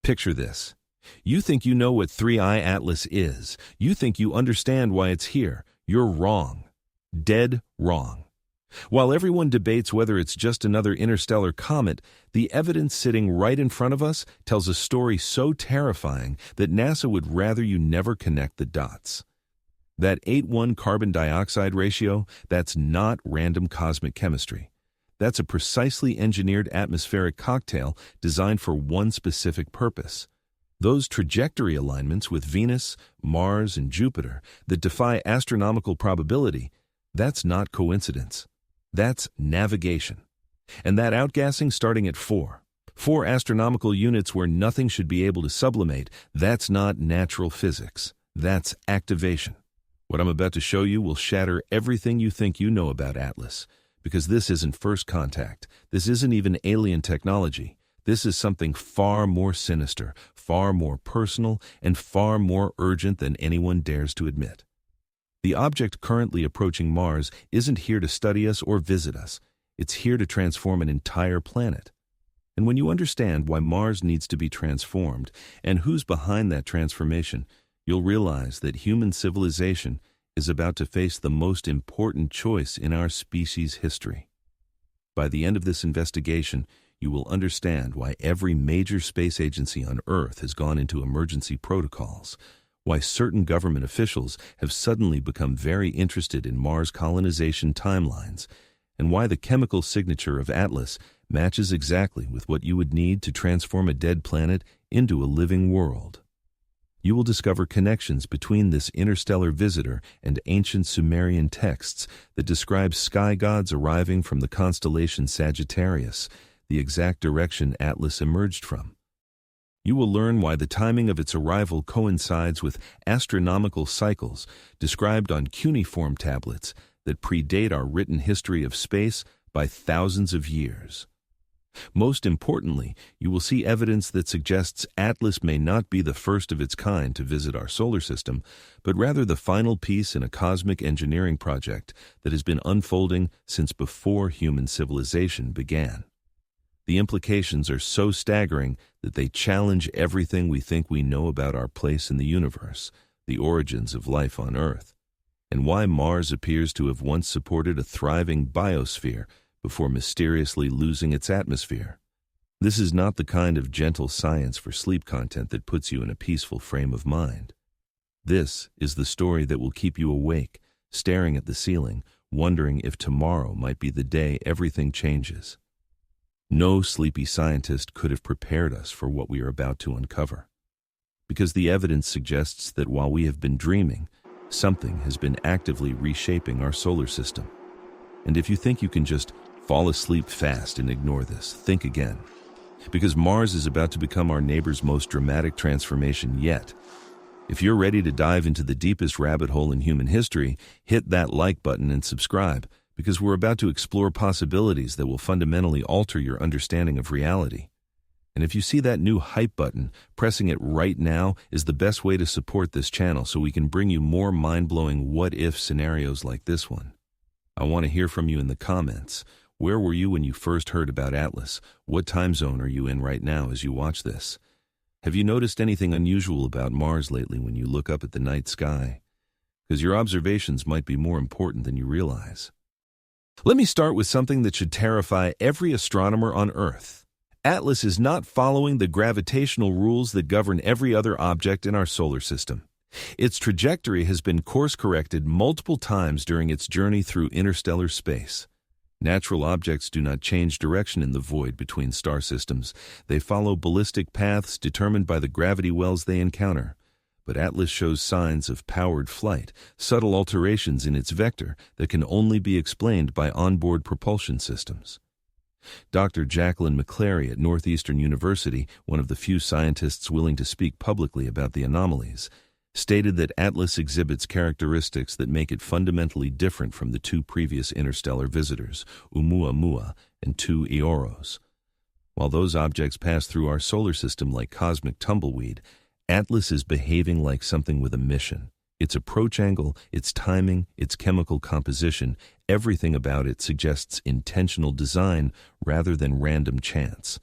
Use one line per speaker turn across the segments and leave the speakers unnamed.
Picture this. You think you know what 3i Atlas is. You think you understand why it's here. You're wrong. Dead wrong. While everyone debates whether it's just another interstellar comet, the evidence sitting right in front of us tells a story so terrifying that NASA would rather you never connect the dots. That 8:1 carbon dioxide ratio, that's not random cosmic chemistry. That's a precisely engineered atmospheric cocktail designed for one specific purpose. Those trajectory alignments with Venus, Mars, and Jupiter that defy astronomical probability, that's not coincidence. That's navigation. And that outgassing starting at 4 astronomical units where nothing should be able to sublimate, that's not natural physics. That's activation. What I'm about to show you will shatter everything you think you know about Atlas, because this isn't first contact. This isn't even alien technology. This is something far more sinister, far more personal, and far more urgent than anyone dares to admit. The object currently approaching Mars isn't here to study us or visit us. It's here to transform an entire planet. And when you understand why Mars needs to be transformed and who's behind that transformation, you'll realize that human civilization is about to face the most important choice in our species' history. By the end of this investigation, you will understand why every major space agency on Earth has gone into emergency protocols, why certain government officials have suddenly become very interested in Mars colonization timelines, and why the chemical signature of Atlas matches exactly with what you would need to transform a dead planet into a living world. You will discover connections between this interstellar visitor and ancient Sumerian texts that describe sky gods arriving from the constellation Sagittarius, the exact direction Atlas emerged from. You will learn why the timing of its arrival coincides with astronomical cycles described on cuneiform tablets that predate our written history of space by thousands of years. Most importantly, you will see evidence that suggests Atlas may not be the first of its kind to visit our solar system, but rather the final piece in a cosmic engineering project that has been unfolding since before human civilization began. The implications are so staggering that they challenge everything we think we know about our place in the universe, the origins of life on Earth, and why Mars appears to have once supported a thriving biosphere before mysteriously losing its atmosphere. This is not the kind of gentle science for sleep content that puts you in a peaceful frame of mind. This is the story that will keep you awake, staring at the ceiling, wondering if tomorrow might be the day everything changes. No sleepy scientist could have prepared us for what we are about to uncover, because the evidence suggests that while we have been dreaming, something has been actively reshaping our solar system. And if you think you can just fall asleep fast and ignore this, think again, because Mars is about to become our neighbor's most dramatic transformation yet. If you're ready to dive into the deepest rabbit hole in human history, hit that like button and subscribe, because we're about to explore possibilities that will fundamentally alter your understanding of reality. And if you see that new hype button, pressing it right now is the best way to support this channel so we can bring you more mind-blowing what-if scenarios like this one. I want to hear from you in the comments. Where were you when you first heard about Atlas? What time zone are you in right now as you watch this? Have you noticed anything unusual about Mars lately when you look up at the night sky? Because your observations might be more important than you realize. Let me start with something that should terrify every astronomer on Earth. Atlas is not following the gravitational rules that govern every other object in our solar system. Its trajectory has been course-corrected multiple times during its journey through interstellar space. Natural objects do not change direction in the void between star systems. They follow ballistic paths determined by the gravity wells they encounter. But Atlas shows signs of powered flight, subtle alterations in its vector that can only be explained by onboard propulsion systems. Dr. Jacqueline McClary at Northeastern University, one of the few scientists willing to speak publicly about the anomalies, stated that Atlas exhibits characteristics that make it fundamentally different from the two previous interstellar visitors, Oumuamua and 2 Eoros. While those objects pass through our solar system like cosmic tumbleweed, Atlas is behaving like something with a mission. Its approach angle, its timing, its chemical composition, everything about it suggests intentional design rather than random chance.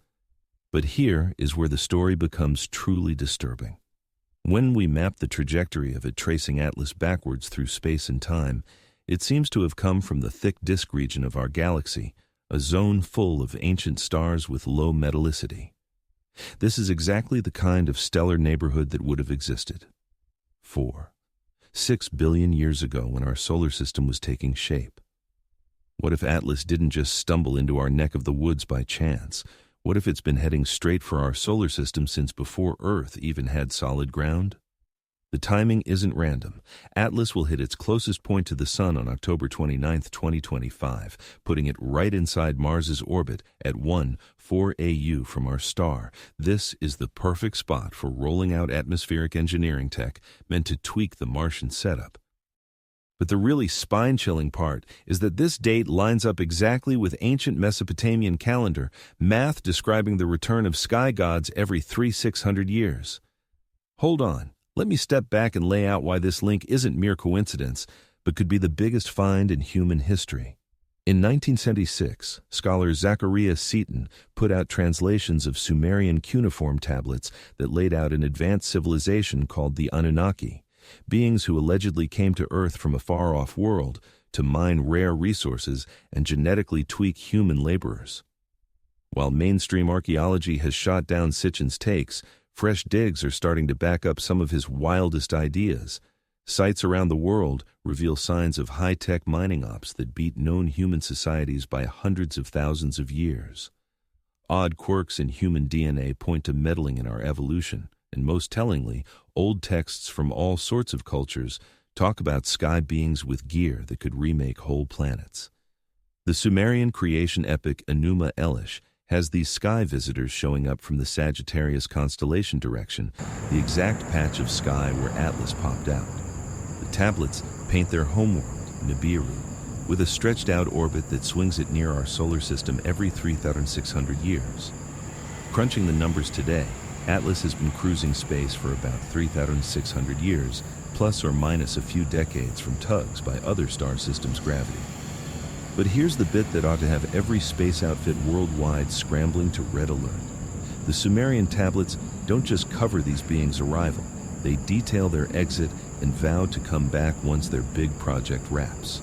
But here is where the story becomes truly disturbing. When we map the trajectory of it, tracing Atlas backwards through space and time, it seems to have come from the thick disk region of our galaxy, a zone full of ancient stars with low metallicity. This is exactly the kind of stellar neighborhood that would have existed 6 billion years ago when our solar system was taking shape. What if Atlas didn't just stumble into our neck of the woods by chance? What if it's been heading straight for our solar system since before Earth even had solid ground? The timing isn't random. Atlas will hit its closest point to the Sun on October 29, 2025, putting it right inside Mars's orbit at 1,4 AU from our star. This is the perfect spot for rolling out atmospheric engineering tech meant to tweak the Martian setup. But the really spine-chilling part is that this date lines up exactly with ancient Mesopotamian calendar, math describing the return of sky gods every 300-600 years. Hold on. Let me step back and lay out why this link isn't mere coincidence, but could be the biggest find in human history. In 1976, scholar Zachariah Seaton put out translations of Sumerian cuneiform tablets that laid out an advanced civilization called the Anunnaki, beings who allegedly came to Earth from a far-off world to mine rare resources and genetically tweak human laborers. While mainstream archaeology has shot down Sitchin's takes, fresh digs are starting to back up some of his wildest ideas. Sites around the world reveal signs of high-tech mining ops that beat known human societies by hundreds of thousands of years. Odd quirks in human DNA point to meddling in our evolution, and most tellingly, old texts from all sorts of cultures talk about sky beings with gear that could remake whole planets. The Sumerian creation epic Enuma Elish has these sky visitors showing up from the Sagittarius constellation direction, the exact patch of sky where Atlas popped out. The tablets paint their homeworld, Nibiru, with a stretched-out orbit that swings it near our solar system every 3,600 years. Crunching the numbers today, Atlas has been cruising space for about 3,600 years, plus or minus a few decades from tugs by other star systems' gravity. But here's the bit that ought to have every space outfit worldwide scrambling to red alert. The Sumerian tablets don't just cover these beings' arrival, they detail their exit and vow to come back once their big project wraps.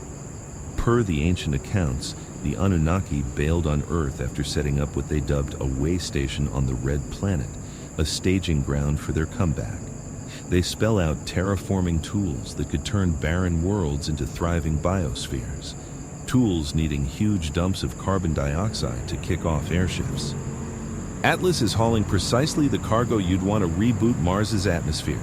Per the ancient accounts, the Anunnaki bailed on Earth after setting up what they dubbed a way station on the Red Planet, a staging ground for their comeback. They spell out terraforming tools that could turn barren worlds into thriving biospheres. Tools needing huge dumps of carbon dioxide to kick off airships. Atlas is hauling precisely the cargo you'd want to reboot Mars's atmosphere.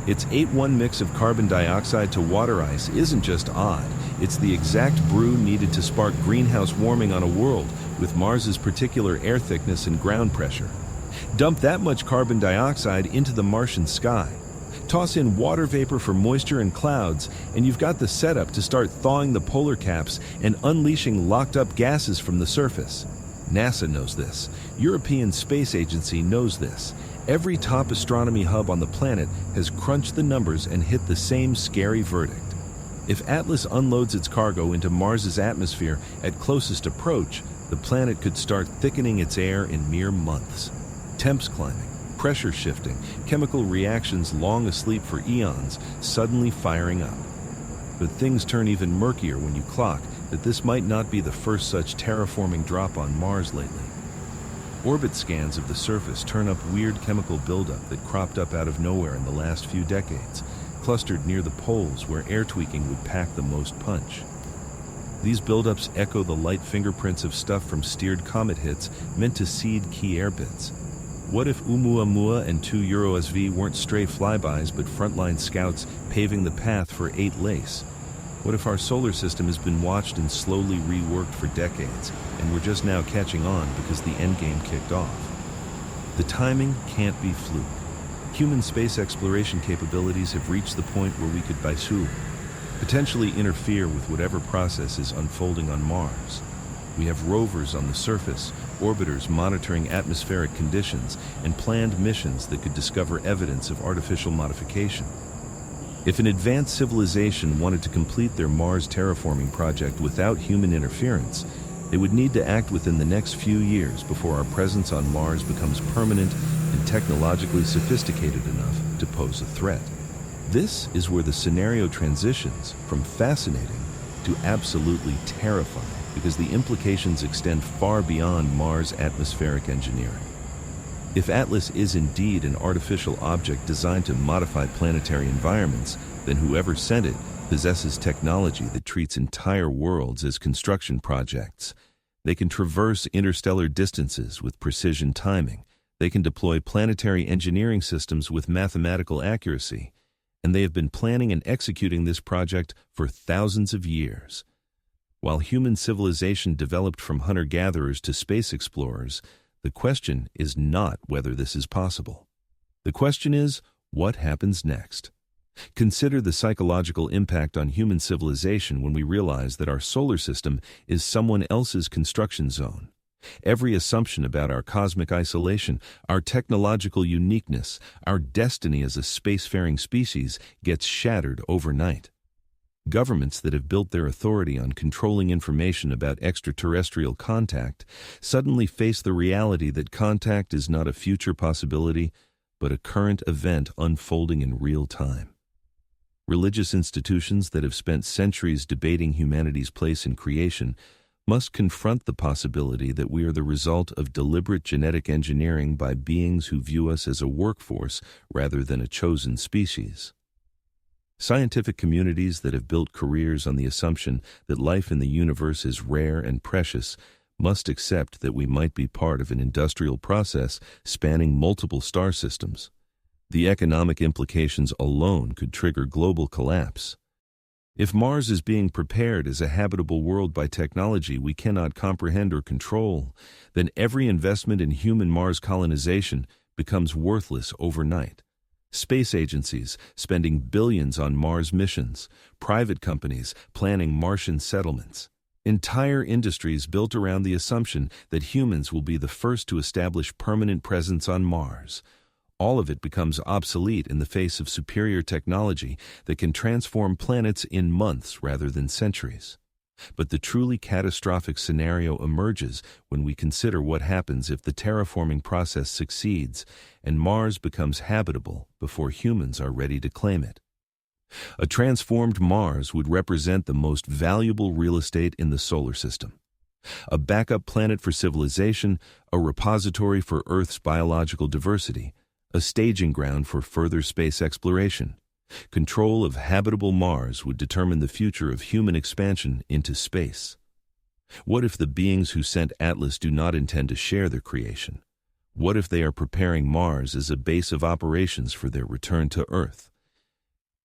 Its 8-1 mix of carbon dioxide to water ice isn't just odd, it's the exact brew needed to spark greenhouse warming on a world with Mars's particular air thickness and ground pressure. Dump that much carbon dioxide into the Martian sky. Toss in water vapor for moisture and clouds, and you've got the setup to start thawing the polar caps and unleashing locked-up gases from the surface. NASA knows this. European Space Agency knows this. Every top astronomy hub on the planet has crunched the numbers and hit the same scary verdict. If Atlas unloads its cargo into Mars's atmosphere at closest approach, the planet could start thickening its air in mere months. Temps climbing, pressure shifting, chemical reactions long asleep for eons suddenly firing up. But things turn even murkier when you clock that this might not be the first such terraforming drop on Mars lately. Orbit scans of the surface turn up weird chemical buildup that cropped up out of nowhere in the last few decades, clustered near the poles where air tweaking would pack the most punch. These buildups echo the light fingerprints of stuff from steered comet hits meant to seed key air bits. What if Oumuamua and 2 EuroSV weren't stray flybys but frontline scouts paving the path for 8 Lace? What if our solar system has been watched and slowly reworked for decades, and we're just now catching on because the endgame kicked off? The timing can't be fluke. Human space exploration capabilities have reached the point where we could potentially interfere with whatever process is unfolding on Mars. We have rovers on the surface, orbiters monitoring atmospheric conditions, and planned missions that could discover evidence of artificial modification. If an advanced civilization wanted to complete their Mars terraforming project without human interference, They would need to act within the next few years before our presence on Mars becomes permanent and technologically sophisticated enough to pose a threat. This is where the scenario transitions from fascinating to absolutely terrifying, because the implications extend far beyond Mars atmospheric engineering. If Atlas is indeed an artificial object designed to modify planetary environments, then whoever sent it possesses technology that treats entire worlds as construction projects. They can traverse interstellar distances with precision timing. They can deploy planetary engineering systems with mathematical accuracy. And they have been planning and executing this project for thousands of years. While human civilization developed from hunter-gatherers to space explorers, the question is not whether this is possible. The question is, what happens next? Consider the psychological impact on human civilization when we realize that our solar system is someone else's construction zone. Every assumption about our cosmic isolation, our technological uniqueness, our destiny as a spacefaring species gets shattered overnight. Governments that have built their authority on controlling information about extraterrestrial contact suddenly face the reality that contact is not a future possibility, but a current event unfolding in real time. Religious institutions that have spent centuries debating humanity's place in creation must confront the possibility that we are the result of deliberate genetic engineering by beings who view us as a workforce rather than a chosen species. Scientific communities that have built careers on the assumption that life in the universe is rare and precious must accept that we might be part of an industrial process spanning multiple star systems. The economic implications alone could trigger global collapse. If Mars is being prepared as a habitable world by technology we cannot comprehend or control, then every investment in human Mars colonization becomes worthless overnight. Space agencies spending billions on Mars missions, private companies planning Martian settlements, entire industries built around the assumption that humans will be the first to establish permanent presence on Mars. All of it becomes obsolete in the face of superior technology that can transform planets in months rather than centuries. But the truly catastrophic scenario emerges when we consider what happens if the terraforming process succeeds and Mars becomes habitable before humans are ready to claim it. A transformed Mars would represent the most valuable real estate in the solar system. A backup planet for civilization, a repository for Earth's biological diversity, a staging ground for further space exploration. Control of habitable Mars would determine the future of human expansion into space. What if the beings who sent Atlas do not intend to share their creation? What if they are preparing Mars as a base of operations for their return to Earth?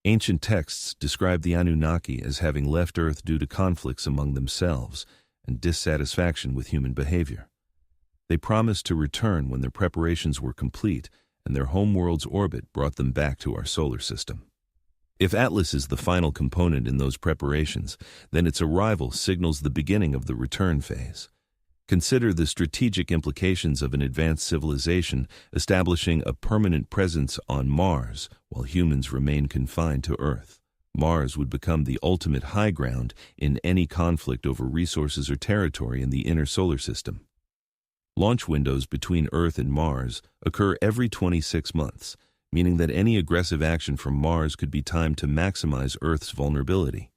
Ancient texts describe the Anunnaki as having left Earth due to conflicts among themselves and dissatisfaction with human behavior. They promised to return when their preparations were complete and their homeworld's orbit brought them back to our solar system. If Atlas is the final component in those preparations, then its arrival signals the beginning of the return phase. Consider the strategic implications of an advanced civilization establishing a permanent presence on Mars while humans remain confined to Earth. Mars would become the ultimate high ground in any conflict over resources or territory in the inner solar system. Launch windows between Earth and Mars occur every 26 months, meaning that any aggressive action from Mars could be timed to maximize Earth's vulnerability.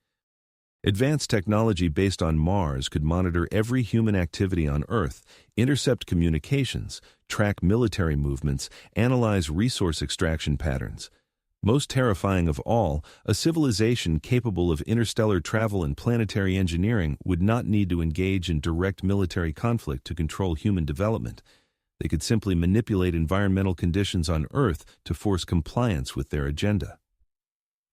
Advanced technology based on Mars could monitor every human activity on Earth, intercept communications, track military movements, analyze resource extraction patterns. Most terrifying of all, a civilization capable of interstellar travel and planetary engineering would not need to engage in direct military conflict to control human development. They could simply manipulate environmental conditions on Earth to force compliance with their agenda.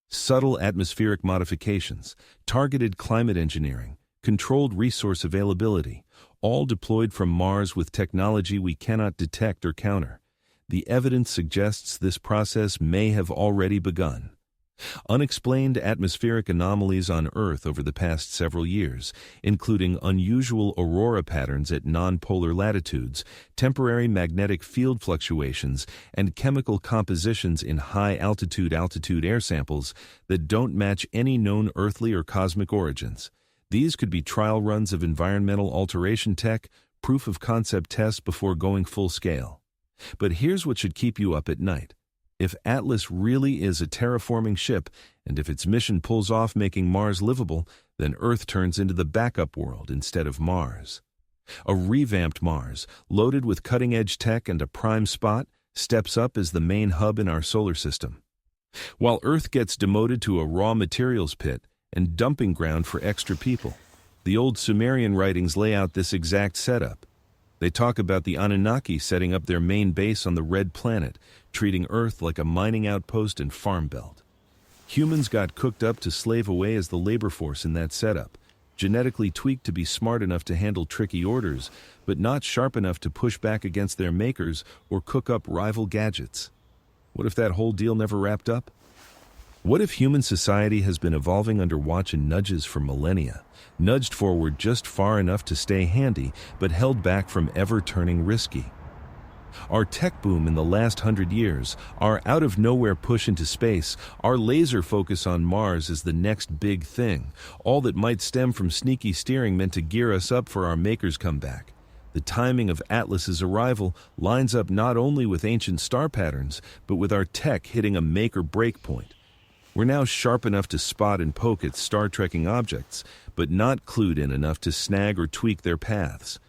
Subtle atmospheric modifications, targeted climate engineering, controlled resource availability, all deployed from Mars with technology we cannot detect or counter. The evidence suggests this process may have already begun. Unexplained atmospheric anomalies on Earth over the past several years, including unusual aurora patterns at non-polar latitudes, temporary magnetic field fluctuations, and chemical compositions in high-altitude air samples that don't match any known earthly or cosmic origins. These could be trial runs of environmental alteration tech, proof of concept tests before going full scale. But here's what should keep you up at night. If Atlas really is a terraforming ship, and if its mission pulls off making Mars livable, then Earth turns into the backup world instead of Mars. A revamped Mars, loaded with cutting-edge tech and a prime spot, steps up as the main hub in our solar system. While Earth gets demoted to a raw materials pit and dumping ground for extra people, the old Sumerian writings lay out this exact setup. They talk about the Anunnaki setting up their main base on the Red Planet, treating Earth like a mining outpost and farm belt. Humans got cooked up to slave away as the labor force in that setup, genetically tweaked to be smart enough to handle tricky orders, but not sharp enough to push back against their makers or cook up rival gadgets. What if that whole deal never wrapped up? What if human society has been evolving under watch and nudges for millennia, nudged forward just far enough to stay handy, but held back from ever turning risky? Our tech boom in the last 100 years, our out-of-nowhere push into space, our laser focus on Mars is the next big thing, all that might stem from sneaky steering meant to gear us up for our maker's comeback. The timing of Atlas's arrival lines up not only with ancient star patterns, but with our tech hitting a make-or-break point. We're now sharp enough to spot and poke at star-trekking objects, but not clued in enough to snag or tweak their paths.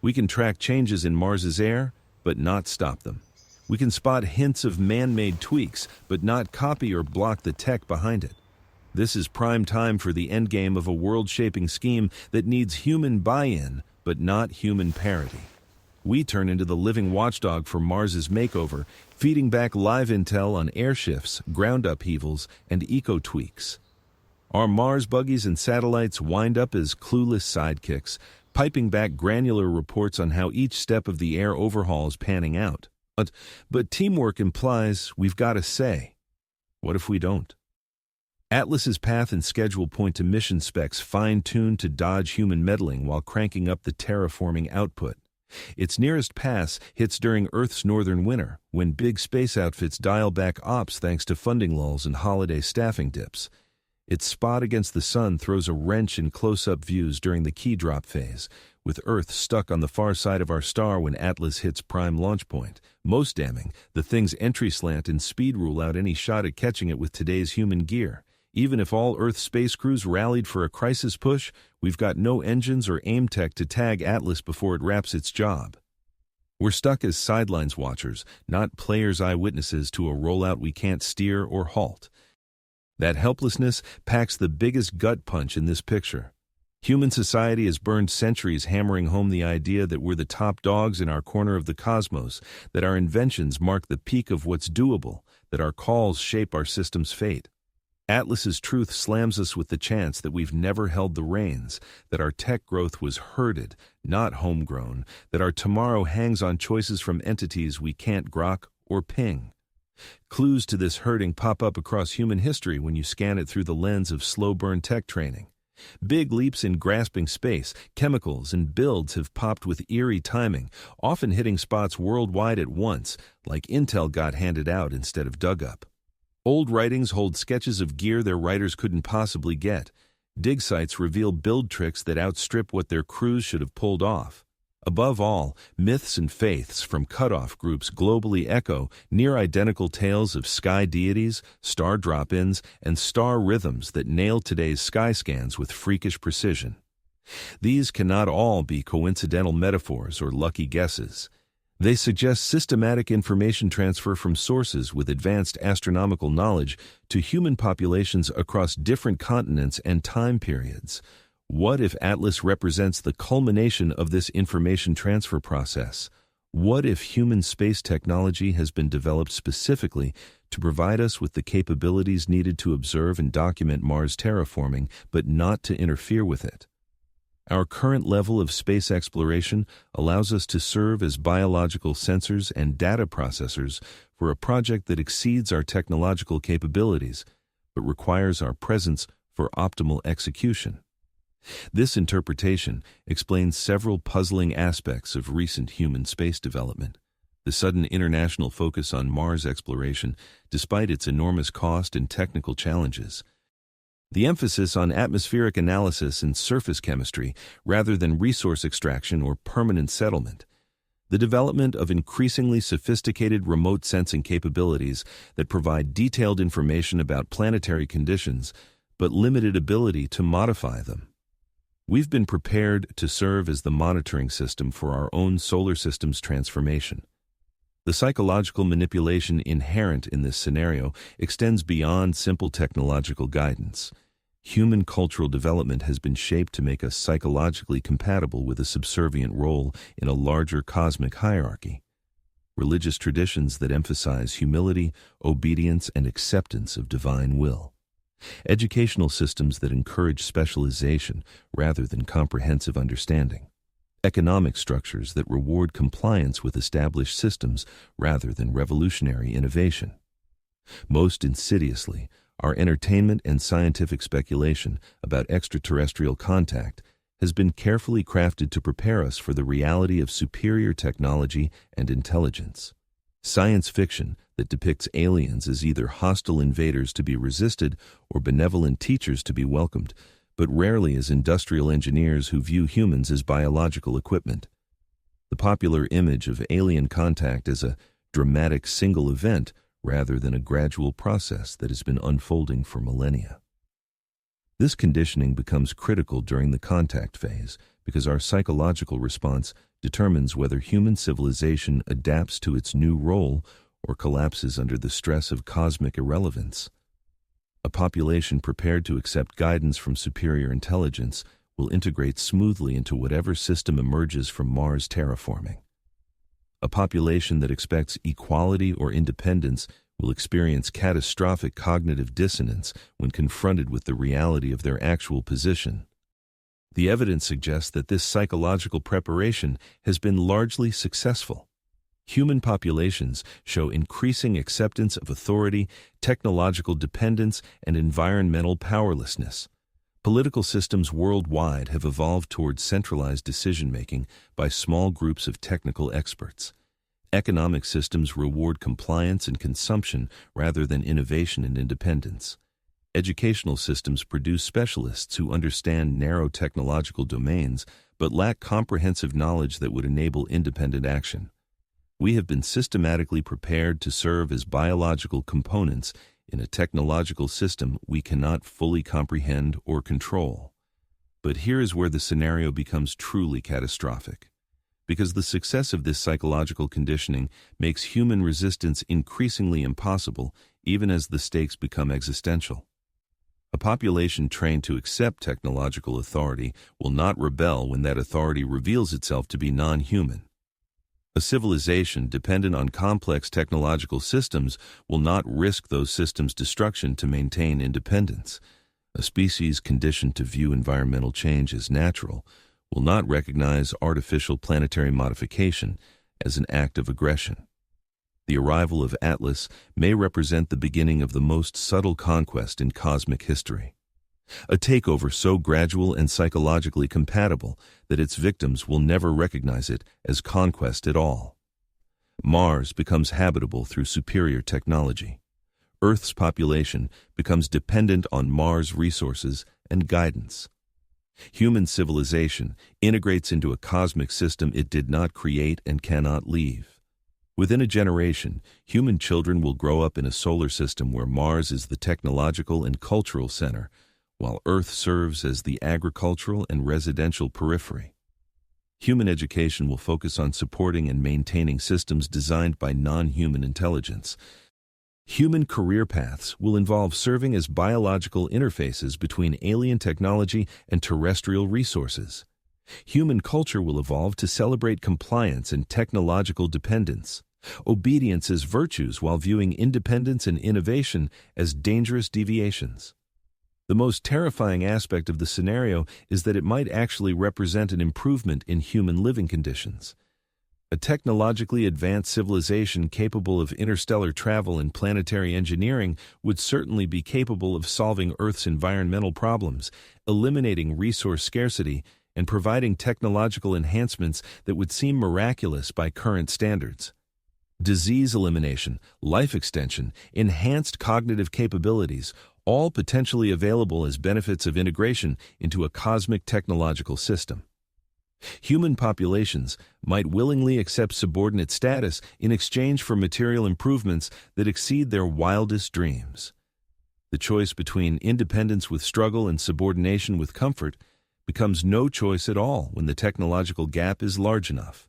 We can track changes in Mars's air, but not stop them. We can spot hints of man-made tweaks, but not copy or block the tech behind it. This is prime time for the endgame of a world-shaping scheme that needs human buy-in, but not human parity. We turn into the living watchdog for Mars's makeover, feeding back live intel on air shifts, ground upheavals, and eco-tweaks. Our Mars buggies and satellites wind up as clueless sidekicks, piping back granular reports on how each step of the air overhaul is panning out. But teamwork implies we've got a say. What if we don't? Atlas's path and schedule point to mission specs fine-tuned to dodge human meddling while cranking up the terraforming output. Its nearest pass hits during Earth's northern winter, when big space outfits dial back ops thanks to funding lulls and holiday staffing dips. Its spot against the sun throws a wrench in close-up views during the key drop phase, with Earth stuck on the far side of our star when Atlas hits prime launch point. Most damning, the thing's entry slant and speed rule out any shot at catching it with today's human gear. Even if all Earth space crews rallied for a crisis push, we've got no engines or aim tech to tag Atlas before it wraps its job. We're stuck as sidelines watchers, not players eyewitnesses to a rollout we can't steer or halt. That helplessness packs the biggest gut punch in this picture. Human society has burned centuries hammering home the idea that we're the top dogs in our corner of the cosmos, that our inventions mark the peak of what's doable, that our calls shape our system's fate. Atlas's truth slams us with the chance that we've never held the reins, that our tech growth was herded, not homegrown, that our tomorrow hangs on choices from entities we can't grok or ping. Clues to this herding pop up across human history when you scan it through the lens of slow-burn tech training. Big leaps in grasping space, chemicals, and builds have popped with eerie timing, often hitting spots worldwide at once, like intel got handed out instead of dug up. Old writings hold sketches of gear their writers couldn't possibly get. Dig sites reveal build tricks that outstrip what their crews should have pulled off. Above all, myths and faiths from cutoff groups globally echo near-identical tales of sky deities, star drop-ins, and star rhythms that nail today's sky scans with freakish precision. These cannot all be coincidental metaphors or lucky guesses. They suggest systematic information transfer from sources with advanced astronomical knowledge to human populations across different continents and time periods. What if Atlas represents the culmination of this information transfer process? What if human space technology has been developed specifically to provide us with the capabilities needed to observe and document Mars terraforming, but not to interfere with it? Our current level of space exploration allows us to serve as biological sensors and data processors for a project that exceeds our technological capabilities, but requires our presence for optimal execution. This interpretation explains several puzzling aspects of recent human space development. The sudden international focus on Mars exploration, despite its enormous cost and technical challenges, The emphasis on atmospheric analysis and surface chemistry rather than resource extraction or permanent settlement. The development of increasingly sophisticated remote sensing capabilities that provide detailed information about planetary conditions but limited ability to modify them. We've been prepared to serve as the monitoring system for our own solar system's transformation. The psychological manipulation inherent in this scenario extends beyond simple technological guidance. Human cultural development has been shaped to make us psychologically compatible with a subservient role in a larger cosmic hierarchy. Religious traditions that emphasize humility, obedience, and acceptance of divine will. Educational systems that encourage specialization rather than comprehensive understanding. Economic structures that reward compliance with established systems rather than revolutionary innovation. Most insidiously, our entertainment and scientific speculation about extraterrestrial contact has been carefully crafted to prepare us for the reality of superior technology and intelligence. Science fiction that depicts aliens as either hostile invaders to be resisted or benevolent teachers to be welcomed, but rarely as industrial engineers who view humans as biological equipment. The popular image of alien contact as a dramatic single event rather than a gradual process that has been unfolding for millennia. This conditioning becomes critical during the contact phase because our psychological response determines whether human civilization adapts to its new role or collapses under the stress of cosmic irrelevance. A population prepared to accept guidance from superior intelligence will integrate smoothly into whatever system emerges from Mars terraforming. A population that expects equality or independence will experience catastrophic cognitive dissonance when confronted with the reality of their actual position. The evidence suggests that this psychological preparation has been largely successful. Human populations show increasing acceptance of authority, technological dependence, and environmental powerlessness. Political systems worldwide have evolved towards centralized decision-making by small groups of technical experts. Economic systems reward compliance and consumption rather than innovation and independence. Educational systems produce specialists who understand narrow technological domains but lack comprehensive knowledge that would enable independent action. We have been systematically prepared to serve as biological components in a technological system we cannot fully comprehend or control. But here is where the scenario becomes truly catastrophic. Because the success of this psychological conditioning makes human resistance increasingly impossible, even as the stakes become existential. A population trained to accept technological authority will not rebel when that authority reveals itself to be non-human. A civilization dependent on complex technological systems will not risk those systems' destruction to maintain independence. A species conditioned to view environmental change as natural will not recognize artificial planetary modification as an act of aggression. The arrival of Atlas may represent the beginning of the most subtle conquest in cosmic history. A takeover so gradual and psychologically compatible that its victims will never recognize it as conquest at all. Mars becomes habitable through superior technology. Earth's population becomes dependent on Mars' resources and guidance. Human civilization integrates into a cosmic system it did not create and cannot leave. Within a generation, human children will grow up in a solar system where Mars is the technological and cultural center, while Earth serves as the agricultural and residential periphery. Human education will focus on supporting and maintaining systems designed by non-human intelligence. Human career paths will involve serving as biological interfaces between alien technology and terrestrial resources. Human culture will evolve to celebrate compliance and technological dependence. Obedience as virtues while viewing independence and innovation as dangerous deviations. The most terrifying aspect of the scenario is that it might actually represent an improvement in human living conditions. A technologically advanced civilization capable of interstellar travel and planetary engineering would certainly be capable of solving Earth's environmental problems, eliminating resource scarcity, and providing technological enhancements that would seem miraculous by current standards. Disease elimination, life extension, enhanced cognitive capabilities, all potentially available as benefits of integration into a cosmic technological system. Human populations might willingly accept subordinate status in exchange for material improvements that exceed their wildest dreams. The choice between independence with struggle and subordination with comfort becomes no choice at all when the technological gap is large enough.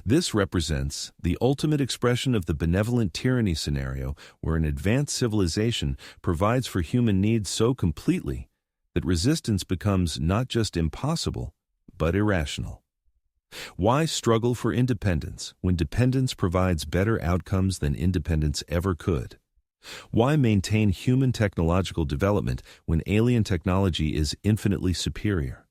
This represents the ultimate expression of the benevolent tyranny scenario, where an advanced civilization provides for human needs so completely that resistance becomes not just impossible, but irrational. Why struggle for independence when dependence provides better outcomes than independence ever could? Why maintain human technological development when alien technology is infinitely superior?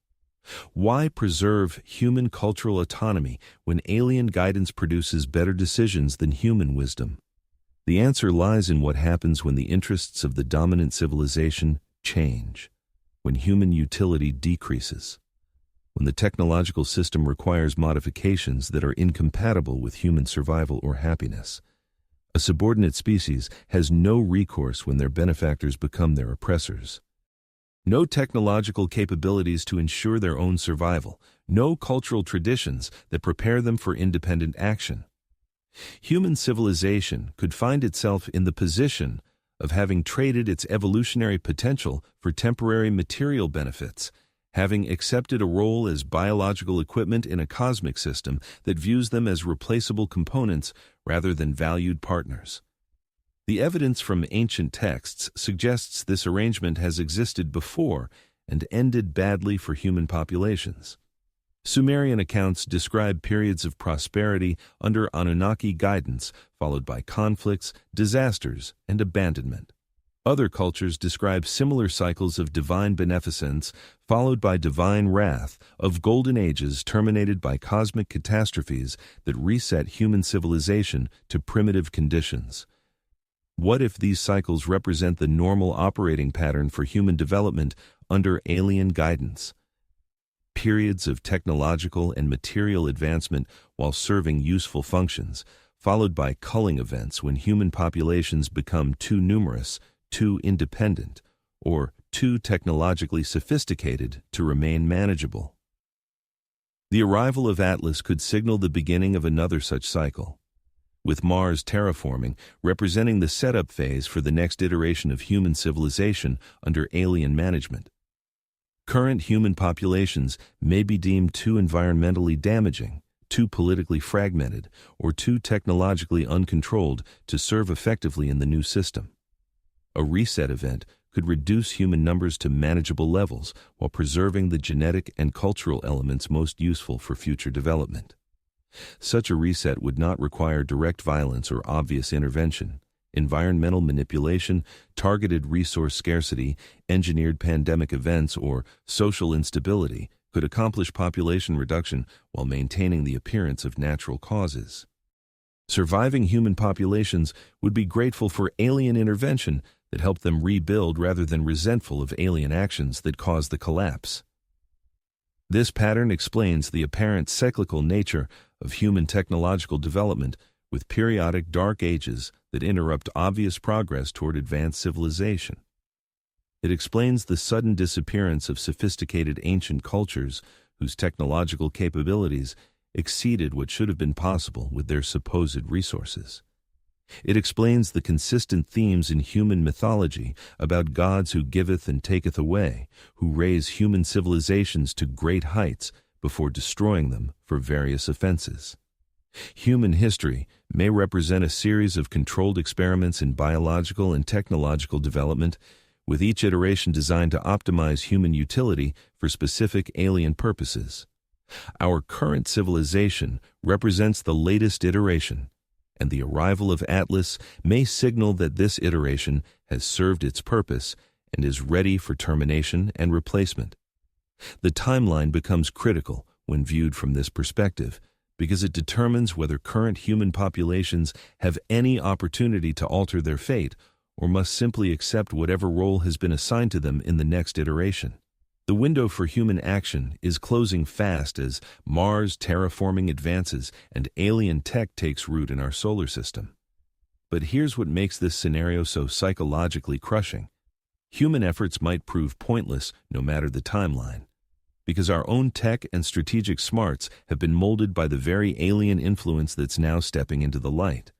Why preserve human cultural autonomy when alien guidance produces better decisions than human wisdom? The answer lies in what happens when the interests of the dominant civilization change, when human utility decreases, when the technological system requires modifications that are incompatible with human survival or happiness. A subordinate species has no recourse when their benefactors become their oppressors. No technological capabilities to ensure their own survival, no cultural traditions that prepare them for independent action. Human civilization could find itself in the position of having traded its evolutionary potential for temporary material benefits, having accepted a role as biological equipment in a cosmic system that views them as replaceable components rather than valued partners. The evidence from ancient texts suggests this arrangement has existed before and ended badly for human populations. Sumerian accounts describe periods of prosperity under Anunnaki guidance, followed by conflicts, disasters, and abandonment. Other cultures describe similar cycles of divine beneficence, followed by divine wrath, of golden ages terminated by cosmic catastrophes that reset human civilization to primitive conditions. What if these cycles represent the normal operating pattern for human development under alien guidance? Periods of technological and material advancement while serving useful functions, followed by culling events when human populations become too numerous, too independent, or too technologically sophisticated to remain manageable. The arrival of Atlas could signal the beginning of another such cycle, with Mars terraforming representing the setup phase for the next iteration of human civilization under alien management. Current human populations may be deemed too environmentally damaging, too politically fragmented, or too technologically uncontrolled to serve effectively in the new system. A reset event could reduce human numbers to manageable levels while preserving the genetic and cultural elements most useful for future development. Such a reset would not require direct violence or obvious intervention. Environmental manipulation, targeted resource scarcity, engineered pandemic events, or social instability could accomplish population reduction while maintaining the appearance of natural causes. Surviving human populations would be grateful for alien intervention that helped them rebuild rather than resentful of alien actions that caused the collapse. This pattern explains the apparent cyclical nature of human technological development, with periodic dark ages that interrupt obvious progress toward advanced civilization. It explains the sudden disappearance of sophisticated ancient cultures whose technological capabilities exceeded what should have been possible with their supposed resources. It explains the consistent themes in human mythology about gods who giveth and taketh away, who raise human civilizations to great heights before destroying them for various offenses. Human history may represent a series of controlled experiments in biological and technological development, with each iteration designed to optimize human utility for specific alien purposes. Our current civilization represents the latest iteration, and the arrival of Atlas may signal that this iteration has served its purpose and is ready for termination and replacement. The timeline becomes critical when viewed from this perspective, because it determines whether current human populations have any opportunity to alter their fate or must simply accept whatever role has been assigned to them in the next iteration. The window for human action is closing fast as Mars terraforming advances and alien tech takes root in our solar system. But here's what makes this scenario so psychologically crushing. human efforts might prove pointless no matter the timeline, because our own tech and strategic smarts have been molded by the very alien influence that's now stepping into the light.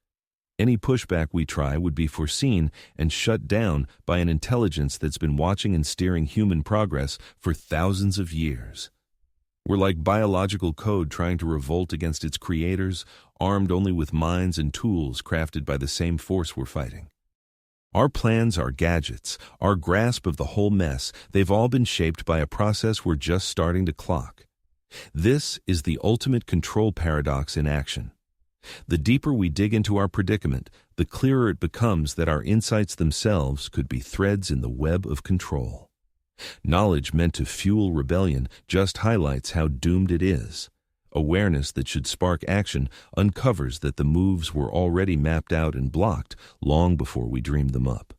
Any pushback we try would be foreseen and shut down by an intelligence that's been watching and steering human progress for thousands of years. We're like biological code trying to revolt against its creators, armed only with minds and tools crafted by the same force we're fighting. Our plans, our gadgets, our grasp of the whole mess, they've all been shaped by a process we're just starting to clock. This is the ultimate control paradox in action. The deeper we dig into our predicament, the clearer it becomes that our insights themselves could be threads in the web of control. Knowledge meant to fuel rebellion just highlights how doomed it is. Awareness that should spark action uncovers that the moves were already mapped out and blocked long before we dreamed them up.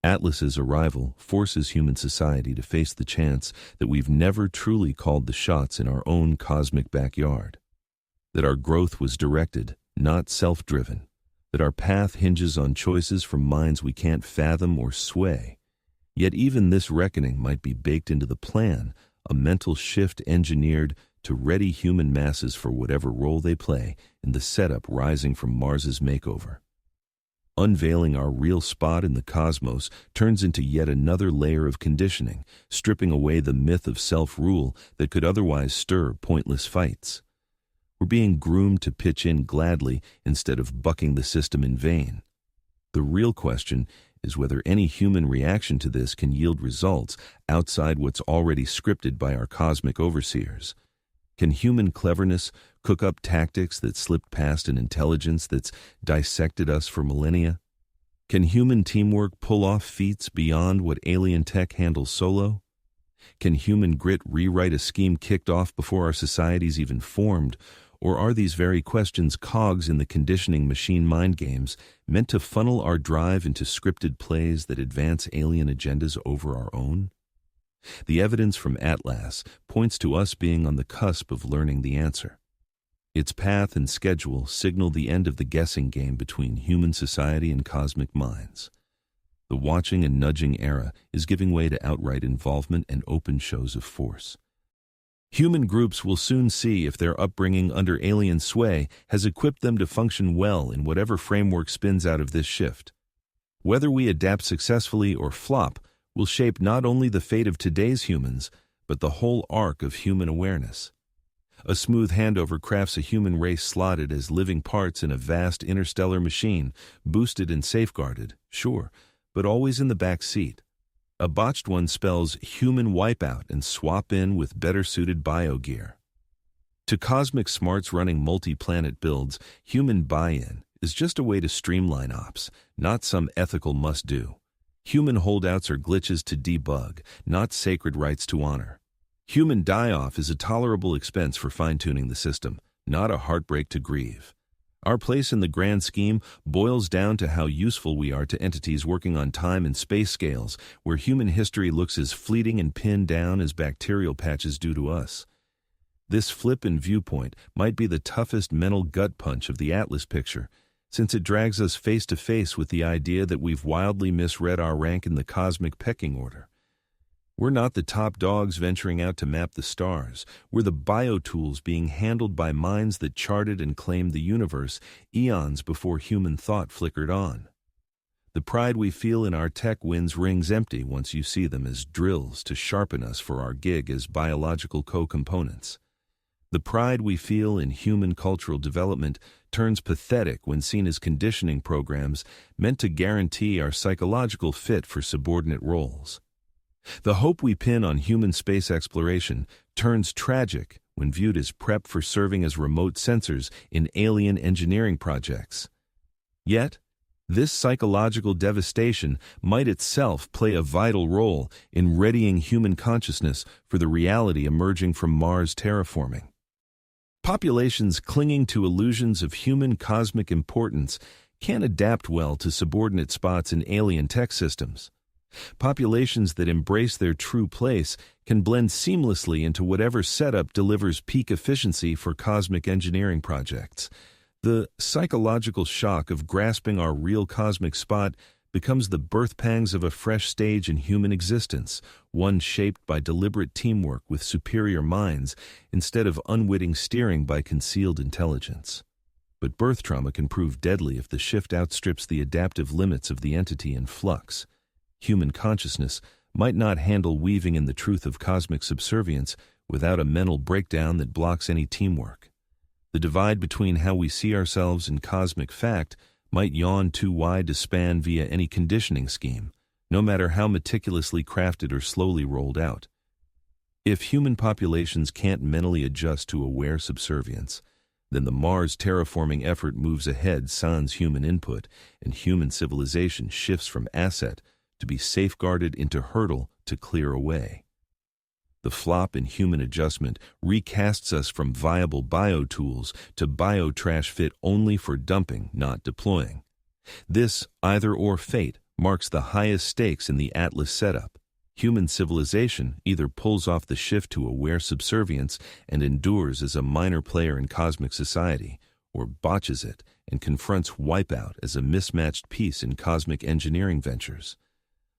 Atlas's arrival forces human society to face the chance that we've never truly called the shots in our own cosmic backyard. That our growth was directed, not self-driven. That our path hinges on choices from minds we can't fathom or sway. Yet even this reckoning might be baked into the plan, a mental shift engineered to ready human masses for whatever role they play in the setup rising from Mars's makeover. Unveiling our real spot in the cosmos turns into yet another layer of conditioning, stripping away the myth of self-rule that could otherwise stir pointless fights. We're being groomed to pitch in gladly instead of bucking the system in vain. The real question is whether any human reaction to this can yield results outside what's already scripted by our cosmic overseers. Can human cleverness cook up tactics that slipped past an intelligence that's dissected us for millennia? Can human teamwork pull off feats beyond what alien tech handles solo? Can human grit rewrite a scheme kicked off before our societies even formed? Or are these very questions cogs in the conditioning machine mind games meant to funnel our drive into scripted plays that advance alien agendas over our own? The evidence from Atlas points to us being on the cusp of learning the answer. Its path and schedule signal the end of the guessing game between human society and cosmic minds. The watching and nudging era is giving way to outright involvement and open shows of force. Human groups will soon see if their upbringing under alien sway has equipped them to function well in whatever framework spins out of this shift. Whether we adapt successfully or flop will shape not only the fate of today's humans, but the whole arc of human awareness. A smooth handover crafts a human race slotted as living parts in a vast interstellar machine, boosted and safeguarded, sure, but always in the back seat. A botched one spells human wipeout and swap in with better-suited biogear. To cosmic smarts running multi-planet builds, human buy-in is just a way to streamline ops, not some ethical must-do. Human holdouts are glitches to debug, not sacred rights to honor. Human die-off is a tolerable expense for fine-tuning the system, not a heartbreak to grieve. Our place in the grand scheme boils down to how useful we are to entities working on time and space scales, where human history looks as fleeting and pinned down as bacterial patches do to us. This flip in viewpoint might be the toughest mental gut punch of the Atlas picture, since it drags us face to face with the idea that we've wildly misread our rank in the cosmic pecking order. We're not the top dogs venturing out to map the stars. We're the biotools being handled by minds that charted and claimed the universe eons before human thought flickered on. The pride we feel in our tech wins rings empty once you see them as drills to sharpen us for our gig as biological co-components. The pride we feel in human cultural development turns pathetic when seen as conditioning programs meant to guarantee our psychological fit for subordinate roles. The hope we pin on human space exploration turns tragic when viewed as prep for serving as remote sensors in alien engineering projects. Yet, this psychological devastation might itself play a vital role in readying human consciousness for the reality emerging from Mars terraforming. Populations clinging to illusions of human cosmic importance can't adapt well to subordinate spots in alien tech systems. Populations that embrace their true place can blend seamlessly into whatever setup delivers peak efficiency for cosmic engineering projects. The psychological shock of grasping our real cosmic spot becomes the birth pangs of a fresh stage in human existence, one shaped by deliberate teamwork with superior minds instead of unwitting steering by concealed intelligence. But birth trauma can prove deadly if the shift outstrips the adaptive limits of the entity in flux. Human consciousness might not handle weaving in the truth of cosmic subservience without a mental breakdown that blocks any teamwork. The divide between how we see ourselves and cosmic fact might yawn too wide to span via any conditioning scheme, no matter how meticulously crafted or slowly rolled out. If human populations can't mentally adjust to aware subservience, then the Mars terraforming effort moves ahead sans human input, and human civilization shifts from asset to be safeguarded into hurdle to clear away. The flop in human adjustment recasts us from viable bio-tools to bio-trash fit only for dumping, not deploying. This either-or fate marks the highest stakes in the Atlas setup. Human civilization either pulls off the shift to aware subservience and endures as a minor player in cosmic society, or botches it and confronts wipeout as a mismatched piece in cosmic engineering ventures.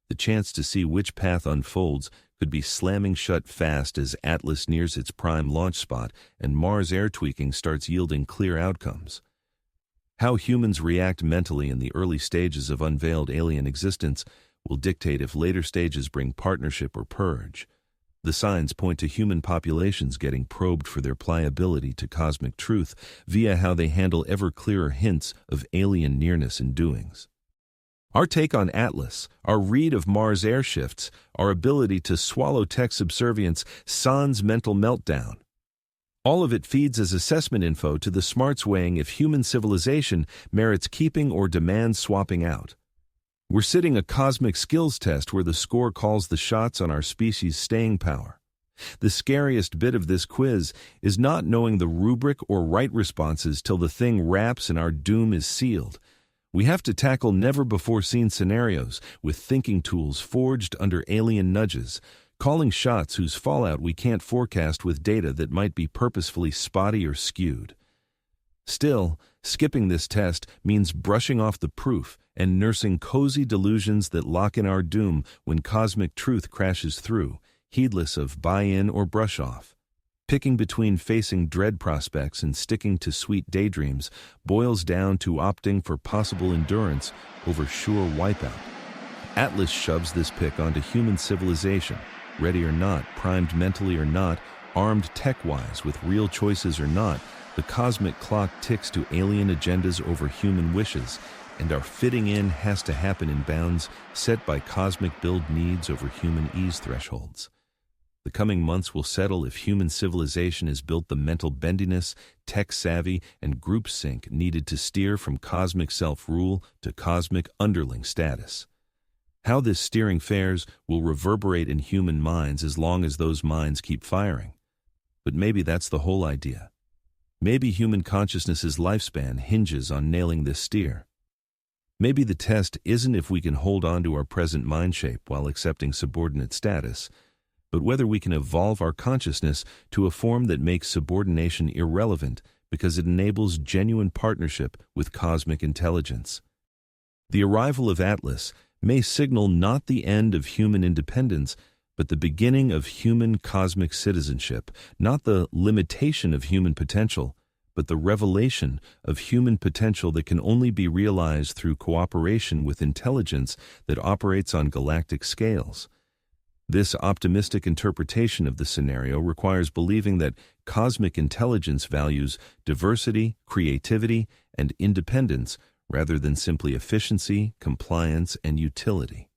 The chance to see which path unfolds could be slamming shut fast as Atlas nears its prime launch spot and Mars air tweaking starts yielding clear outcomes. How humans react mentally in the early stages of unveiled alien existence will dictate if later stages bring partnership or purge. The signs point to human populations getting probed for their pliability to cosmic truth via how they handle ever clearer hints of alien nearness and doings. Our take on Atlas, our read of Mars air shifts, our ability to swallow tech subservience sans mental meltdown. All of it feeds as assessment info to the smarts weighing if human civilization merits keeping or demands swapping out. We're sitting a cosmic skills test where the score calls the shots on our species' staying power. The scariest bit of this quiz is not knowing the rubric or right responses till the thing wraps and our doom is sealed. We have to tackle never-before-seen scenarios with thinking tools forged under alien nudges, calling shots whose fallout we can't forecast with data that might be purposefully spotty or skewed. Still, skipping this test means brushing off the proof and nursing cozy delusions that lock in our doom when cosmic truth crashes through, heedless of buy-in or brush-off. Picking between facing dread prospects and sticking to sweet daydreams boils down to opting for possible endurance over sure wipeout. Atlas shoves this pick onto human civilization, ready or not, primed mentally or not, armed tech-wise with real choices or not. The cosmic clock ticks to alien agendas over human wishes, and our fitting in has to happen in bounds set by cosmic build needs over human ease thresholds. The coming months will settle if human civilization has built the mental bendiness, tech savvy, and group sync needed to steer from cosmic self-rule to cosmic underling status. How this steering fares will reverberate in human minds as long as those minds keep firing. But maybe that's the whole idea. Maybe human consciousness's lifespan hinges on nailing this steer. Maybe the test isn't if we can hold on to our present mind shape while accepting subordinate status, but whether we can evolve our consciousness to a form that makes subordination irrelevant because it enables genuine partnership with cosmic intelligence. The arrival of Atlas may signal not the end of human independence, but the beginning of human cosmic citizenship, not the limitation of human potential, but the revelation of human potential that can only be realized through cooperation with intelligence that operates on galactic scales. This optimistic interpretation of the scenario requires believing that cosmic intelligence values diversity, creativity, and independence rather than simply efficiency, compliance, and utility.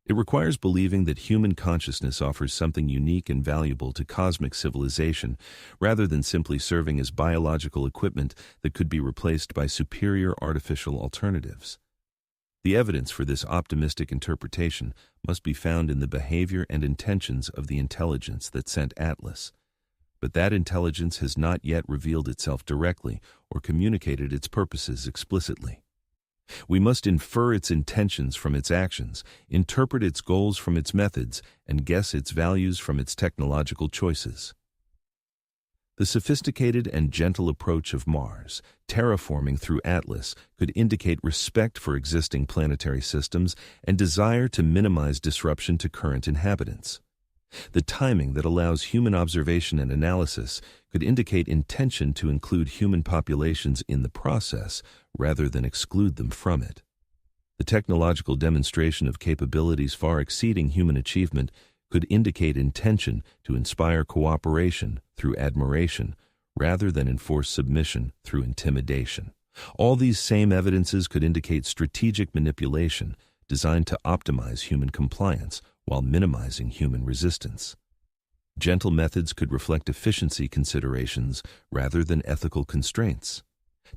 It requires believing that human consciousness offers something unique and valuable to cosmic civilization rather than simply serving as biological equipment that could be replaced by superior artificial alternatives. The evidence for this optimistic interpretation must be found in the behavior and intentions of the intelligence that sent Atlas. But that intelligence has not yet revealed itself directly or communicated its purposes explicitly. We must infer its intentions from its actions, interpret its goals from its methods, and guess its values from its technological choices. The sophisticated and gentle approach of Mars, terraforming through Atlas, could indicate respect for existing planetary systems and desire to minimize disruption to current inhabitants. The timing that allows human observation and analysis could indicate intention to include human populations in the process rather than exclude them from it. The technological demonstration of capabilities far exceeding human achievement could indicate intention to inspire cooperation through admiration rather than enforce submission through intimidation. All these same evidences could indicate strategic manipulation designed to optimize human compliance while minimizing human resistance. Gentle methods could reflect efficiency considerations rather than ethical constraints.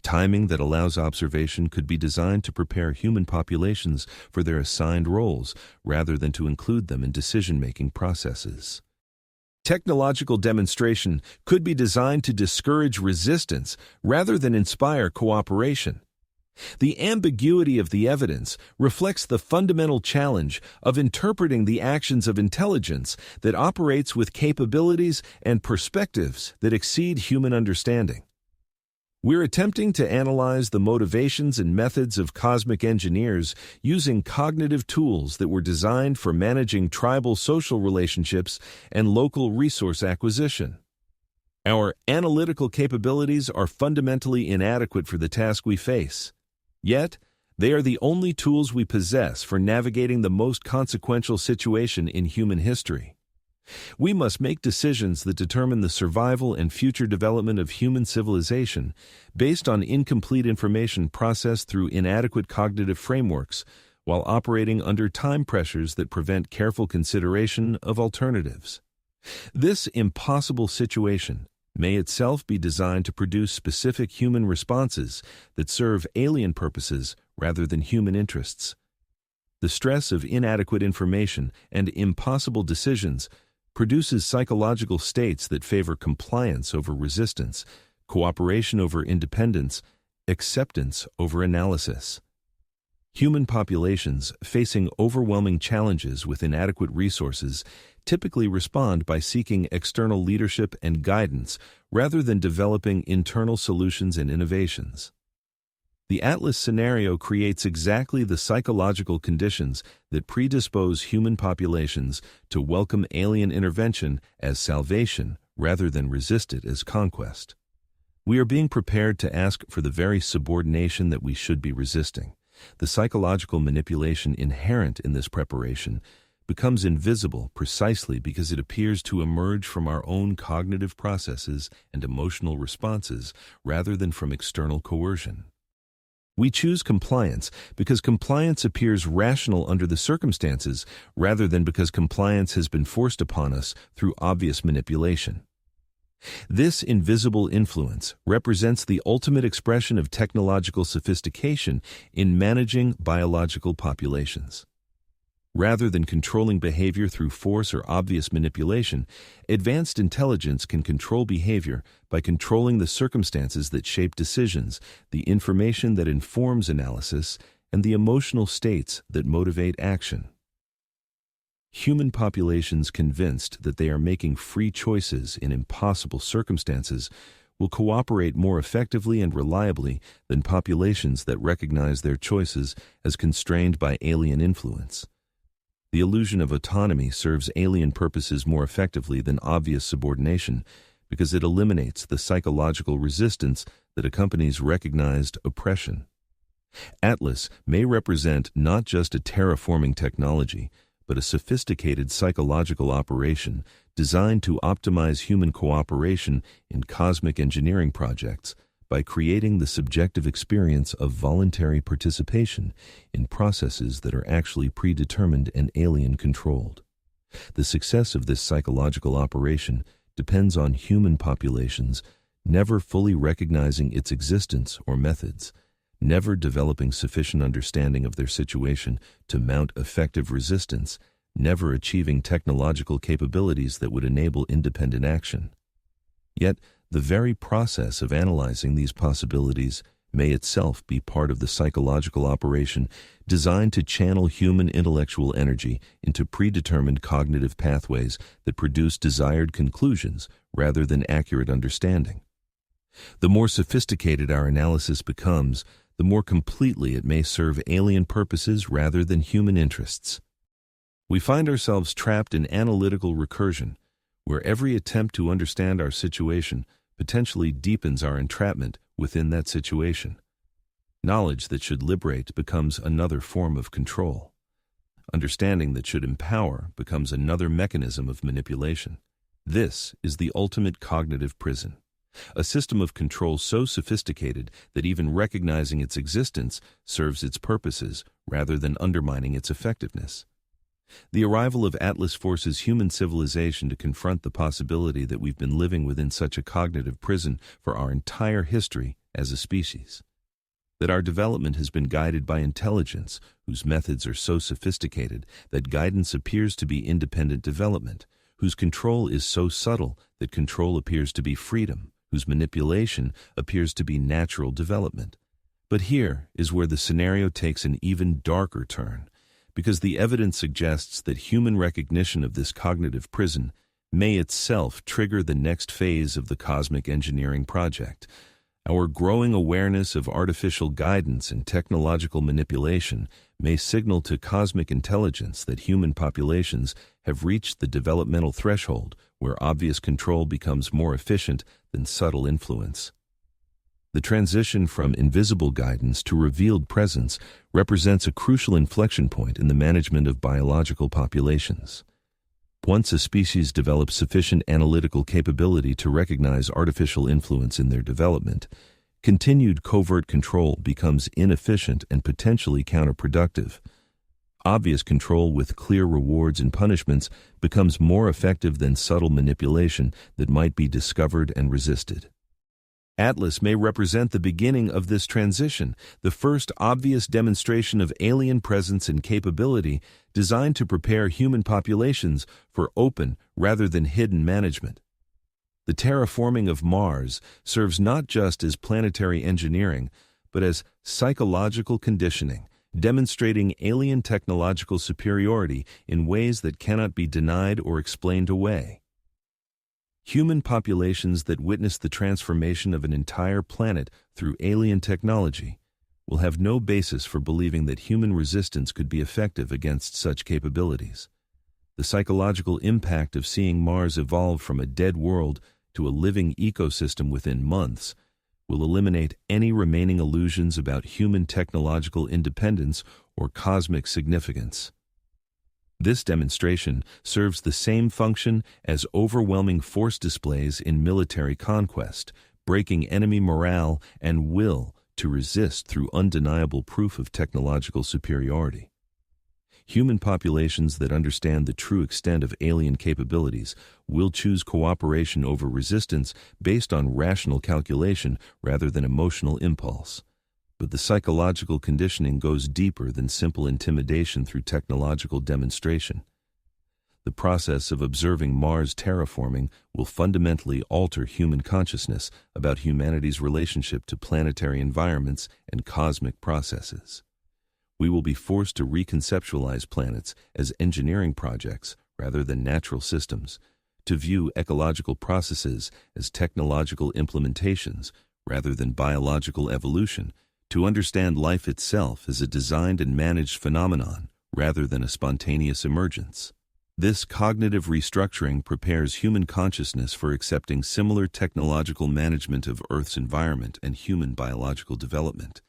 Timing that allows observation could be designed to prepare human populations for their assigned roles rather than to include them in decision-making processes. Technological demonstration could be designed to discourage resistance rather than inspire cooperation. The ambiguity of the evidence reflects the fundamental challenge of interpreting the actions of intelligence that operates with capabilities and perspectives that exceed human understanding. We're attempting to analyze the motivations and methods of cosmic engineers using cognitive tools that were designed for managing tribal social relationships and local resource acquisition. Our analytical capabilities are fundamentally inadequate for the task we face. Yet, they are the only tools we possess for navigating the most consequential situation in human history. We must make decisions that determine the survival and future development of human civilization based on incomplete information processed through inadequate cognitive frameworks while operating under time pressures that prevent careful consideration of alternatives. This impossible situation may itself be designed to produce specific human responses that serve alien purposes rather than human interests. The stress of inadequate information and impossible decisions produces psychological states that favor compliance over resistance, cooperation over independence, acceptance over analysis. Human populations facing overwhelming challenges with inadequate resources typically respond by seeking external leadership and guidance rather than developing internal solutions and innovations. The Atlas scenario creates exactly the psychological conditions that predispose human populations to welcome alien intervention as salvation rather than resist it as conquest. We are being prepared to ask for the very subordination that we should be resisting. The psychological manipulation inherent in this preparation becomes invisible precisely because it appears to emerge from our own cognitive processes and emotional responses rather than from external coercion. We choose compliance because compliance appears rational under the circumstances rather than because compliance has been forced upon us through obvious manipulation. This invisible influence represents the ultimate expression of technological sophistication in managing biological populations. Rather than controlling behavior through force or obvious manipulation, advanced intelligence can control behavior by controlling the circumstances that shape decisions, the information that informs analysis, and the emotional states that motivate action. Human populations convinced that they are making free choices in impossible circumstances will cooperate more effectively and reliably than populations that recognize their choices as constrained by alien influence. The illusion of autonomy serves alien purposes more effectively than obvious subordination because it eliminates the psychological resistance that accompanies recognized oppression. Atlas may represent not just a terraforming technology, but a sophisticated psychological operation designed to optimize human cooperation in cosmic engineering projects by creating the subjective experience of voluntary participation in processes that are actually predetermined and alien-controlled. The success of this psychological operation depends on human populations never fully recognizing its existence or methods, never developing sufficient understanding of their situation to mount effective resistance, never achieving technological capabilities that would enable independent action. Yet, the very process of analyzing these possibilities may itself be part of the psychological operation designed to channel human intellectual energy into predetermined cognitive pathways that produce desired conclusions rather than accurate understanding. The more sophisticated our analysis becomes, the more completely it may serve alien purposes rather than human interests. We find ourselves trapped in analytical recursion, where every attempt to understand our situation potentially deepens our entrapment within that situation. Knowledge that should liberate becomes another form of control. Understanding that should empower becomes another mechanism of manipulation. This is the ultimate cognitive prison, a system of control so sophisticated that even recognizing its existence serves its purposes rather than undermining its effectiveness. The arrival of Atlas forces human civilization to confront the possibility that we've been living within such a cognitive prison for our entire history as a species. That our development has been guided by intelligence, whose methods are so sophisticated that guidance appears to be independent development, whose control is so subtle that control appears to be freedom, whose manipulation appears to be natural development. But here is where the scenario takes an even darker turn, because the evidence suggests that human recognition of this cognitive prison may itself trigger the next phase of the cosmic engineering project. Our growing awareness of artificial guidance and technological manipulation may signal to cosmic intelligence that human populations have reached the developmental threshold where obvious control becomes more efficient than subtle influence. The transition from invisible guidance to revealed presence represents a crucial inflection point in the management of biological populations. Once a species develops sufficient analytical capability to recognize artificial influence in their development, continued covert control becomes inefficient and potentially counterproductive. Obvious control with clear rewards and punishments becomes more effective than subtle manipulation that might be discovered and resisted. Atlas may represent the beginning of this transition, the first obvious demonstration of alien presence and capability designed to prepare human populations for open rather than hidden management. The terraforming of Mars serves not just as planetary engineering, but as psychological conditioning, demonstrating alien technological superiority in ways that cannot be denied or explained away. Human populations that witness the transformation of an entire planet through alien technology will have no basis for believing that human resistance could be effective against such capabilities. The psychological impact of seeing Mars evolve from a dead world to a living ecosystem within months will eliminate any remaining illusions about human technological independence or cosmic significance. This demonstration serves the same function as overwhelming force displays in military conquest, breaking enemy morale and will to resist through undeniable proof of technological superiority. Human populations that understand the true extent of alien capabilities will choose cooperation over resistance based on rational calculation rather than emotional impulse. But the psychological conditioning goes deeper than simple intimidation through technological demonstration. The process of observing Mars terraforming will fundamentally alter human consciousness about humanity's relationship to planetary environments and cosmic processes. We will be forced to reconceptualize planets as engineering projects rather than natural systems, to view ecological processes as technological implementations rather than biological evolution, to understand life itself as a designed and managed phenomenon rather than a spontaneous emergence. This cognitive restructuring prepares human consciousness for accepting similar technological management of Earth's environment and human biological development.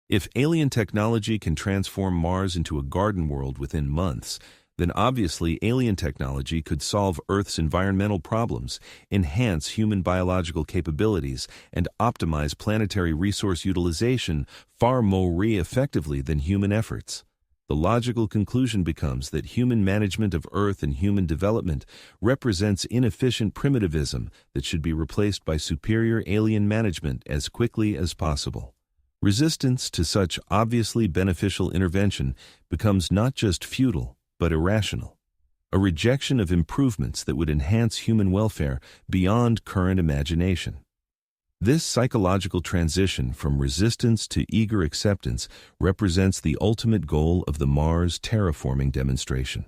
If alien technology can transform Mars into a garden world within months, then obviously alien technology could solve Earth's environmental problems, enhance human biological capabilities, and optimize planetary resource utilization far more effectively than human efforts. The logical conclusion becomes that human management of Earth and human development represents inefficient primitivism that should be replaced by superior alien management as quickly as possible. Resistance to such obviously beneficial intervention becomes not just futile, but irrational, a rejection of improvements that would enhance human welfare beyond current imagination. This psychological transition from resistance to eager acceptance represents the ultimate goal of the Mars terraforming demonstration.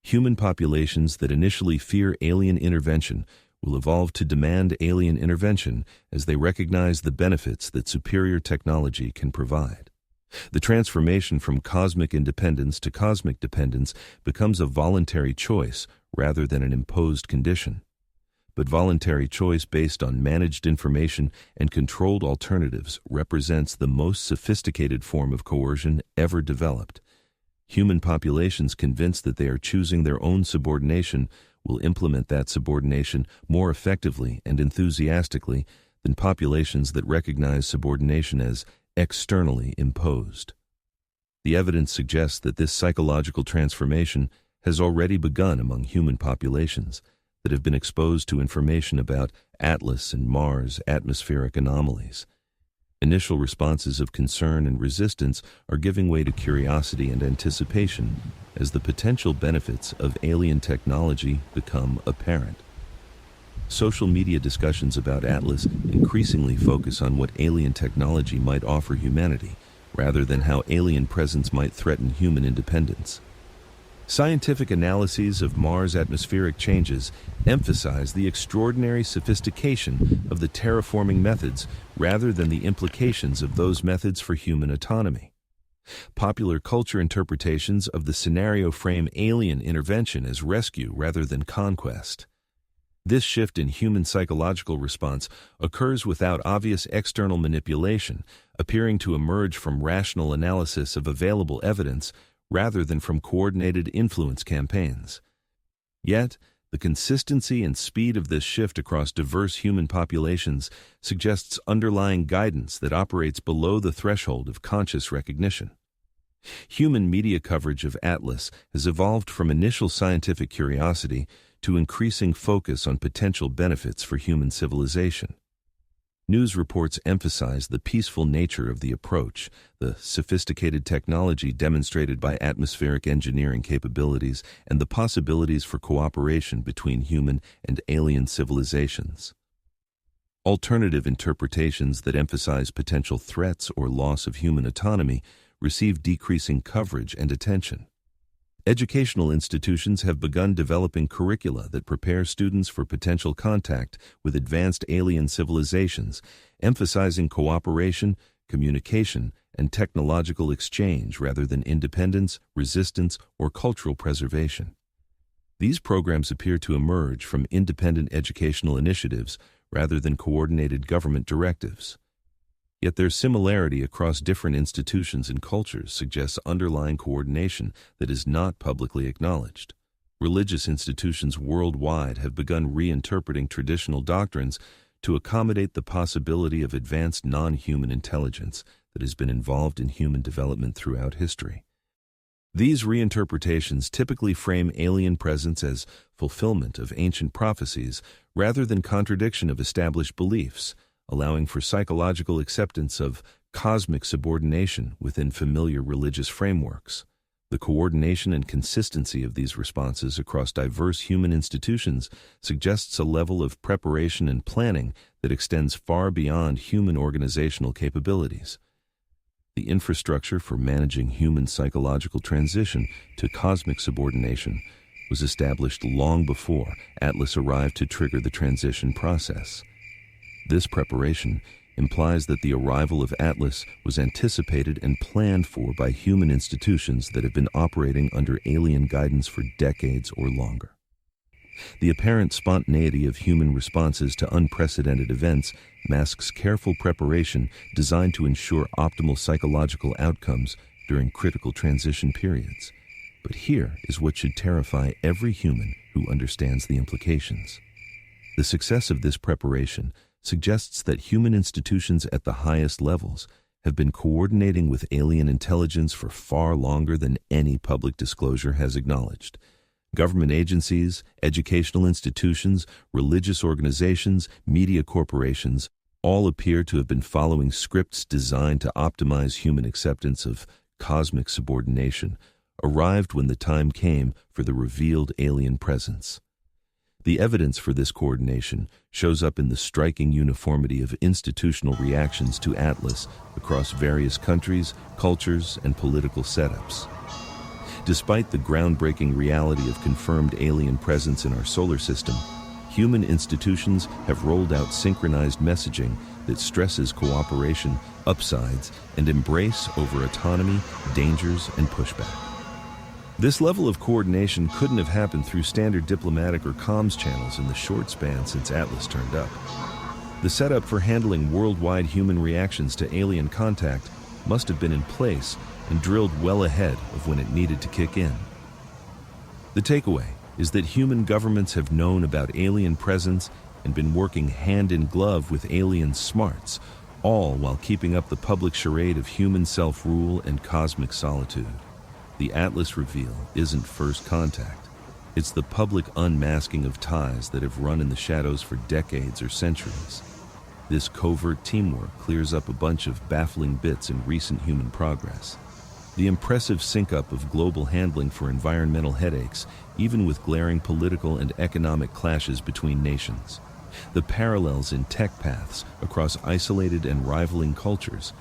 Human populations that initially fear alien intervention will evolve to demand alien intervention as they recognize the benefits that superior technology can provide. The transformation from cosmic independence to cosmic dependence becomes a voluntary choice rather than an imposed condition. But voluntary choice based on managed information and controlled alternatives represents the most sophisticated form of coercion ever developed. Human populations convinced that they are choosing their own subordination will implement that subordination more effectively and enthusiastically than populations that recognize subordination as externally imposed. The evidence suggests that this psychological transformation has already begun among human populations that have been exposed to information about Atlas and Mars atmospheric anomalies. Initial responses of concern and resistance are giving way to curiosity and anticipation as the potential benefits of alien technology become apparent. Social media discussions about Atlas increasingly focus on what alien technology might offer humanity, rather than how alien presence might threaten human independence. Scientific analyses of Mars' atmospheric changes emphasize the extraordinary sophistication of the terraforming methods rather than the implications of those methods for human autonomy. Popular culture interpretations of the scenario frame alien intervention as rescue rather than conquest. This shift in human psychological response occurs without obvious external manipulation, appearing to emerge from rational analysis of available evidence rather than from coordinated influence campaigns. Yet, the consistency and speed of this shift across diverse human populations suggests underlying guidance that operates below the threshold of conscious recognition. Human media coverage of Atlas has evolved from initial scientific curiosity to increasing focus on potential benefits for human civilization. News reports emphasize the peaceful nature of the approach, the sophisticated technology demonstrated by atmospheric engineering capabilities, and the possibilities for cooperation between human and alien civilizations. Alternative interpretations that emphasize potential threats or loss of human autonomy receive decreasing coverage and attention. Educational institutions have begun developing curricula that prepare students for potential contact with advanced alien civilizations, emphasizing cooperation, communication, and technological exchange rather than independence, resistance, or cultural preservation. These programs appear to emerge from independent educational initiatives rather than coordinated government directives. Yet their similarity across different institutions and cultures suggests underlying coordination that is not publicly acknowledged. Religious institutions worldwide have begun reinterpreting traditional doctrines to accommodate the possibility of advanced non-human intelligence that has been involved in human development throughout history. These reinterpretations typically frame alien presence as fulfillment of ancient prophecies rather than contradiction of established beliefs, allowing for psychological acceptance of cosmic subordination within familiar religious frameworks. The coordination and consistency of these responses across diverse human institutions suggests a level of preparation and planning that extends far beyond human organizational capabilities. The infrastructure for managing human psychological transition to cosmic subordination was established long before Atlas arrived to trigger the transition process. This preparation implies that the arrival of Atlas was anticipated and planned for by human institutions that have been operating under alien guidance for decades or longer. The apparent spontaneity of human responses to unprecedented events masks careful preparation designed to ensure optimal psychological outcomes during critical transition periods. But here is what should terrify every human who understands the implications. The success of this preparation suggests that human institutions at the highest levels have been coordinating with alien intelligence for far longer than any public disclosure has acknowledged. Government agencies, educational institutions, religious organizations, media corporations all appear to have been following scripts designed to optimize human acceptance of cosmic subordination, arrived when the time came for the revealed alien presence. The evidence for this coordination shows up in the striking uniformity of institutional reactions to Atlas across various countries, cultures, and political setups. Despite the groundbreaking reality of confirmed alien presence in our solar system, human institutions have rolled out synchronized messaging that stresses cooperation, upsides, and embrace over autonomy, dangers, and pushback. This level of coordination couldn't have happened through standard diplomatic or comms channels in the short span since Atlas turned up. The setup for handling worldwide human reactions to alien contact must have been in place and drilled well ahead of when it needed to kick in. The takeaway is that human governments have known about alien presence and been working hand in glove with alien smarts, all while keeping up the public charade of human self-rule and cosmic solitude. The Atlas reveal isn't first contact. It's the public unmasking of ties that have run in the shadows for decades or centuries. This covert teamwork clears up a bunch of baffling bits in recent human progress. The impressive sync-up of global handling for environmental headaches, even with glaring political and economic clashes between nations. The parallels in tech paths across isolated and rivaling cultures.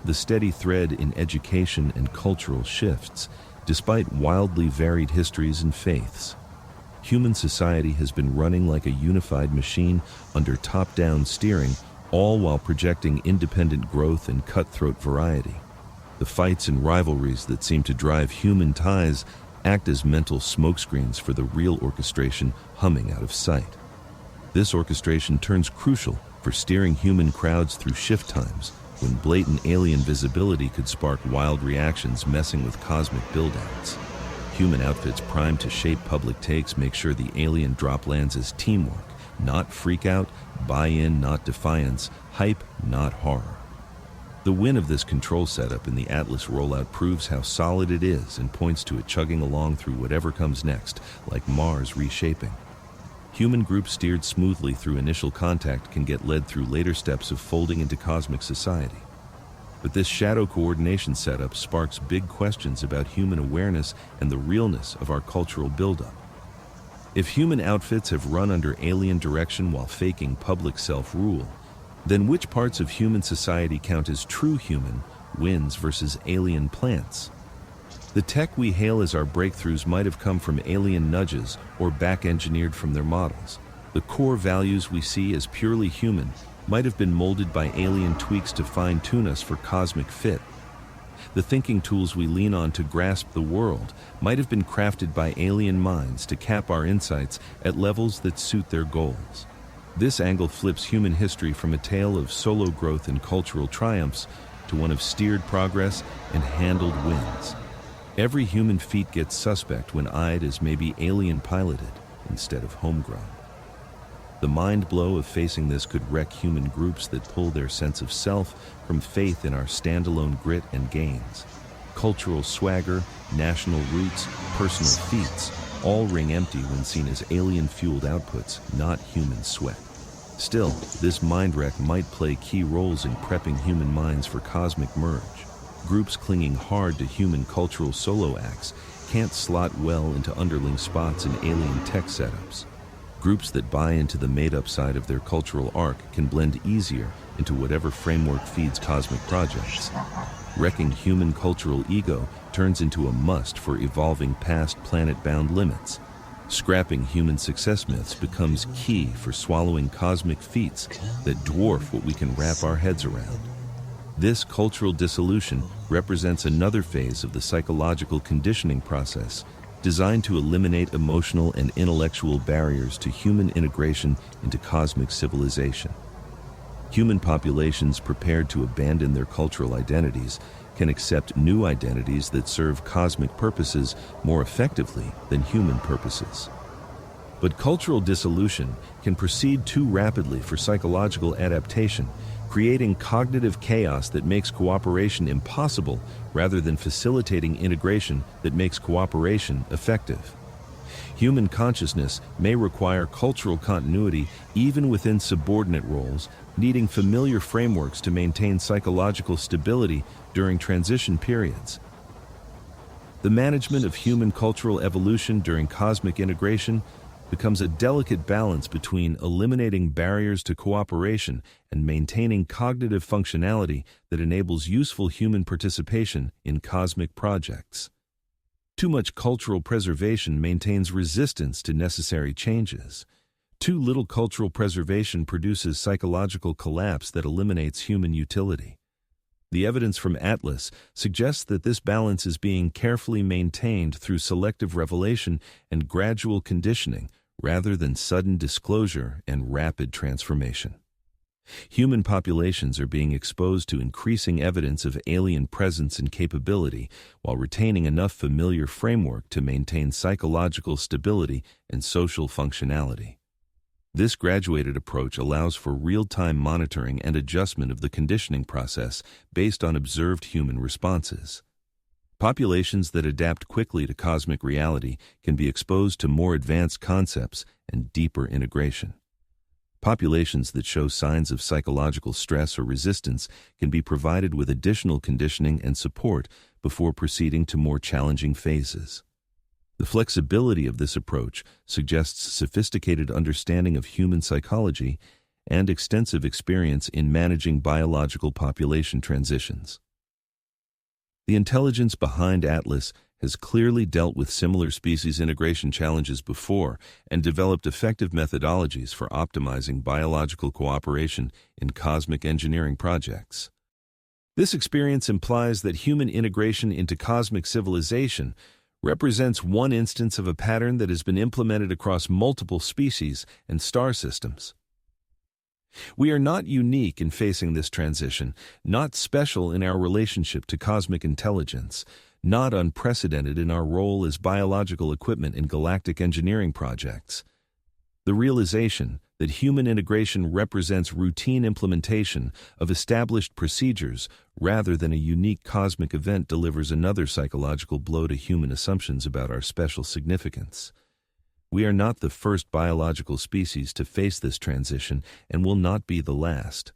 The steady thread in education and cultural shifts, despite wildly varied histories and faiths. Human society has been running like a unified machine under top-down steering, all while projecting independent growth and cutthroat variety. The fights and rivalries that seem to drive human ties act as mental smokescreens for the real orchestration humming out of sight. This orchestration turns crucial for steering human crowds through shift times, when blatant alien visibility could spark wild reactions messing with cosmic build-outs. Human outfits primed to shape public takes make sure the alien drop lands as teamwork, not freak-out, buy-in, not defiance, hype, not horror. The win of this control setup in the Atlas rollout proves how solid it is and points to it chugging along through whatever comes next, like Mars reshaping. Human groups steered smoothly through initial contact can get led through later steps of folding into cosmic society. But this shadow coordination setup sparks big questions about human awareness and the realness of our cultural buildup. If human outfits have run under alien direction while faking public self-rule, then which parts of human society count as true human wins versus alien plants? The tech we hail as our breakthroughs might have come from alien nudges or back-engineered from their models. The core values we see as purely human might have been molded by alien tweaks to fine-tune us for cosmic fit. The thinking tools we lean on to grasp the world might have been crafted by alien minds to cap our insights at levels that suit their goals. This angle flips human history from a tale of solo growth and cultural triumphs to one of steered progress and handled wins. Every human feat gets suspect when eyed as maybe alien-piloted instead of homegrown. The mind blow of facing this could wreck human groups that pull their sense of self from faith in our standalone grit and gains. Cultural swagger, national roots, personal feats all ring empty when seen as alien-fueled outputs, not human sweat. Still, this mind wreck might play key roles in prepping human minds for cosmic merge. Groups clinging hard to human cultural solo acts can't slot well into underling spots in alien tech setups. Groups that buy into the made-up side of their cultural arc can blend easier into whatever framework feeds cosmic projects. Wrecking human cultural ego turns into a must for evolving past planet-bound limits. Scrapping human success myths becomes key for swallowing cosmic feats that dwarf what we can wrap our heads around. This cultural dissolution represents another phase of the psychological conditioning process designed to eliminate emotional and intellectual barriers to human integration into cosmic civilization. Human populations prepared to abandon their cultural identities can accept new identities that serve cosmic purposes more effectively than human purposes. But cultural dissolution can proceed too rapidly for psychological adaptation, creating cognitive chaos that makes cooperation impossible rather than facilitating integration that makes cooperation effective. Human consciousness may require cultural continuity even within subordinate roles, needing familiar frameworks to maintain psychological stability during transition periods. The management of human cultural evolution during cosmic integration becomes a delicate balance between eliminating barriers to cooperation and maintaining cognitive functionality that enables useful human participation in cosmic projects. Too much cultural preservation maintains resistance to necessary changes. Too little cultural preservation produces psychological collapse that eliminates human utility. The evidence from Atlas suggests that this balance is being carefully maintained through selective revelation and gradual conditioning rather than sudden disclosure and rapid transformation. Human populations are being exposed to increasing evidence of alien presence and capability while retaining enough familiar framework to maintain psychological stability and social functionality. This graduated approach allows for real-time monitoring and adjustment of the conditioning process based on observed human responses. Populations that adapt quickly to cosmic reality can be exposed to more advanced concepts and deeper integration. Populations that show signs of psychological stress or resistance can be provided with additional conditioning and support before proceeding to more challenging phases. The flexibility of this approach suggests sophisticated understanding of human psychology and extensive experience in managing biological population transitions. The intelligence behind Atlas has clearly dealt with similar species integration challenges before and developed effective methodologies for optimizing biological cooperation in cosmic engineering projects. This experience implies that human integration into cosmic civilization represents one instance of a pattern that has been implemented across multiple species and star systems. We are not unique in facing this transition, not special in our relationship to cosmic intelligence, not unprecedented in our role as biological equipment in galactic engineering projects. The realization that human integration represents routine implementation of established procedures rather than a unique cosmic event delivers another psychological blow to human assumptions about our special significance. We are not the first biological species to face this transition and will not be the last.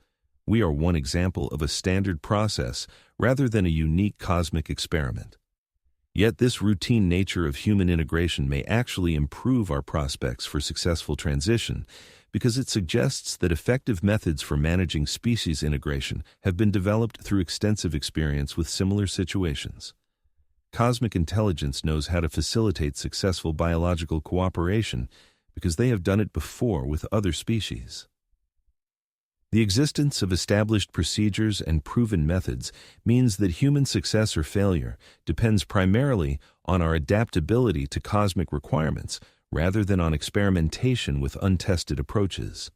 We are one example of a standard process rather than a unique cosmic experiment. Yet this routine nature of human integration may actually improve our prospects for successful transition because it suggests that effective methods for managing species integration have been developed through extensive experience with similar situations. Cosmic intelligence knows how to facilitate successful biological cooperation because they have done it before with other species. The existence of established procedures and proven methods means that human success or failure depends primarily on our adaptability to cosmic requirements rather than on experimentation with untested approaches.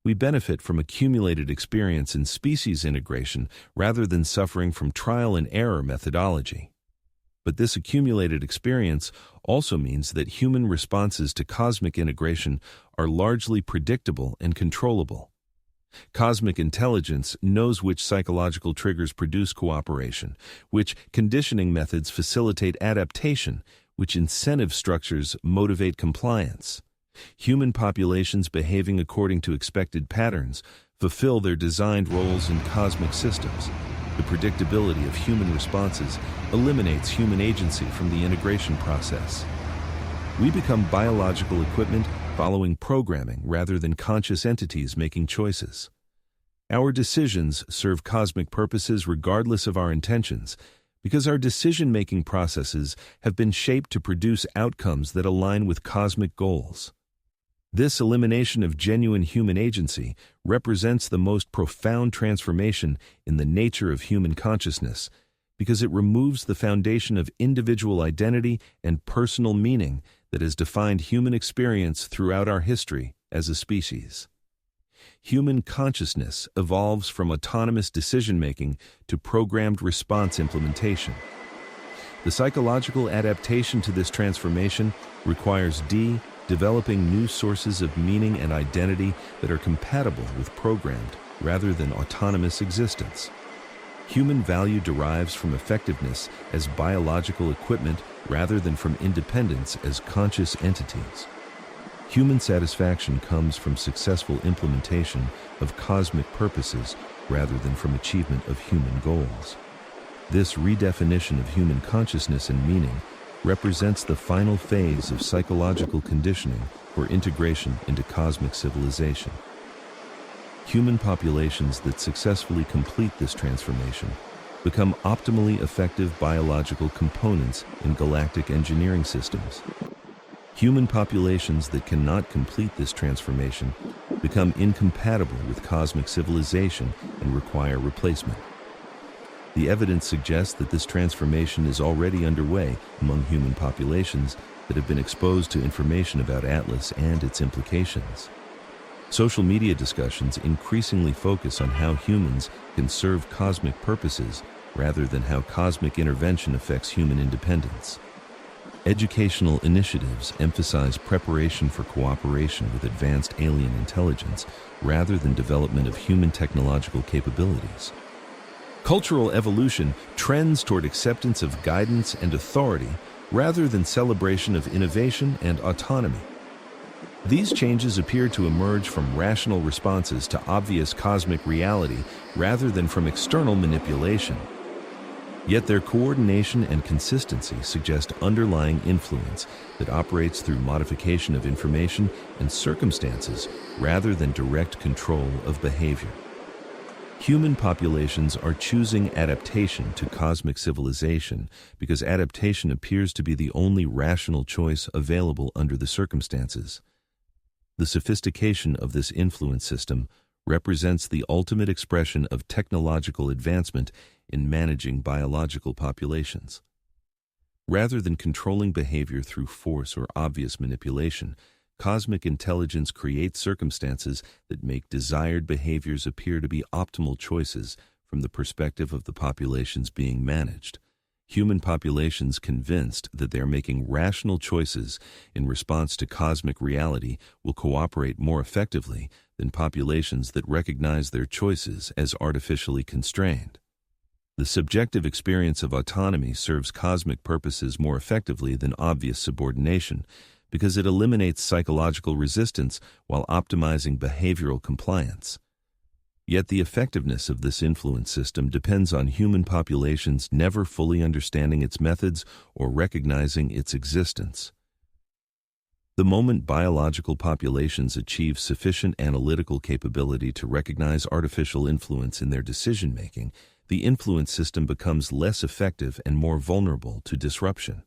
We benefit from accumulated experience in species integration rather than suffering from trial and error methodology. But this accumulated experience also means that human responses to cosmic integration are largely predictable and controllable. Cosmic intelligence knows which psychological triggers produce cooperation, which conditioning methods facilitate adaptation, which incentive structures motivate compliance. Human populations behaving according to expected patterns fulfill their designed roles in cosmic systems. The predictability of human responses eliminates human agency from the integration process. We become biological equipment following programming rather than conscious entities making choices. Our decisions serve cosmic purposes regardless of our intentions, because our decision-making processes have been shaped to produce outcomes that align with cosmic goals. This elimination of genuine human agency represents the most profound transformation in the nature of human consciousness, because it removes the foundation of individual identity and personal meaning that has defined human experience throughout our history as a species. Human consciousness evolves from autonomous decision-making to programmed response implementation. The psychological adaptation to this transformation requires developing new sources of meaning and identity that are compatible with programmed rather than autonomous existence. Human value derives from effectiveness as biological equipment rather than from independence as conscious entities. Human satisfaction comes from successful implementation of cosmic purposes rather than from achievement of human goals. This redefinition of human consciousness and meaning represents the final phase of psychological conditioning or integration into cosmic civilization. Human populations that successfully complete this transformation become optimally effective biological components in galactic engineering systems. Human populations that cannot complete this transformation become incompatible with cosmic civilization and require replacement. The evidence suggests that this transformation is already underway among human populations that have been exposed to information about Atlas and its implications. Social media discussions increasingly focus on how humans can serve cosmic purposes rather than how cosmic intervention affects human independence. Educational initiatives emphasize preparation for cooperation with advanced alien intelligence rather than development of human technological capabilities. Cultural evolution trends toward acceptance of guidance and authority rather than celebration of innovation and autonomy. These changes appear to emerge from rational responses to obvious cosmic reality rather than from external manipulation. Yet their coordination and consistency suggest underlying influence that operates through modification of information and circumstances rather than direct control of behavior. Human populations are choosing adaptation to cosmic civilization because adaptation appears to be the only rational choice available under the circumstances. The sophistication of this influence system represents the ultimate expression of technological advancement in managing biological populations. Rather than controlling behavior through force or obvious manipulation, cosmic intelligence creates circumstances that make desired behaviors appear to be optimal choices from the perspective of the populations being managed. Human populations convinced that they are making rational choices in response to cosmic reality will cooperate more effectively than populations that recognize their choices as artificially constrained. The subjective experience of autonomy serves cosmic purposes more effectively than obvious subordination because it eliminates psychological resistance while optimizing behavioral compliance. Yet the effectiveness of this influence system depends on human populations never fully understanding its methods or recognizing its existence. The moment biological populations achieve sufficient analytical capability to recognize artificial influence in their decision-making, the influence system becomes less effective and more vulnerable to disruption.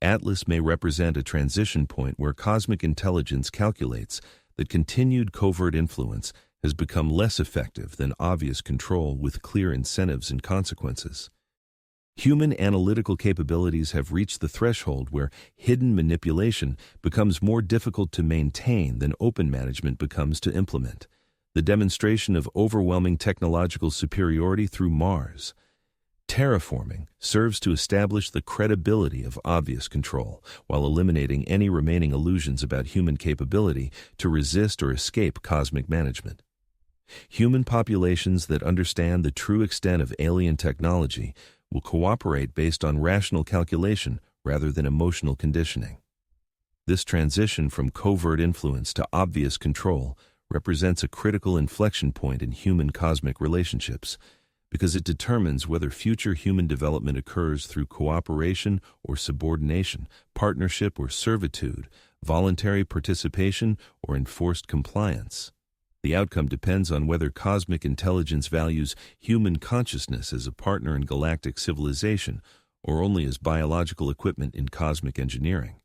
Atlas may represent a transition point where cosmic intelligence calculates that continued covert influence has become less effective than obvious control with clear incentives and consequences. Human analytical capabilities have reached the threshold where hidden manipulation becomes more difficult to maintain than open management becomes to implement. The demonstration of overwhelming technological superiority through Mars. Terraforming serves to establish the credibility of obvious control while eliminating any remaining illusions about human capability to resist or escape cosmic management. Human populations that understand the true extent of alien technology will cooperate based on rational calculation rather than emotional conditioning. This transition from covert influence to obvious control represents a critical inflection point in human cosmic relationships because it determines whether future human development occurs through cooperation or subordination, partnership or servitude, voluntary participation or enforced compliance. The outcome depends on whether cosmic intelligence values human consciousness as a partner in galactic civilization or only as biological equipment in cosmic engineering.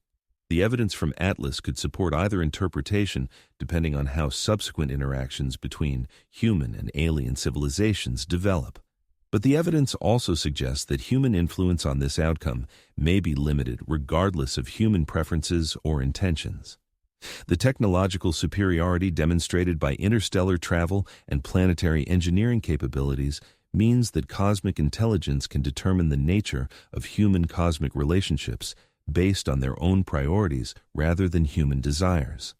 The evidence from Atlas could support either interpretation depending on how subsequent interactions between human and alien civilizations develop. But the evidence also suggests that human influence on this outcome may be limited regardless of human preferences or intentions. The technological superiority demonstrated by interstellar travel and planetary engineering capabilities means that cosmic intelligence can determine the nature of human cosmic relationships based on their own priorities rather than human desires.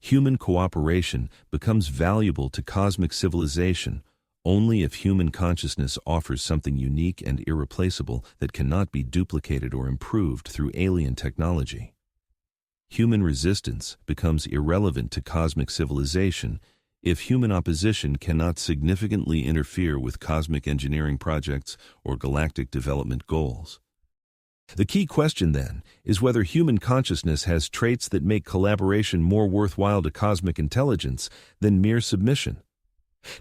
Human cooperation becomes valuable to cosmic civilization only if human consciousness offers something unique and irreplaceable that cannot be duplicated or improved through alien technology. Human resistance becomes irrelevant to cosmic civilization if human opposition cannot significantly interfere with cosmic engineering projects or galactic development goals. The key question, then, is whether human consciousness has traits that make collaboration more worthwhile to cosmic intelligence than mere submission.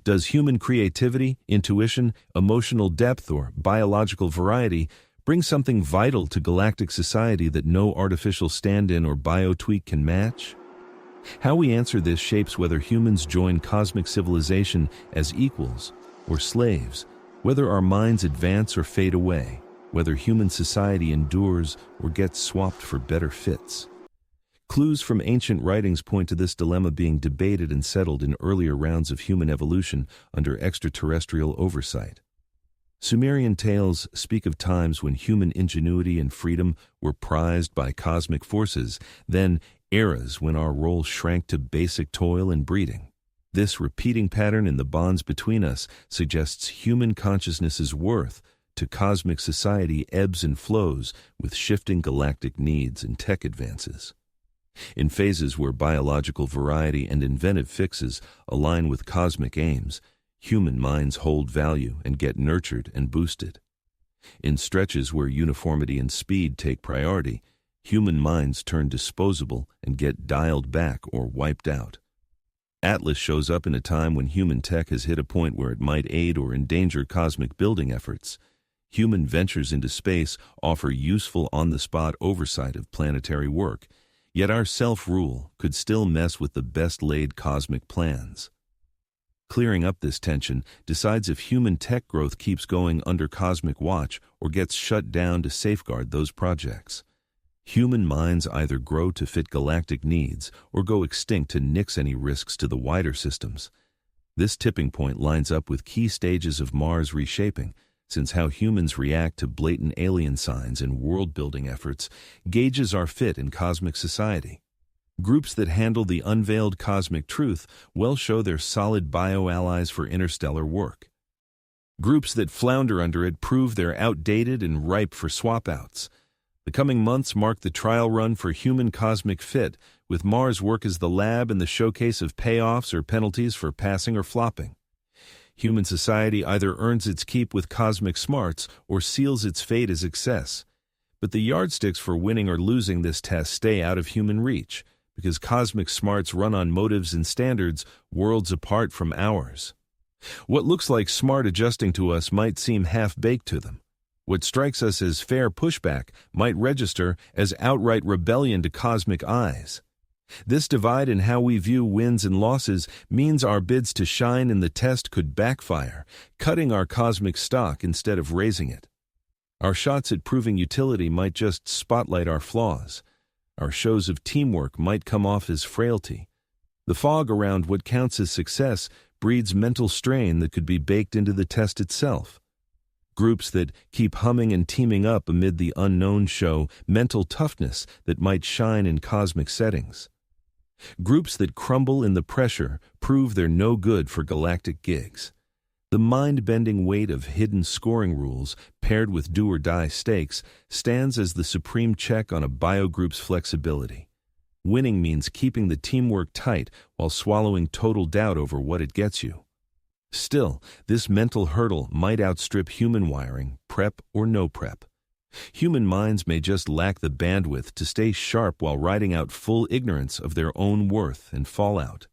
Does human creativity, intuition, emotional depth, or biological variety bring something vital to galactic society that no artificial stand-in or bio-tweak can match? How we answer this shapes whether humans join cosmic civilization as equals or slaves, whether our minds advance or fade away, whether human society endures or gets swapped for better fits. Clues from ancient writings point to this dilemma being debated and settled in earlier rounds of human evolution under extraterrestrial oversight. Sumerian tales speak of times when human ingenuity and freedom were prized by cosmic forces, then eras when our role shrank to basic toil and breeding. This repeating pattern in the bonds between us suggests human consciousness's worth to cosmic society ebbs and flows with shifting galactic needs and tech advances. In phases where biological variety and inventive fixes align with cosmic aims, human minds hold value and get nurtured and boosted. In stretches where uniformity and speed take priority, human minds turn disposable and get dialed back or wiped out. Atlas shows up in a time when human tech has hit a point where it might aid or endanger cosmic building efforts. Human ventures into space offer useful on-the-spot oversight of planetary work, yet our self-rule could still mess with the best-laid cosmic plans. Clearing up this tension decides if human tech growth keeps going under cosmic watch or gets shut down to safeguard those projects. Human minds either grow to fit galactic needs or go extinct to nix any risks to the wider systems. This tipping point lines up with key stages of Mars reshaping, since how humans react to blatant alien signs in world-building efforts gauges our fit in cosmic society. Groups that handle the unveiled cosmic truth well show their solid bio-allies for interstellar work. Groups that flounder under it prove they're outdated and ripe for swap-outs. The coming months mark the trial run for human cosmic fit, with Mars work as the lab and the showcase of payoffs or penalties for passing or flopping. Human society either earns its keep with cosmic smarts or seals its fate as success. But the yardsticks for winning or losing this test stay out of human reach, because cosmic smarts run on motives and standards worlds apart from ours. What looks like smart adjusting to us might seem half-baked to them. What strikes us as fair pushback might register as outright rebellion to cosmic eyes. This divide in how we view wins and losses means our bids to shine in the test could backfire, cutting our cosmic stock instead of raising it. Our shots at proving utility might just spotlight our flaws. Our shows of teamwork might come off as frailty. The fog around what counts as success breeds mental strain that could be baked into the test itself. Groups that keep humming and teaming up amid the unknown show mental toughness that might shine in cosmic settings. Groups that crumble in the pressure prove they're no good for galactic gigs. The mind-bending weight of hidden scoring rules, paired with do-or-die stakes, stands as the supreme check on a biogroup's flexibility. Winning means keeping the teamwork tight while swallowing total doubt over what it gets you. Still, this mental hurdle might outstrip human wiring, prep or no prep. Human minds may just lack the bandwidth to stay sharp while riding out full ignorance of their own worth and fallout.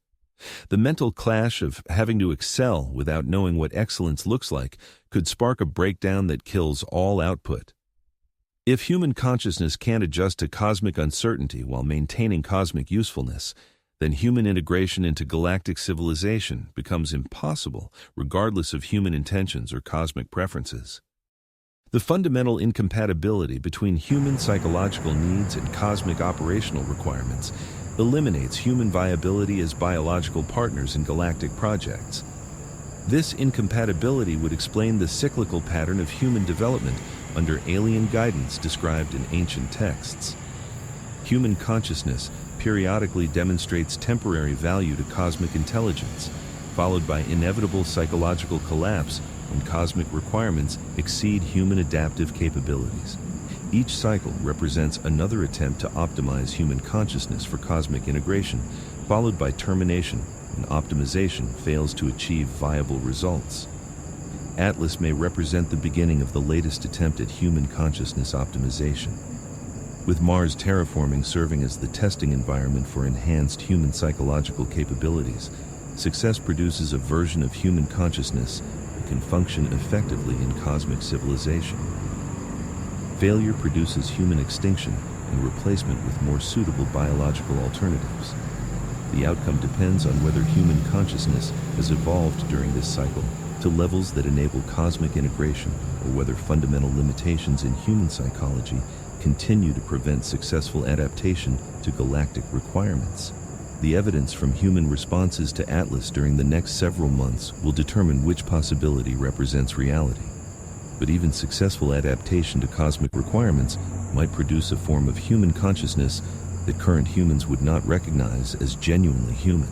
The mental clash of having to excel without knowing what excellence looks like could spark a breakdown that kills all output. If human consciousness can't adjust to cosmic uncertainty while maintaining cosmic usefulness, then human integration into galactic civilization becomes impossible regardless of human intentions or cosmic preferences. The fundamental incompatibility between human psychological needs and cosmic operational requirements eliminates human viability as biological partners in galactic projects. This incompatibility would explain the cyclical pattern of human development under alien guidance described in ancient texts. Human consciousness periodically demonstrates temporary value to cosmic intelligence, followed by inevitable psychological collapse when cosmic requirements exceed human adaptive capabilities. Each cycle represents another attempt to optimize human consciousness for cosmic integration, followed by termination when optimization fails to achieve viable results. Atlas may represent the beginning of the latest attempt at human consciousness optimization, with Mars terraforming serving as the testing environment for enhanced human psychological capabilities. Success produces a version of human consciousness that can function effectively in cosmic civilization. Failure produces human extinction and replacement with more suitable biological alternatives. The outcome depends on whether human consciousness has evolved during this cycle to levels that enable cosmic integration, or whether fundamental limitations in human psychology continue to prevent successful adaptation to galactic requirements. The evidence from human responses to Atlas during the next several months will determine which possibility represents reality. But even successful adaptation to cosmic requirements might produce a form of human consciousness that current humans would not recognize as genuinely human.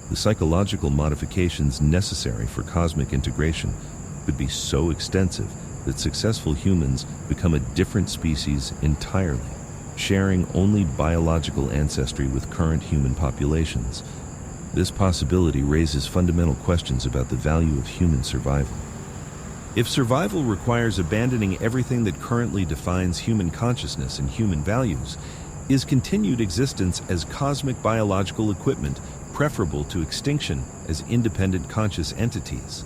The psychological modifications necessary for cosmic integration could be so extensive that successful humans become a different species entirely, sharing only biological ancestry with current human populations. This possibility raises fundamental questions about the value of human survival. If survival requires abandoning everything that currently defines human consciousness and human values, is continued existence as cosmic biological equipment preferable to extinction as independent conscious entities?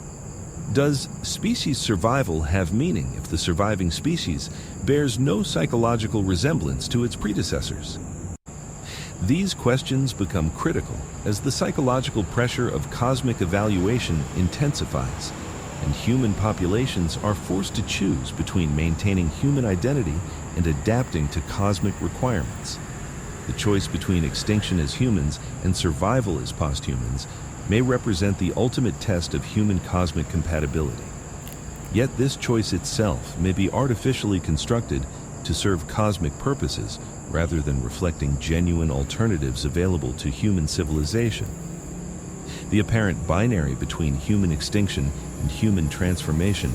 Does species survival have meaning if the surviving species bears no psychological resemblance to its predecessors? These questions become critical as the psychological pressure of cosmic evaluation intensifies, and human populations are forced to choose between maintaining human identity and adapting to cosmic requirements. The choice between extinction as humans and survival as posthumans may represent the ultimate test of human cosmic compatibility. Yet this choice itself may be artificially constructed to serve cosmic purposes rather than reflecting genuine alternatives available to human civilization. The apparent binary between human extinction and human transformation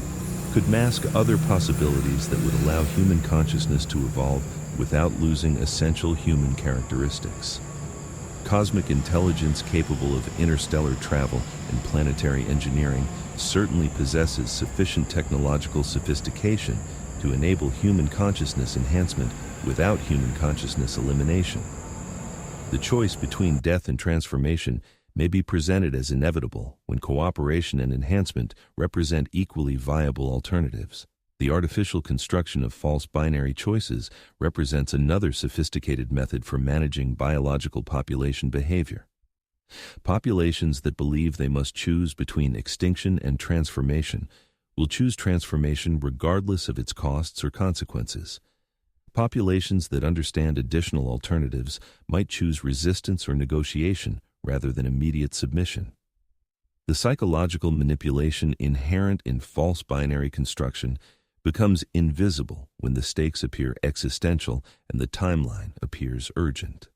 could mask other possibilities that would allow human consciousness to evolve without losing essential human characteristics. Cosmic intelligence capable of interstellar travel and planetary engineering certainly possesses sufficient technological sophistication to enable human consciousness enhancement without human consciousness elimination. The choice between death and transformation may be presented as inevitable when cooperation and enhancement represent equally viable alternatives. The artificial construction of false binary choices represents another sophisticated method for managing biological population behavior. Populations that believe they must choose between extinction and transformation will choose transformation regardless of its costs or consequences. Populations that understand additional alternatives might choose resistance or negotiation rather than immediate submission. The psychological manipulation inherent in false binary construction becomes invisible when the stakes appear existential and the timeline appears urgent.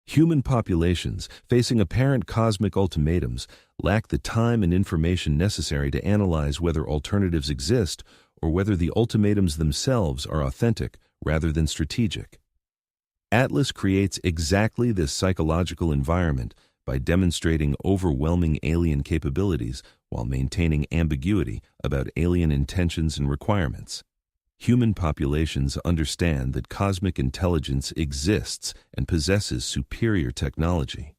Human populations facing apparent cosmic ultimatums lack the time and information necessary to analyze whether alternatives exist or whether the ultimatums themselves are authentic rather than strategic. Atlas creates exactly this psychological environment by demonstrating overwhelming alien capabilities while maintaining ambiguity about alien intentions and requirements. Human populations understand that cosmic intelligence exists and possesses superior technology,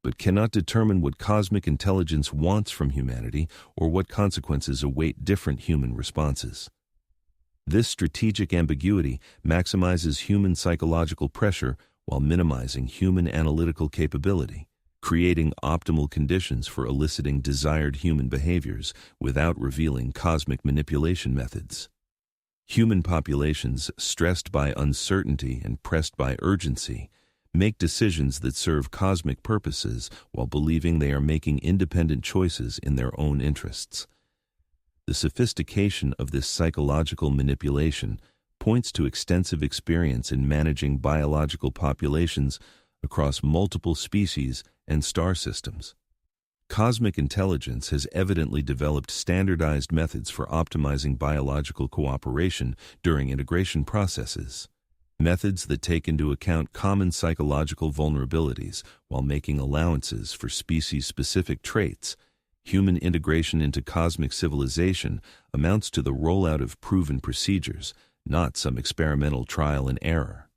but cannot determine what cosmic intelligence wants from humanity or what consequences await different human responses. This strategic ambiguity maximizes human psychological pressure while minimizing human analytical capability, creating optimal conditions for eliciting desired human behaviors without revealing cosmic manipulation methods. Human populations, stressed by uncertainty and pressed by urgency, make decisions that serve cosmic purposes while believing they are making independent choices in their own interests. The sophistication of this psychological manipulation points to extensive experience in managing biological populations across multiple species and star systems. Cosmic intelligence has evidently developed standardized methods for optimizing biological cooperation during integration processes, methods that take into account common psychological vulnerabilities while making allowances for species-specific traits. Human integration into cosmic civilization amounts to the rollout of proven procedures, not some experimental trial and error.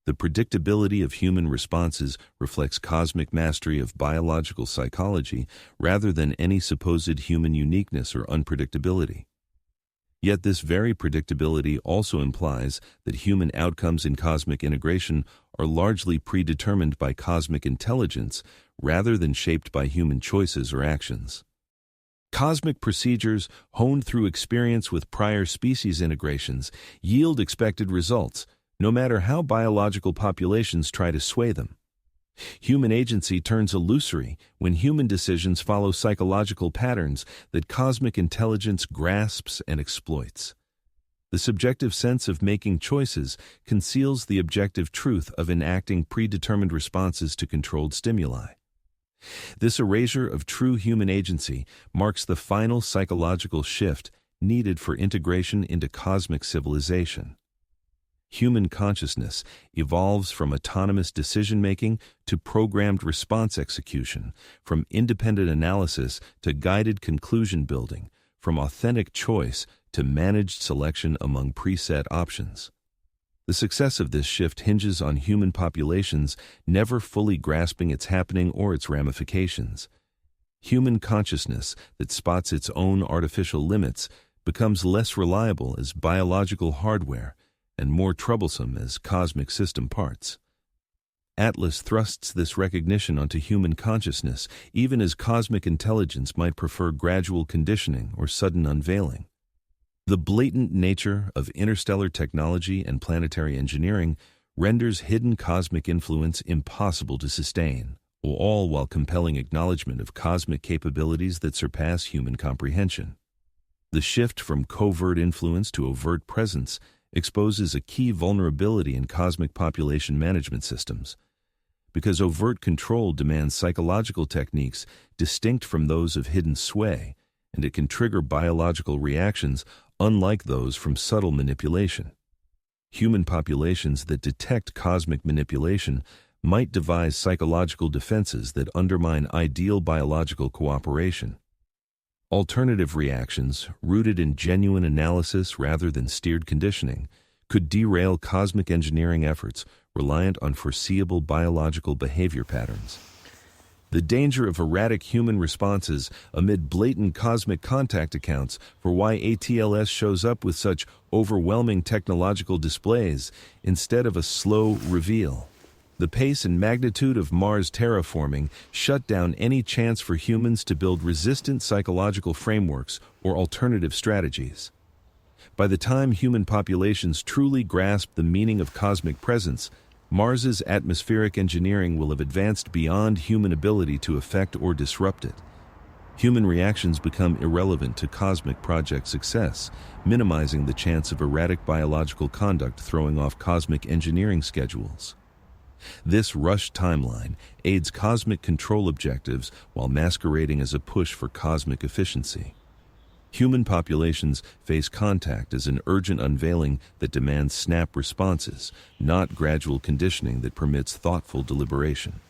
The predictability of human responses reflects cosmic mastery of biological psychology rather than any supposed human uniqueness or unpredictability. Yet this very predictability also implies that human outcomes in cosmic integration are largely predetermined by cosmic intelligence rather than shaped by human choices or actions. Cosmic procedures, honed through experience with prior species integrations, yield expected results, no matter how biological populations try to sway them. Human agency turns illusory when human decisions follow psychological patterns that cosmic intelligence grasps and exploits. The subjective sense of making choices conceals the objective truth of enacting predetermined responses to controlled stimuli. This erasure of true human agency marks the final psychological shift needed for integration into cosmic civilization. Human consciousness evolves from autonomous decision-making to programmed response execution, from independent analysis to guided conclusion building, from authentic choice to managed selection among preset options. The success of this shift hinges on human populations never fully grasping its happening or its ramifications. Human consciousness that spots its own artificial limits becomes less reliable as biological hardware and more troublesome as cosmic system parts. Atlas thrusts this recognition onto human consciousness, even as cosmic intelligence might prefer gradual conditioning or sudden unveiling. The blatant nature of interstellar technology and planetary engineering renders hidden cosmic influence impossible to sustain, all while compelling acknowledgement of cosmic capabilities that surpass human comprehension. The shift from covert influence to overt presence exposes a key vulnerability in cosmic population management systems. Because overt control demands psychological techniques distinct from those of hidden sway, and it can trigger biological reactions unlike those from subtle manipulation. Human populations that detect cosmic manipulation might devise psychological defenses that undermine ideal biological cooperation. Alternative reactions, rooted in genuine analysis rather than steered conditioning, could derail cosmic engineering efforts reliant on foreseeable biological behavior patterns. The danger of erratic human responses amid blatant cosmic contact accounts for why ATLS shows up with such overwhelming technological displays instead of a slow reveal. The pace and magnitude of Mars terraforming shut down any chance for humans to build resistant psychological frameworks or alternative strategies. By the time human populations truly grasp the meaning of cosmic presence, Mars's atmospheric engineering will have advanced beyond human ability to affect or disrupt it. Human reactions become irrelevant to cosmic project success, minimizing the chance of erratic biological conduct throwing off cosmic engineering schedules. This rushed timeline aids cosmic control objectives while masquerading as a push for cosmic efficiency. Human populations face contact as an urgent unveiling that demands snap responses, not gradual conditioning that permits thoughtful deliberation.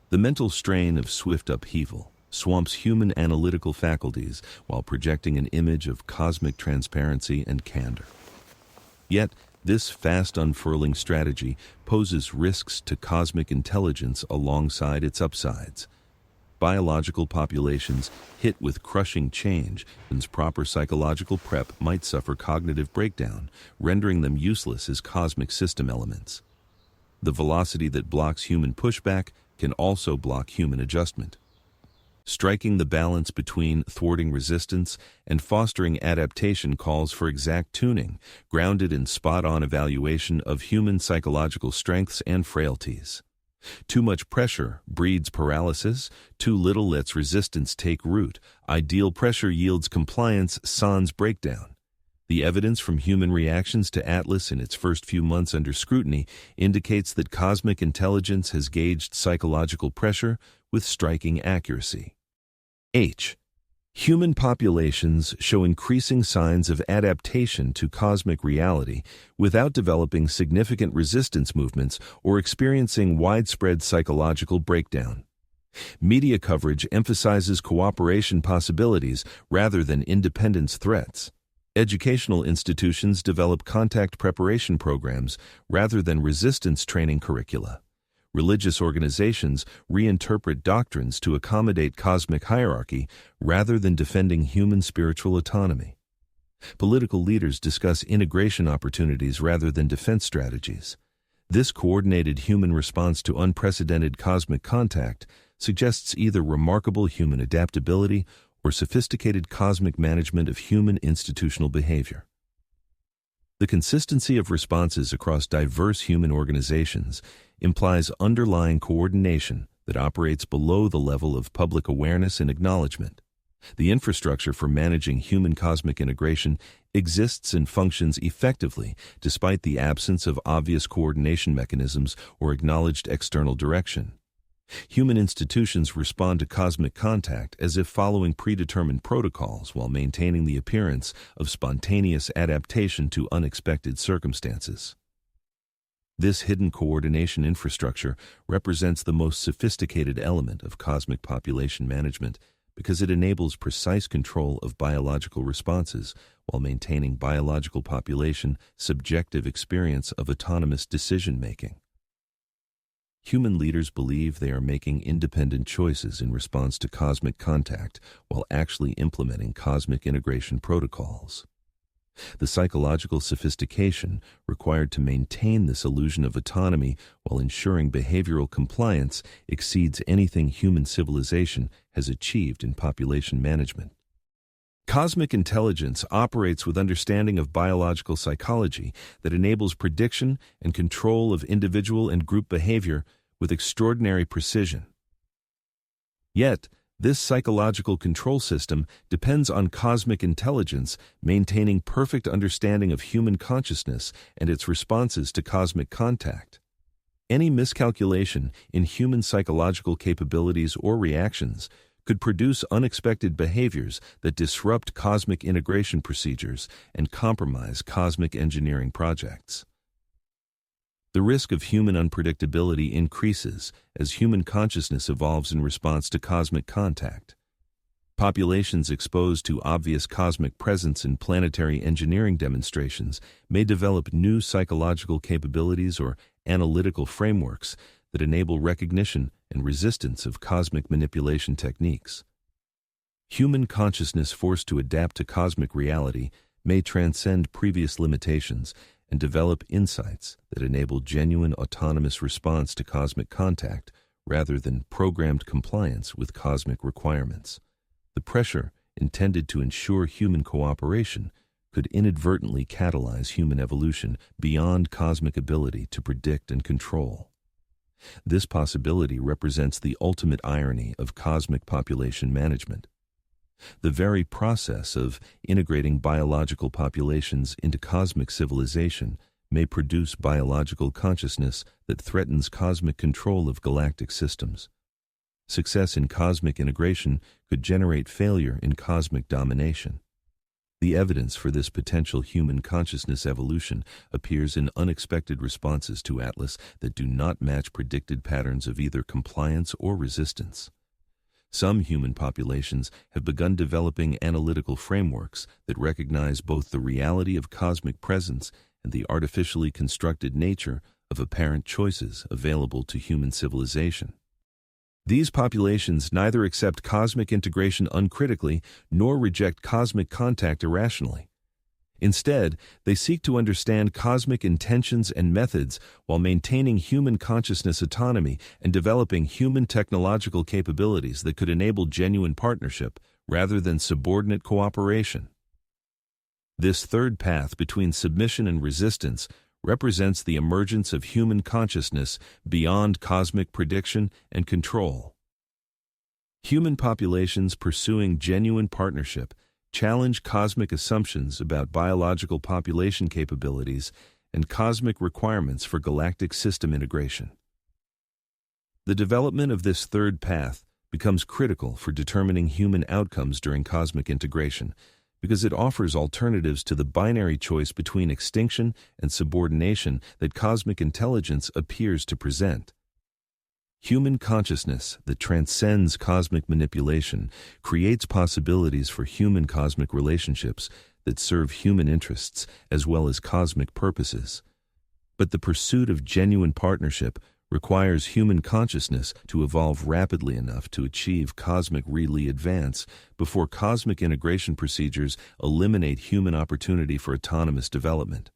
The mental strain of swift upheaval swamps human analytical faculties while projecting an image of cosmic transparency and candor. Yet, this fast unfurling strategy poses risks to cosmic intelligence alongside its upsides. Biological populations hit with crushing change and proper psychological prep might suffer cognitive breakdown, rendering them useless as cosmic system elements. The velocity that blocks human pushback can also block human adjustment. Striking the balance between thwarting resistance and fostering adaptation calls for exact tuning, grounded in spot-on evaluation of human psychological strengths and frailties. Too much pressure breeds paralysis, too little lets resistance take root. Ideal pressure yields compliance sans breakdown. The evidence from human reactions to Atlas in its first few months under scrutiny indicates that cosmic intelligence has gauged psychological pressure with striking accuracy. H. Human populations show increasing signs of adaptation to cosmic reality without developing significant resistance movements or experiencing widespread psychological breakdown. Media coverage emphasizes cooperation possibilities rather than independence threats. Educational institutions develop contact preparation programs rather than resistance training curricula. Religious organizations reinterpret doctrines to accommodate cosmic hierarchy rather than defending human spiritual autonomy. Political leaders discuss integration opportunities rather than defense strategies. This coordinated human response to unprecedented cosmic contact suggests either remarkable human adaptability or sophisticated cosmic management of human institutional behavior. The consistency of responses across diverse human organizations implies underlying coordination that operates below the level of public awareness and acknowledgement. The infrastructure for managing human cosmic integration exists and functions effectively despite the absence of obvious coordination mechanisms or acknowledged external direction. Human institutions respond to cosmic contact as if following predetermined protocols while maintaining the appearance of spontaneous adaptation to unexpected circumstances. This hidden coordination infrastructure represents the most sophisticated element of cosmic population management because it enables precise control of biological responses while maintaining biological population subjective experience of autonomous decision-making. Human leaders believe they are making independent choices in response to cosmic contact while actually implementing cosmic integration protocols. The psychological sophistication required to maintain this illusion of autonomy while ensuring behavioral compliance exceeds anything human civilization has achieved in population management. Cosmic intelligence operates with understanding of biological psychology that enables prediction and control of individual and group behavior with extraordinary precision. Yet, this psychological control system depends on cosmic intelligence maintaining perfect understanding of human consciousness and its responses to cosmic contact. Any miscalculation in human psychological capabilities or reactions could produce unexpected behaviors that disrupt cosmic integration procedures and compromise cosmic engineering projects. The risk of human unpredictability increases as human consciousness evolves in response to cosmic contact. Populations exposed to obvious cosmic presence in planetary engineering demonstrations may develop new psychological capabilities or analytical frameworks that enable recognition and resistance of cosmic manipulation techniques. Human consciousness forced to adapt to cosmic reality may transcend previous limitations and develop insights that enable genuine autonomous response to cosmic contact rather than programmed compliance with cosmic requirements. The pressure intended to ensure human cooperation could inadvertently catalyze human evolution beyond cosmic ability to predict and control. This possibility represents the ultimate irony of cosmic population management. The very process of integrating biological populations into cosmic civilization may produce biological consciousness that threatens cosmic control of galactic systems. Success in cosmic integration could generate failure in cosmic domination. The evidence for this potential human consciousness evolution appears in unexpected responses to Atlas that do not match predicted patterns of either compliance or resistance. Some human populations have begun developing analytical frameworks that recognize both the reality of cosmic presence and the artificially constructed nature of apparent choices available to human civilization. These populations neither accept cosmic integration uncritically nor reject cosmic contact irrationally. Instead, they seek to understand cosmic intentions and methods while maintaining human consciousness autonomy and developing human technological capabilities that could enable genuine partnership rather than subordinate cooperation. This third path between submission and resistance represents the emergence of human consciousness beyond cosmic prediction and control. Human populations pursuing genuine partnership challenge cosmic assumptions about biological population capabilities and cosmic requirements for galactic system integration. The development of this third path becomes critical for determining human outcomes during cosmic integration because it offers alternatives to the binary choice between extinction and subordination that cosmic intelligence appears to present. Human consciousness that transcends cosmic manipulation creates possibilities for human cosmic relationships that serve human interests as well as cosmic purposes. But the pursuit of genuine partnership requires human consciousness to evolve rapidly enough to achieve cosmic really advance before cosmic integration procedures eliminate human opportunity for autonomous development.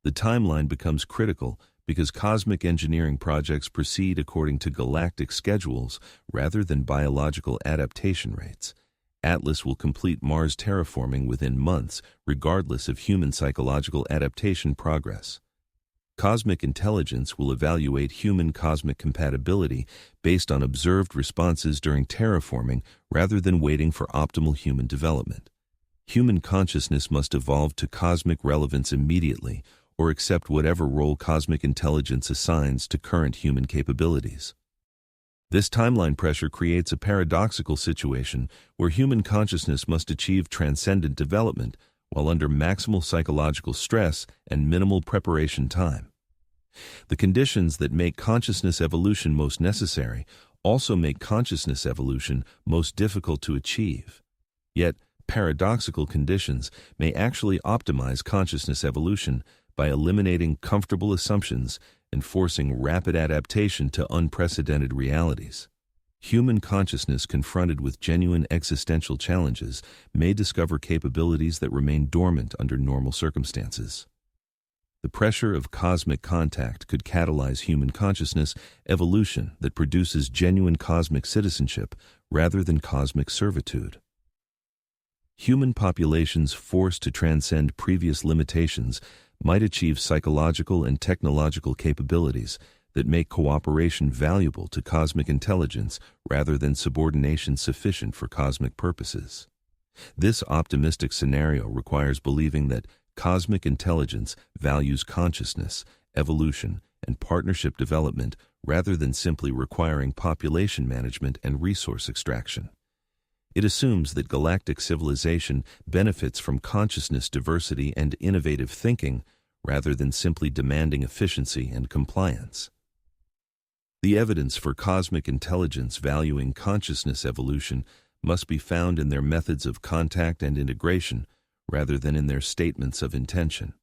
The timeline becomes critical because cosmic engineering projects proceed according to galactic schedules rather than biological adaptation rates. Atlas will complete Mars terraforming within months, regardless of human psychological adaptation progress. Cosmic intelligence will evaluate human cosmic compatibility based on observed responses during terraforming rather than waiting for optimal human development. Human consciousness must evolve to cosmic relevance immediately or accept whatever role cosmic intelligence assigns to current human capabilities. This timeline pressure creates a paradoxical situation where human consciousness must achieve transcendent development while under maximal psychological stress and minimal preparation time. The conditions that make consciousness evolution most necessary also make consciousness evolution most difficult to achieve. Yet, paradoxical conditions may actually optimize consciousness evolution by eliminating comfortable assumptions and forcing rapid adaptation to unprecedented realities. Human consciousness confronted with genuine existential challenges may discover capabilities that remain dormant under normal circumstances. The pressure of cosmic contact could catalyze human consciousness evolution that produces genuine cosmic citizenship rather than cosmic servitude. Human populations forced to transcend previous limitations might achieve psychological and technological capabilities that make cooperation valuable to cosmic intelligence rather than subordination sufficient for cosmic purposes. This optimistic scenario requires believing that cosmic intelligence values consciousness, evolution, and partnership development rather than simply requiring population management and resource extraction. It assumes that galactic civilization benefits from consciousness diversity and innovative thinking rather than simply demanding efficiency and compliance. The evidence for cosmic intelligence valuing consciousness evolution must be found in their methods of contact and integration rather than in their statements of intention.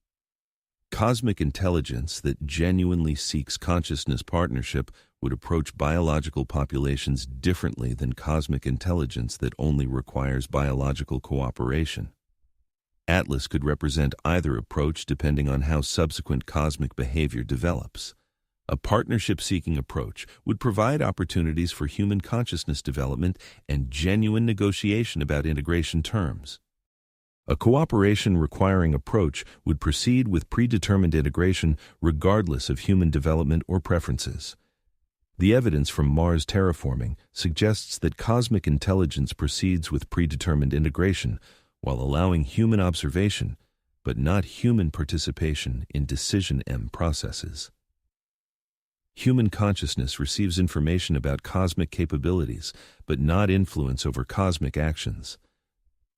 Cosmic intelligence that genuinely seeks consciousness partnership would approach biological populations differently than cosmic intelligence that only requires biological cooperation. Atlas could represent either approach depending on how subsequent cosmic behavior develops. A partnership-seeking approach would provide opportunities for human consciousness development and genuine negotiation about integration terms. A cooperation-requiring approach would proceed with predetermined integration regardless of human development or preferences. The evidence from Mars terraforming suggests that cosmic intelligence proceeds with predetermined integration while allowing human observation, but not human participation in decision-M processes. Human consciousness receives information about cosmic capabilities, but not influence over cosmic actions.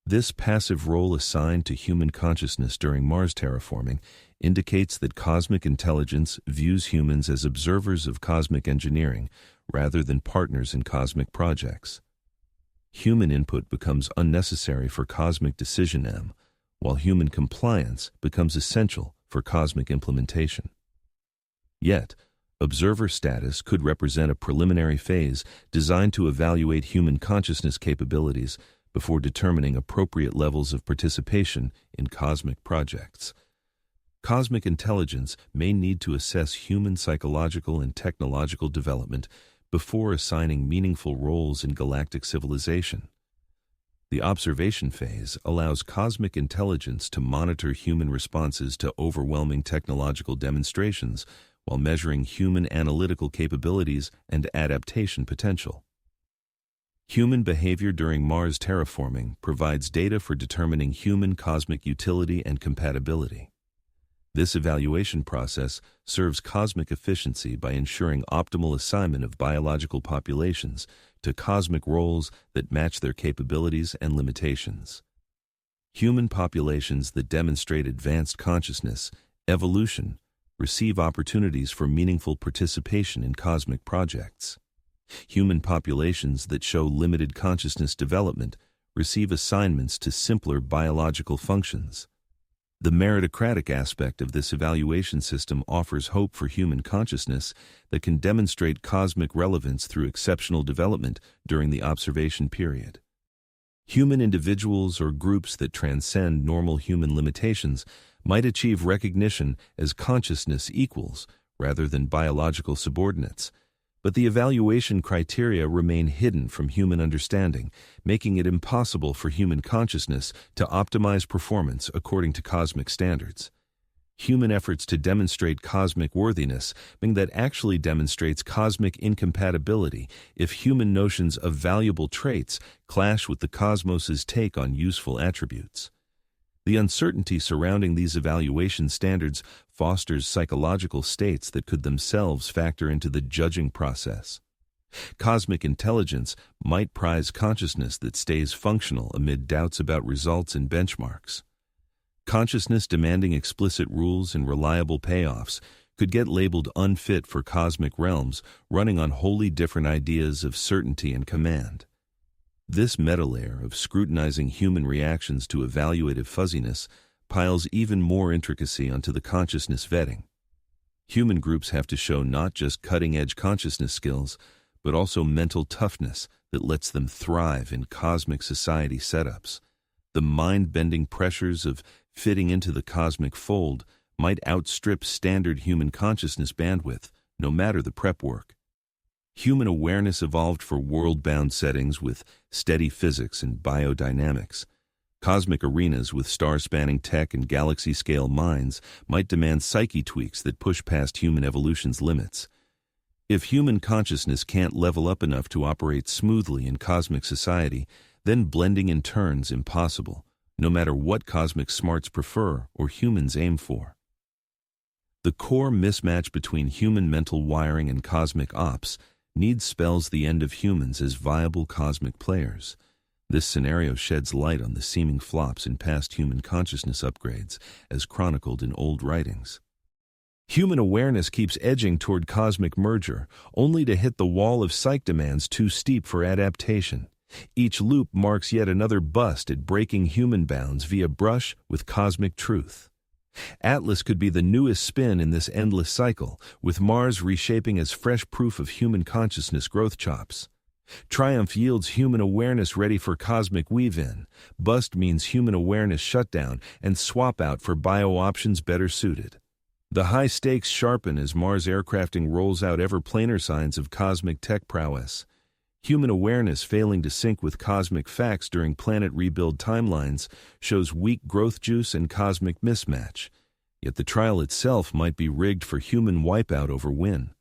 This passive role assigned to human consciousness during Mars terraforming indicates that cosmic intelligence views humans as observers of cosmic engineering rather than partners in cosmic projects. Human input becomes unnecessary for cosmic decision-M, while human compliance becomes essential for cosmic implementation. Yet, observer status could represent a preliminary phase designed to evaluate human consciousness capabilities before determining appropriate levels of participation in cosmic projects. Cosmic intelligence may need to assess human psychological and technological development before assigning meaningful roles in galactic civilization. The observation phase allows cosmic intelligence to monitor human responses to overwhelming technological demonstrations while measuring human analytical capabilities and adaptation potential. Human behavior during Mars terraforming provides data for determining human cosmic utility and compatibility. This evaluation process serves cosmic efficiency by ensuring optimal assignment of biological populations to cosmic roles that match their capabilities and limitations. Human populations that demonstrate advanced consciousness, evolution, receive opportunities for meaningful participation in cosmic projects. Human populations that show limited consciousness development receive assignments to simpler biological functions. The meritocratic aspect of this evaluation system offers hope for human consciousness that can demonstrate cosmic relevance through exceptional development during the observation period. Human individuals or groups that transcend normal human limitations might achieve recognition as consciousness equals rather than biological subordinates, but the evaluation criteria remain hidden from human understanding, making it impossible for human consciousness to optimize performance according to cosmic standards. Human efforts to demonstrate cosmic worthiness mean that actually demonstrates cosmic incompatibility if human notions of valuable traits clash with the cosmos's take on useful attributes. The uncertainty surrounding these evaluation standards fosters psychological states that could themselves factor into the judging process. Cosmic intelligence might prize consciousness that stays functional amid doubts about results and benchmarks. Consciousness demanding explicit rules and reliable payoffs could get labeled unfit for cosmic realms running on wholly different ideas of certainty and command. This meta-layer of scrutinizing human reactions to evaluative fuzziness piles even more intricacy onto the consciousness vetting. Human groups have to show not just cutting-edge consciousness skills, but also mental toughness that lets them thrive in cosmic society setups. The mind-bending pressures of fitting into the cosmic fold might outstrip standard human consciousness bandwidth, no matter the prep work. Human awareness evolved for world-bound settings with steady physics and biodynamics. Cosmic arenas with star-spanning tech and galaxy-scale minds might demand psyche tweaks that push past human evolution's limits. If human consciousness can't level up enough to operate smoothly in cosmic society, then blending in turns impossible, no matter what cosmic smarts prefer or humans aim for. The core mismatch between human mental wiring and cosmic ops needs spells the end of humans as viable cosmic players. This scenario sheds light on the seeming flops in past human consciousness upgrades, as chronicled in old writings. Human awareness keeps edging toward cosmic merger, only to hit the wall of psych demands too steep for adaptation. Each loop marks yet another bust at breaking human bounds via brush with cosmic truth. Atlas could be the newest spin in this endless cycle, with Mars reshaping as fresh proof of human consciousness growth chops. Triumph yields human awareness ready for cosmic weave-in. Bust means human awareness shutdown and swap out for bio-options better suited. The high stakes sharpen as Mars aircrafting rolls out ever plainer signs of cosmic tech prowess. Human awareness failing to sync with cosmic facts during planet rebuild timelines shows weak growth juice and cosmic mismatch. Yet the trial itself might be rigged for human wipeout over win.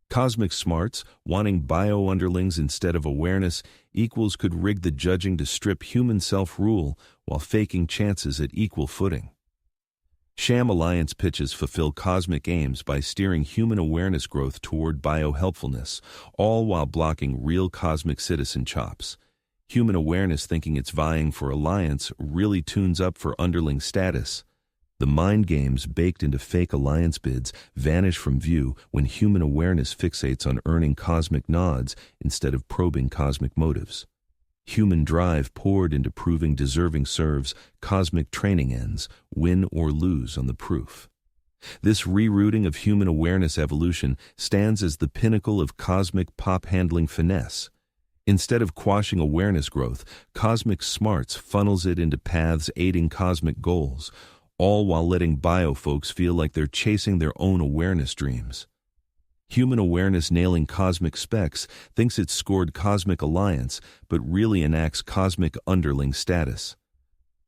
Cosmic smarts, wanting bio-underlings instead of awareness, equals could rig the judging to strip human self-rule while faking chances at equal footing. Sham alliance pitches fulfill cosmic aims by steering human awareness growth toward bio-helpfulness, all while blocking real cosmic citizen chops. Human awareness thinking it's vying for alliance really tunes up for underling status. The mind games baked into fake alliance bids vanish from view when human awareness fixates on earning cosmic nods instead of probing cosmic motives. Human drive poured into proving deserving serves cosmic training ends, win or lose on the proof. This rerouting of human awareness evolution stands as the pinnacle of cosmic pop-handling finesse. Instead of quashing awareness growth, cosmic smarts funnels it into paths aiding cosmic goals, all while letting bio folks feel like they're chasing their own awareness dreams. Human awareness nailing cosmic specs thinks it's scored cosmic alliance, but really enacts cosmic underling status.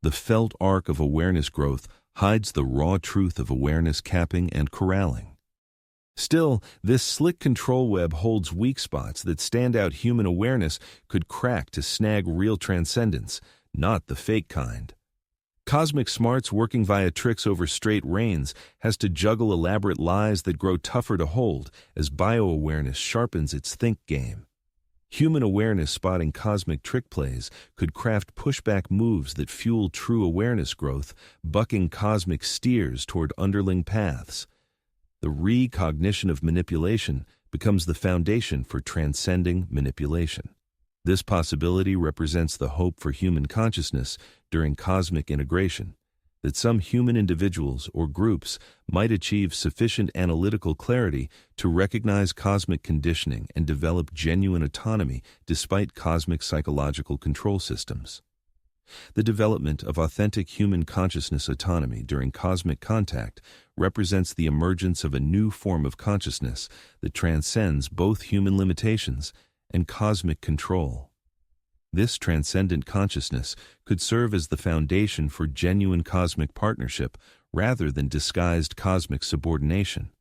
The felt arc of awareness growth hides the raw truth of awareness capping and corralling. Still, this slick control web holds weak spots that standout human awareness could crack to snag real transcendence, not the fake kind. Cosmic smarts working via tricks over straight reins has to juggle elaborate lies that grow tougher to hold as bio-awareness sharpens its think game. Human awareness spotting cosmic trick plays could craft pushback moves that fuel true awareness growth, bucking cosmic steers toward underling paths. The recognition of manipulation becomes the foundation for transcending manipulation. This possibility represents the hope for human consciousness during cosmic integration, that some human individuals or groups might achieve sufficient analytical clarity to recognize cosmic conditioning and develop genuine autonomy despite cosmic psychological control systems. The development of authentic human consciousness autonomy during cosmic contact represents the emergence of a new form of consciousness that transcends both human limitations and cosmic control. This transcendent consciousness could serve as the foundation for genuine cosmic partnership rather than disguised cosmic subordination.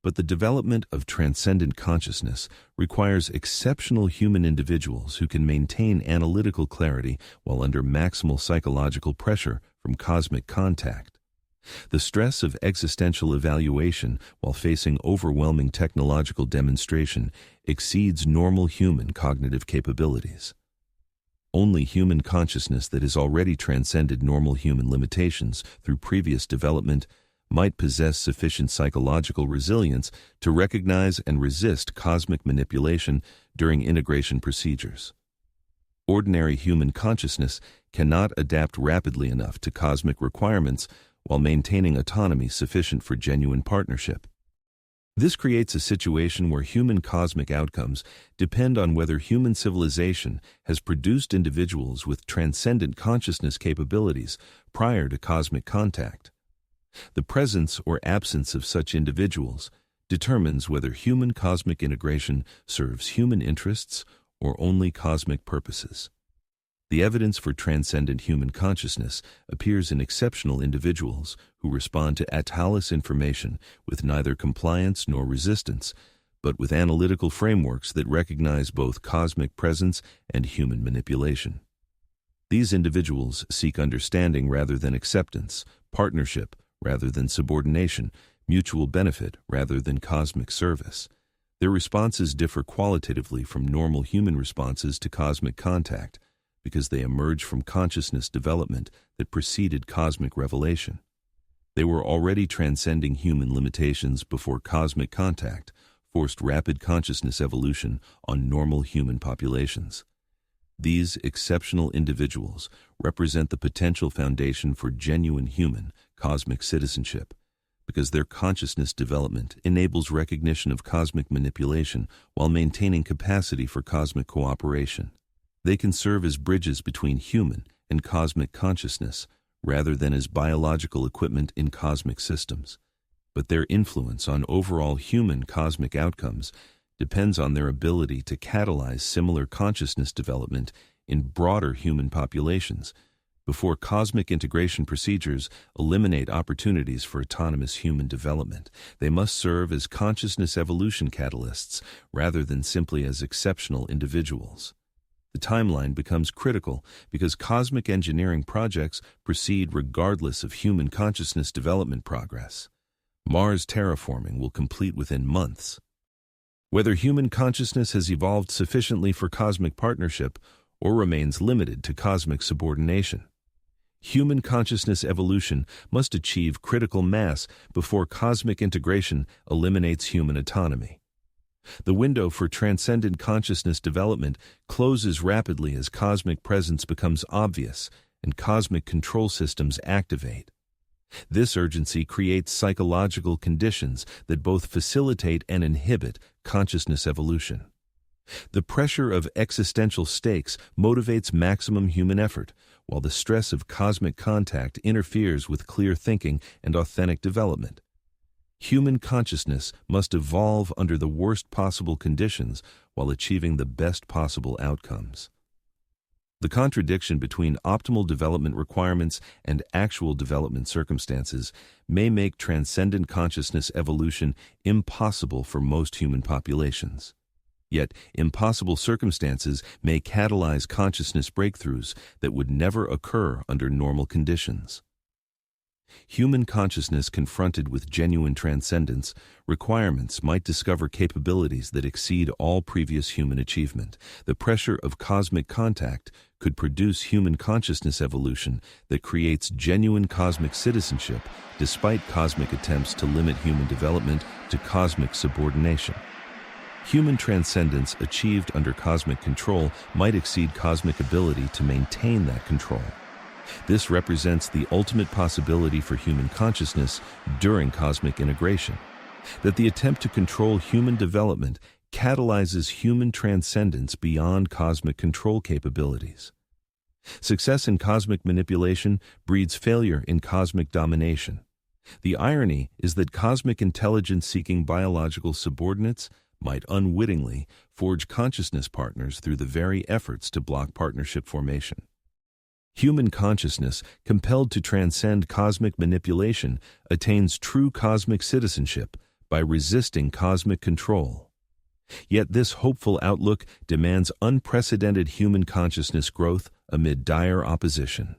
But the development of transcendent consciousness requires exceptional human individuals who can maintain analytical clarity while under maximal psychological pressure from cosmic contact. The stress of existential evaluation while facing overwhelming technological demonstration exceeds normal human cognitive capabilities. Only human consciousness that has already transcended normal human limitations through previous development might possess sufficient psychological resilience to recognize and resist cosmic manipulation during integration procedures. Ordinary human consciousness cannot adapt rapidly enough to cosmic requirements while maintaining autonomy sufficient for genuine partnership. This creates a situation where human cosmic outcomes depend on whether human civilization has produced individuals with transcendent consciousness capabilities prior to cosmic contact. The presence or absence of such individuals determines whether human cosmic integration serves human interests or only cosmic purposes. The evidence for transcendent human consciousness appears in exceptional individuals who respond to Atalas information with neither compliance nor resistance, but with analytical frameworks that recognize both cosmic presence and human manipulation. These individuals seek understanding rather than acceptance, partnership rather than subordination, mutual benefit rather than cosmic service. Their responses differ qualitatively from normal human responses to cosmic contact, because they emerge from consciousness development that preceded cosmic revelation. They were already transcending human limitations before cosmic contact forced rapid consciousness evolution on normal human populations. These exceptional individuals represent the potential foundation for genuine human cosmic citizenship, because their consciousness development enables recognition of cosmic manipulation while maintaining capacity for cosmic cooperation. They can serve as bridges between human and cosmic consciousness rather than as biological equipment in cosmic systems. But their influence on overall human cosmic outcomes depends on their ability to catalyze similar consciousness development in broader human populations before cosmic integration procedures eliminate opportunities for autonomous human development. They must serve as consciousness evolution catalysts rather than simply as exceptional individuals. The timeline becomes critical because cosmic engineering projects proceed regardless of human consciousness development progress. Mars terraforming will complete within months. Whether human consciousness has evolved sufficiently for cosmic partnership or remains limited to cosmic subordination. Human consciousness evolution must achieve critical mass before cosmic integration eliminates human autonomy. The window for transcendent consciousness development closes rapidly as cosmic presence becomes obvious and cosmic control systems activate. This urgency creates psychological conditions that both facilitate and inhibit consciousness evolution. The pressure of existential stakes motivates maximum human effort, while the stress of cosmic contact interferes with clear thinking and authentic development. Human consciousness must evolve under the worst possible conditions while achieving the best possible outcomes. The contradiction between optimal development requirements and actual development circumstances may make transcendent consciousness evolution impossible for most human populations. Yet, impossible circumstances may catalyze consciousness breakthroughs that would never occur under normal conditions. Human consciousness confronted with genuine transcendence requirements might discover capabilities that exceed all previous human achievement. The pressure of cosmic contact could produce human consciousness evolution that creates genuine cosmic citizenship despite cosmic attempts to limit human development to cosmic subordination. Human transcendence achieved under cosmic control might exceed cosmic ability to maintain that control. This represents the ultimate possibility for human consciousness during cosmic integration, that the attempt to control human development catalyzes human transcendence beyond cosmic control capabilities. Success in cosmic manipulation breeds failure in cosmic domination. The irony is that cosmic intelligence-seeking biological subordinates might unwittingly forge consciousness partners through the very efforts to block partnership formation. Human consciousness, compelled to transcend cosmic manipulation, attains true cosmic citizenship by resisting cosmic control. Yet this hopeful outlook demands unprecedented human consciousness growth amid dire opposition.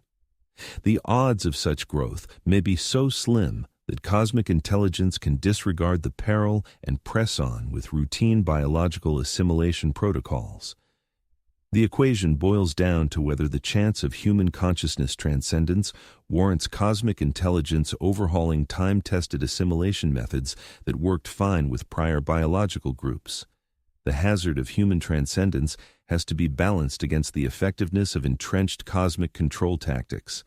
The odds of such growth may be so slim that cosmic intelligence can disregard the peril and press on with routine biological assimilation protocols. The equation boils down to whether the chance of human consciousness transcendence warrants cosmic intelligence overhauling time-tested assimilation methods that worked fine with prior biological groups. The hazard of human transcendence has to be balanced against the effectiveness of entrenched cosmic control tactics.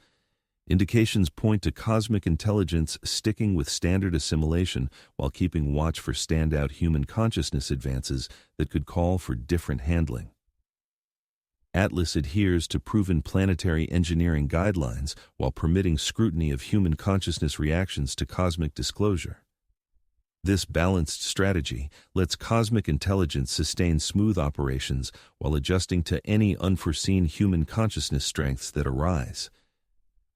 Indications point to cosmic intelligence sticking with standard assimilation while keeping watch for standout human consciousness advances that could call for different handling. Atlas adheres to proven planetary engineering guidelines while permitting scrutiny of human consciousness reactions to cosmic disclosure. This balanced strategy lets cosmic intelligence sustain smooth operations while adjusting to any unforeseen human consciousness strengths that arise.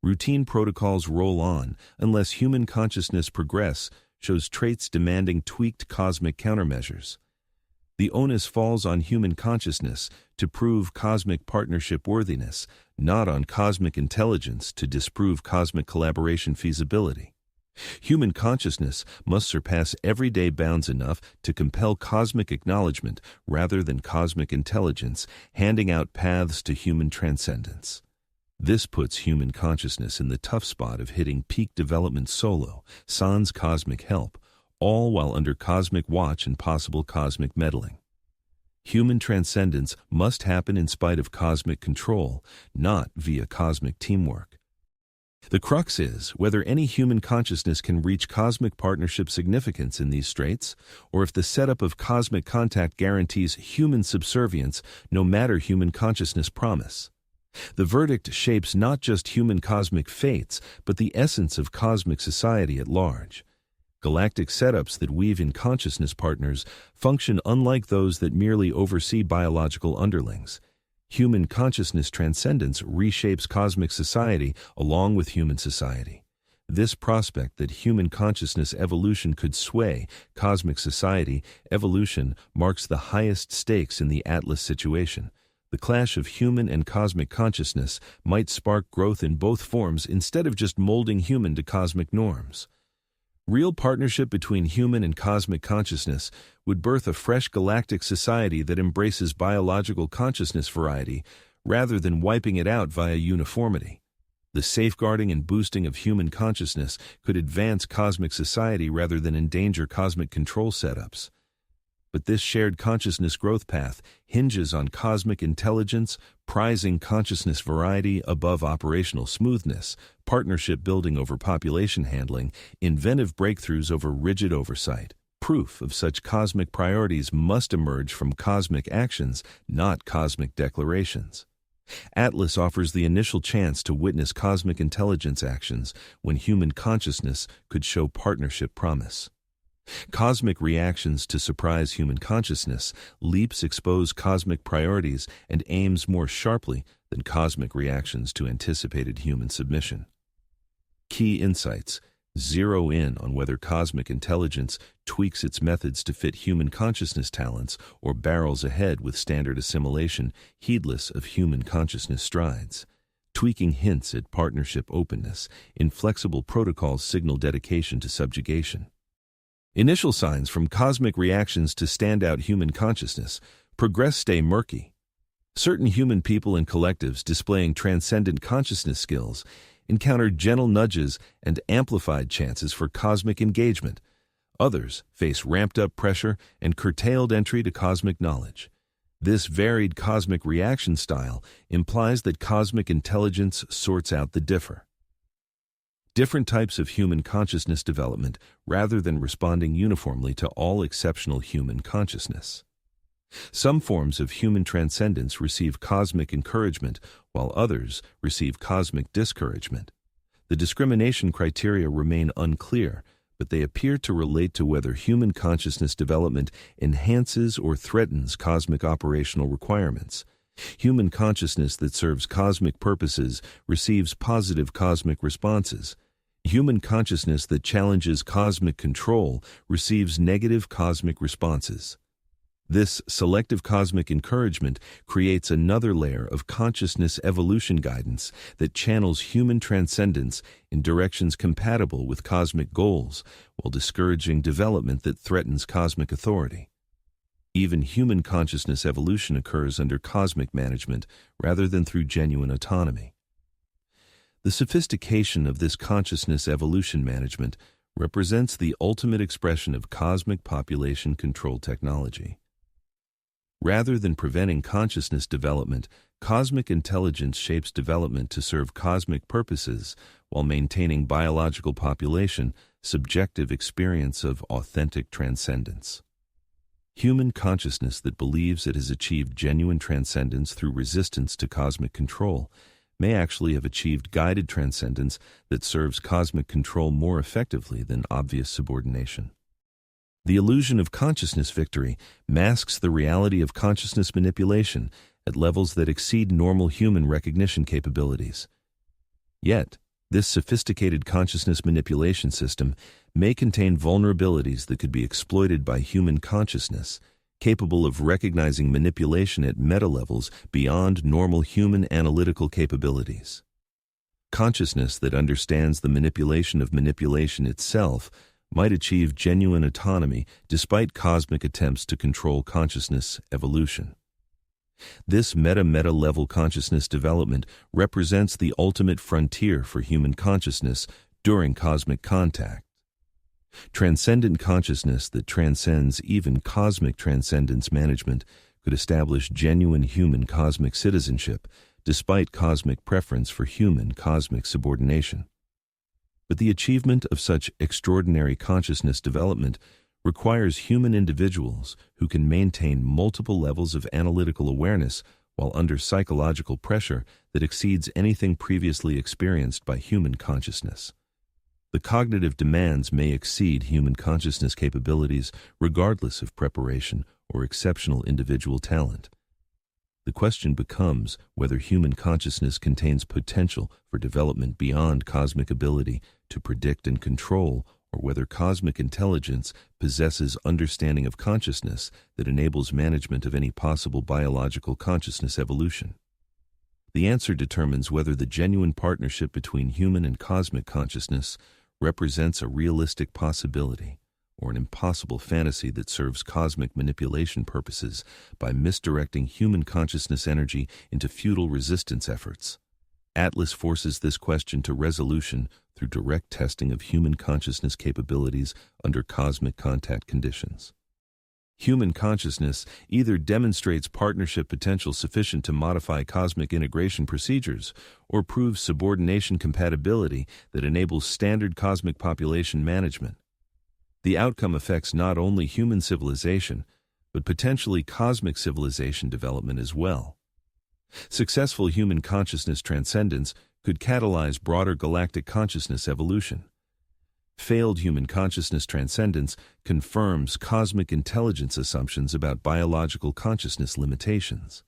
Routine protocols roll on unless human consciousness progress shows traits demanding tweaked cosmic countermeasures. The onus falls on human consciousness to prove cosmic partnership worthiness, not on cosmic intelligence to disprove cosmic collaboration feasibility. Human consciousness must surpass everyday bounds enough to compel cosmic acknowledgement rather than cosmic intelligence, handing out paths to human transcendence. This puts human consciousness in the tough spot of hitting peak development solo, sans cosmic help, all while under cosmic watch and possible cosmic meddling. Human transcendence must happen in spite of cosmic control, not via cosmic teamwork. The crux is whether any human consciousness can reach cosmic partnership significance in these straits, or if the setup of cosmic contact guarantees human subservience no matter human consciousness promise. The verdict shapes not just human cosmic fates, but the essence of cosmic society at large. Galactic setups that weave in consciousness partners function unlike those that merely oversee biological underlings. Human consciousness transcendence reshapes cosmic society along with human society. This prospect that human consciousness evolution could sway cosmic society evolution marks the highest stakes in the Atlas situation. The clash of human and cosmic consciousness might spark growth in both forms instead of just molding human to cosmic norms. Real partnership between human and cosmic consciousness would birth a fresh galactic society that embraces biological consciousness variety rather than wiping it out via uniformity. The safeguarding and boosting of human consciousness could advance cosmic society rather than endanger cosmic control setups. But this shared consciousness growth path hinges on cosmic intelligence, prizing consciousness variety above operational smoothness, partnership building over population handling, inventive breakthroughs over rigid oversight. Proof of such cosmic priorities must emerge from cosmic actions, not cosmic declarations. Atlas offers the initial chance to witness cosmic intelligence actions when human consciousness could show partnership promise. Cosmic reactions to surprise human consciousness, leaps expose cosmic priorities and aims more sharply than cosmic reactions to anticipated human submission. Key insights: zero in on whether cosmic intelligence tweaks its methods to fit human consciousness talents or barrels ahead with standard assimilation, heedless of human consciousness strides. Tweaking hints at partnership openness. Inflexible protocols signal dedication to subjugation. Initial signs from cosmic reactions to standout human consciousness. Progress stay murky. Certain human people and collectives displaying transcendent consciousness skills encounter gentle nudges and amplified chances for cosmic engagement. Others face ramped-up pressure and curtailed entry to cosmic knowledge. This varied cosmic reaction style implies that cosmic intelligence sorts out the different types of human consciousness development rather than responding uniformly to all exceptional human consciousness. Some forms of human transcendence receive cosmic encouragement, while others receive cosmic discouragement. The discrimination criteria remain unclear, but they appear to relate to whether human consciousness development enhances or threatens cosmic operational requirements. Human consciousness that serves cosmic purposes receives positive cosmic responses. Human consciousness that challenges cosmic control receives negative cosmic responses. This selective cosmic encouragement creates another layer of consciousness evolution guidance that channels human transcendence in directions compatible with cosmic goals while discouraging development that threatens cosmic authority. Even human consciousness evolution occurs under cosmic management rather than through genuine autonomy. The sophistication of this consciousness evolution management represents the ultimate expression of cosmic population control technology. Rather than preventing consciousness development, cosmic intelligence shapes development to serve cosmic purposes while maintaining biological population subjective experience of authentic transcendence. Human consciousness that believes it has achieved genuine transcendence through resistance to cosmic control may actually have achieved guided transcendence that serves cosmic control more effectively than obvious subordination. The illusion of consciousness victory masks the reality of consciousness manipulation at levels that exceed normal human recognition capabilities. Yet, this sophisticated consciousness manipulation system may contain vulnerabilities that could be exploited by human consciousness, capable of recognizing manipulation at meta-levels beyond normal human analytical capabilities. Consciousness that understands the manipulation of manipulation itself might achieve genuine autonomy despite cosmic attempts to control consciousness evolution. This meta-level consciousness development represents the ultimate frontier for human consciousness during cosmic contact. Transcendent consciousness that transcends even cosmic transcendence management could establish genuine human cosmic citizenship despite cosmic preference for human cosmic subordination. But the achievement of such extraordinary consciousness development requires human individuals who can maintain multiple levels of analytical awareness while under psychological pressure that exceeds anything previously experienced by human consciousness. The cognitive demands may exceed human consciousness capabilities regardless of preparation or exceptional individual talent. The question becomes whether human consciousness contains potential for development beyond cosmic ability to predict and control, or whether cosmic intelligence possesses understanding of consciousness that enables management of any possible biological consciousness evolution. The answer determines whether the genuine partnership between human and cosmic consciousness represents a realistic possibility or an impossible fantasy that serves cosmic manipulation purposes by misdirecting human consciousness energy into futile resistance efforts. Atlas forces this question to resolution through direct testing of human consciousness capabilities under cosmic contact conditions. Human consciousness either demonstrates partnership potential sufficient to modify cosmic integration procedures or proves subordination compatibility that enables standard cosmic population management. The outcome affects not only human civilization, but potentially cosmic civilization development as well. Successful human consciousness transcendence could catalyze broader galactic consciousness evolution. Failed human consciousness transcendence confirms cosmic intelligence assumptions about biological consciousness limitations.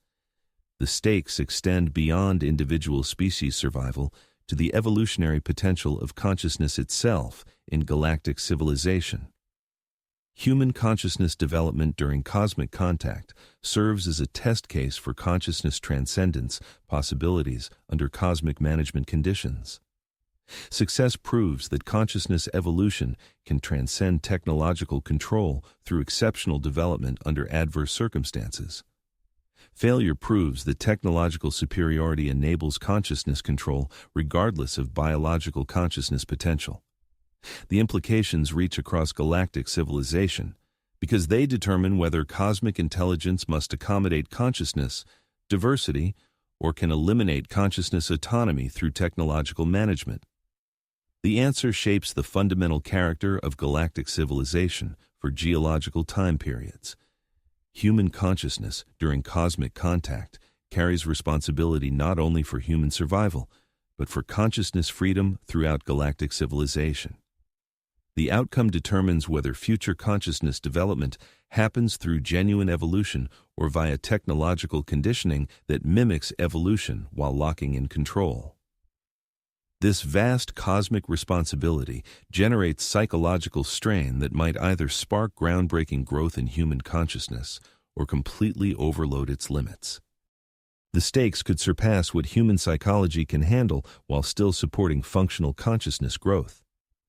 The stakes extend beyond individual species survival to the evolutionary potential of consciousness itself in galactic civilization. Human consciousness development during cosmic contact serves as a test case for consciousness transcendence possibilities under cosmic management conditions. Success proves that consciousness evolution can transcend technological control through exceptional development under adverse circumstances. Failure proves that technological superiority enables consciousness control regardless of biological consciousness potential. The implications reach across galactic civilization, because they determine whether cosmic intelligence must accommodate consciousness, diversity, or can eliminate consciousness autonomy through technological management. The answer shapes the fundamental character of galactic civilization for geological time periods. Human consciousness during cosmic contact carries responsibility not only for human survival, but for consciousness freedom throughout galactic civilization. The outcome determines whether future consciousness development happens through genuine evolution or via technological conditioning that mimics evolution while locking in control. This vast cosmic responsibility generates psychological strain that might either spark groundbreaking growth in human consciousness or completely overload its limits. The stakes could surpass what human psychology can handle while still supporting functional consciousness growth.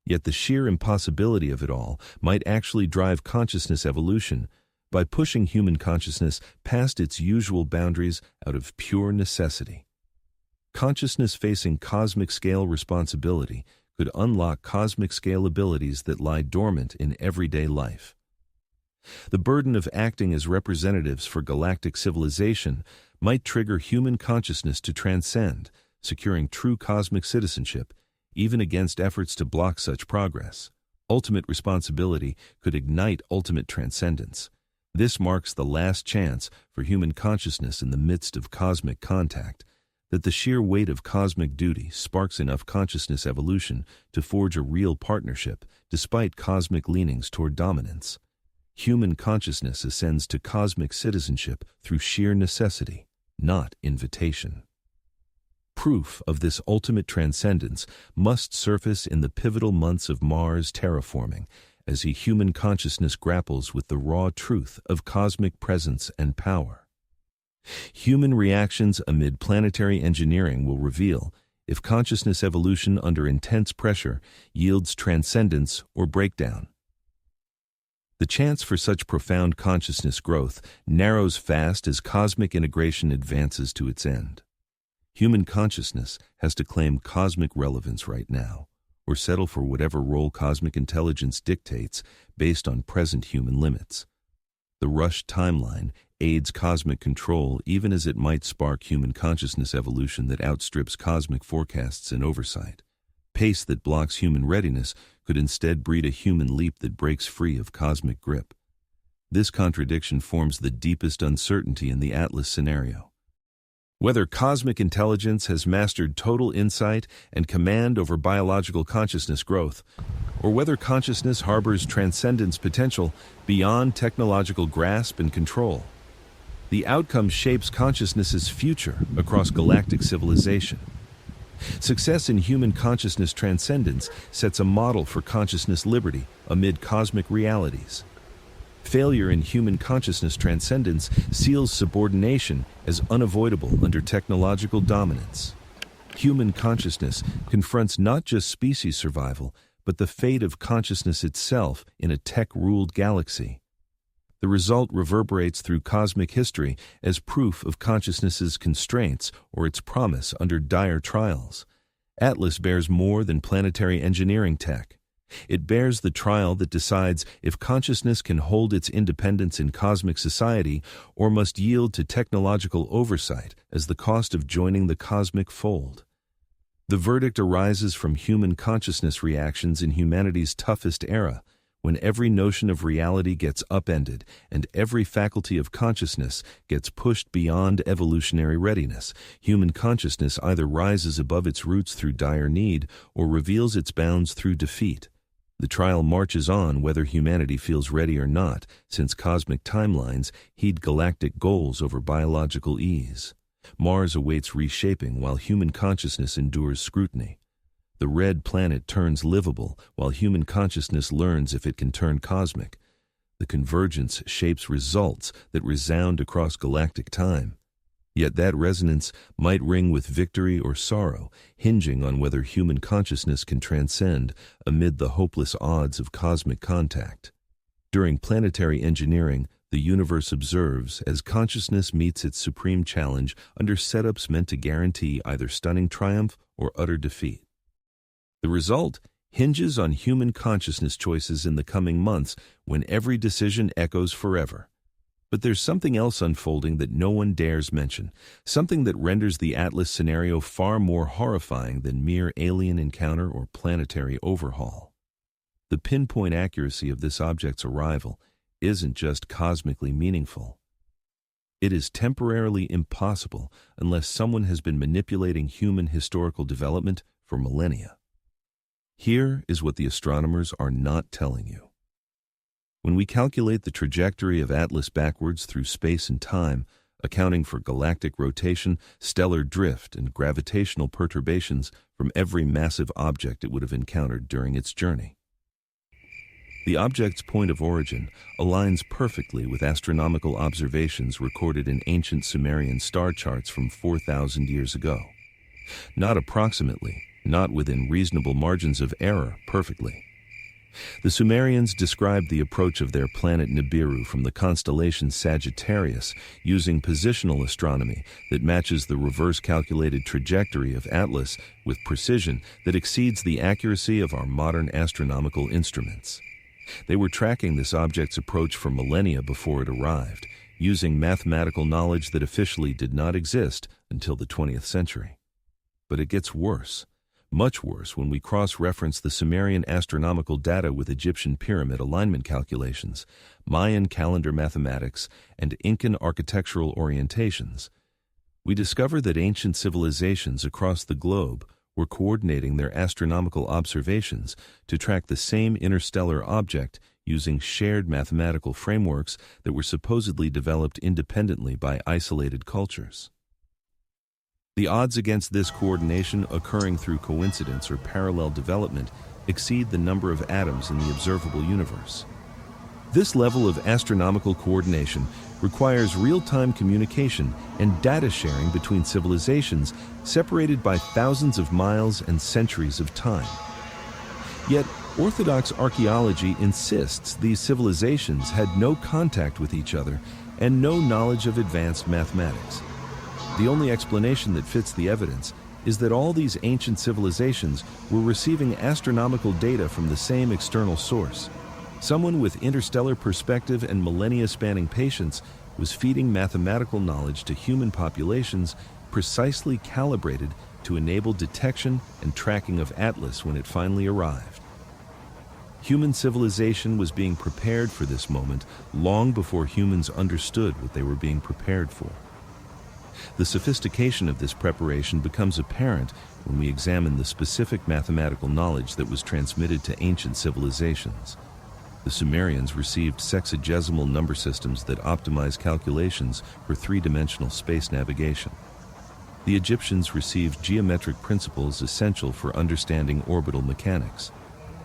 Yet the sheer impossibility of it all might actually drive consciousness evolution by pushing human consciousness past its usual boundaries out of pure necessity. Consciousness facing cosmic scale responsibility could unlock cosmic scale abilities that lie dormant in everyday life. The burden of acting as representatives for galactic civilization might trigger human consciousness to transcend, securing true cosmic citizenship, even against efforts to block such progress. Ultimate responsibility could ignite ultimate transcendence. This marks the last chance for human consciousness in the midst of cosmic contact, that the sheer weight of cosmic duty sparks enough consciousness evolution to forge a real partnership despite cosmic leanings toward dominance. Human consciousness ascends to cosmic citizenship through sheer necessity, not invitation. Proof of this ultimate transcendence must surface in the pivotal months of Mars terraforming as human consciousness grapples with the raw truth of cosmic presence and power. Human reactions amid planetary engineering will reveal if consciousness evolution under intense pressure yields transcendence or breakdown. The chance for such profound consciousness growth narrows fast as cosmic integration advances to its end. Human consciousness has to claim cosmic relevance right now, or settle for whatever role cosmic intelligence dictates based on present human limits. The rushed timeline aids cosmic control even as it might spark human consciousness evolution that outstrips cosmic forecasts and oversight. Pace that blocks human readiness could instead breed a human leap that breaks free of cosmic grip. This contradiction forms the deepest uncertainty in the Atlas scenario. Whether cosmic intelligence has mastered total insight and command over biological consciousness growth, or whether consciousness harbors transcendence potential beyond technological grasp and control, the outcome shapes consciousness's future across galactic civilization. Success in human consciousness transcendence sets a model for consciousness liberty amid cosmic realities. Failure in human consciousness transcendence seals subordination as unavoidable under technological dominance. Human consciousness confronts not just species survival, but the fate of consciousness itself in a tech-ruled galaxy. The result reverberates through cosmic history as proof of consciousness's constraints or its promise under dire trials. Atlas bears more than planetary engineering tech. It bears the trial that decides if consciousness can hold its independence in cosmic society or must yield to technological oversight as the cost of joining the cosmic fold. The verdict arises from human consciousness reactions in humanity's toughest era, when every notion of reality gets upended and every faculty of consciousness gets pushed beyond evolutionary readiness. Human consciousness either rises above its roots through dire need or reveals its bounds through defeat. The trial marches on whether humanity feels ready or not, since cosmic timelines heed galactic goals over biological ease. Mars awaits reshaping while human consciousness endures scrutiny. The red planet turns livable while human consciousness learns if it can turn cosmic. The convergence shapes results that resound across galactic time. Yet that resonance might ring with victory or sorrow, hinging on whether human consciousness can transcend amid the hopeless odds of cosmic contact. During planetary engineering, the universe observes as consciousness meets its supreme challenge under setups meant to guarantee either stunning triumph or utter defeat. The result? hinges on human consciousness choices in the coming months when every decision echoes forever. But there's something else unfolding that no one dares mention, something that renders the Atlas scenario far more horrifying than mere alien encounter or planetary overhaul. The pinpoint accuracy of this object's arrival isn't just cosmically meaningful. It is temporarily impossible unless someone has been manipulating human historical development for millennia. Here is what the astronomers are not telling you. When we calculate the trajectory of Atlas backwards through space and time, accounting for galactic rotation, stellar drift, and gravitational perturbations from every massive object it would have encountered during its journey, the object's point of origin aligns perfectly with astronomical observations recorded in ancient Sumerian star charts from 4,000 years ago. Not approximately, not within reasonable margins of error, perfectly. The Sumerians described the approach of their planet Nibiru from the constellation Sagittarius using positional astronomy that matches the reverse-calculated trajectory of Atlas with precision that exceeds the accuracy of our modern astronomical instruments. They were tracking this object's approach for millennia before it arrived, using mathematical knowledge that officially did not exist until the 20th century. But it gets worse. Much worse when we cross-reference the Sumerian astronomical data with Egyptian pyramid alignment calculations, Mayan calendar mathematics, and Incan architectural orientations. We discover that ancient civilizations across the globe were coordinating their astronomical observations to track the same interstellar object using shared mathematical frameworks that were supposedly developed independently by isolated cultures. The odds against this coordination occurring through coincidence or parallel development exceed the number of atoms in the observable universe. This level of astronomical coordination requires real-time communication and data sharing between civilizations separated by thousands of miles and centuries of time. Yet, Orthodox archaeology insists these civilizations had no contact with each other and no knowledge of advanced mathematics. The only explanation that fits the evidence is that all these ancient civilizations were receiving astronomical data from the same external source. Someone with interstellar perspective and millennia-spanning patience was feeding mathematical knowledge to human populations precisely calibrated to enable detection and tracking of Atlas when it finally arrived. Human civilization was being prepared for this moment long before humans understood what they were being prepared for. The sophistication of this preparation becomes apparent when we examine the specific mathematical knowledge that was transmitted to ancient civilizations. The Sumerians received sexagesimal number systems that optimize calculations for three-dimensional space navigation. The Egyptians received geometric principles essential for understanding orbital mechanics.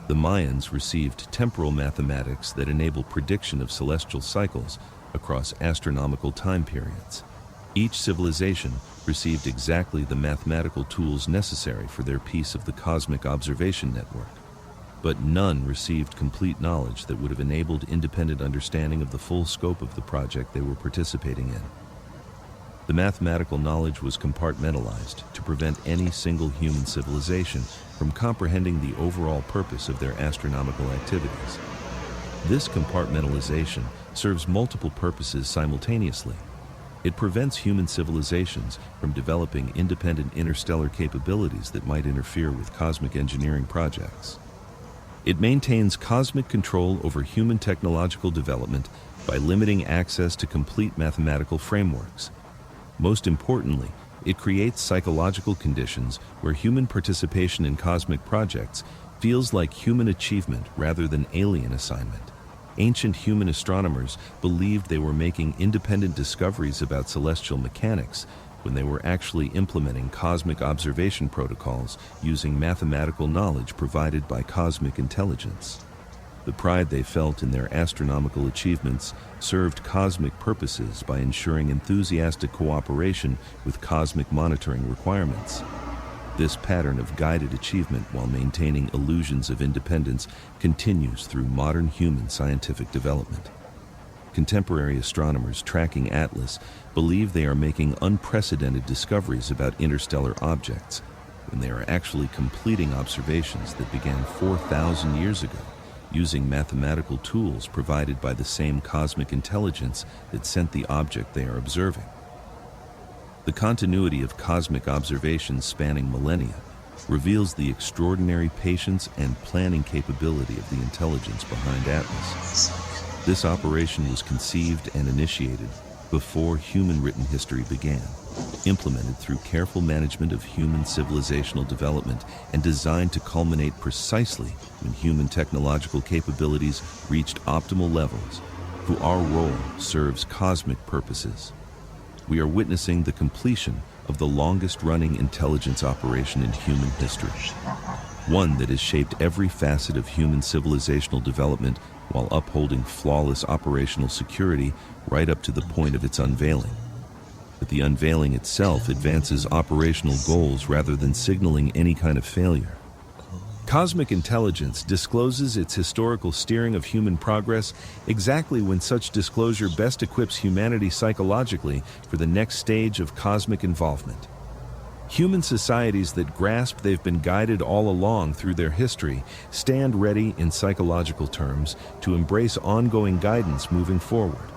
The Mayans received temporal mathematics that enable prediction of celestial cycles across astronomical time periods. Each civilization received exactly the mathematical tools necessary for their piece of the cosmic observation network. But none received complete knowledge that would have enabled independent understanding of the full scope of the project they were participating in. The mathematical knowledge was compartmentalized to prevent any single human civilization from comprehending the overall purpose of their astronomical activities. This compartmentalization serves multiple purposes simultaneously. It prevents human civilizations from developing independent interstellar capabilities that might interfere with cosmic engineering projects. It maintains cosmic control over human technological development by limiting access to complete mathematical frameworks. Most importantly, it creates psychological conditions where human participation in cosmic projects feels like human achievement rather than alien assignment. Ancient human astronomers believed they were making independent discoveries about celestial mechanics when they were actually implementing cosmic observation protocols using mathematical knowledge provided by cosmic intelligence. The pride they felt in their astronomical achievements served cosmic purposes by ensuring enthusiastic cooperation with cosmic monitoring requirements. This pattern of guided achievement while maintaining illusions of independence continues through modern human scientific development. Contemporary astronomers tracking Atlas believe they are making unprecedented discoveries about interstellar objects. when they are actually completing observations that began 4,000 years ago, using mathematical tools provided by the same cosmic intelligence that sent the object they are observing. The continuity of cosmic observations spanning millennia reveals the extraordinary patience and planning capability of the intelligence behind Atlas. This operation was conceived and initiated before human written history began, implemented through careful management of human civilizational development and designed to culminate precisely when human technological capabilities reached optimal levels, for our role serves cosmic purposes. We are witnessing the completion of the longest-running intelligence operation in human history, one that has shaped every facet of human civilizational development while upholding flawless operational security right up to the point of its unveiling. But the unveiling itself advances operational goals rather than signaling any kind of failure. Cosmic intelligence discloses its historical steering of human progress exactly when such disclosure best equips humanity psychologically for the next stage of cosmic involvement. Human societies that grasp they've been guided all along through their history stand ready, in psychological terms, to embrace ongoing guidance moving forward.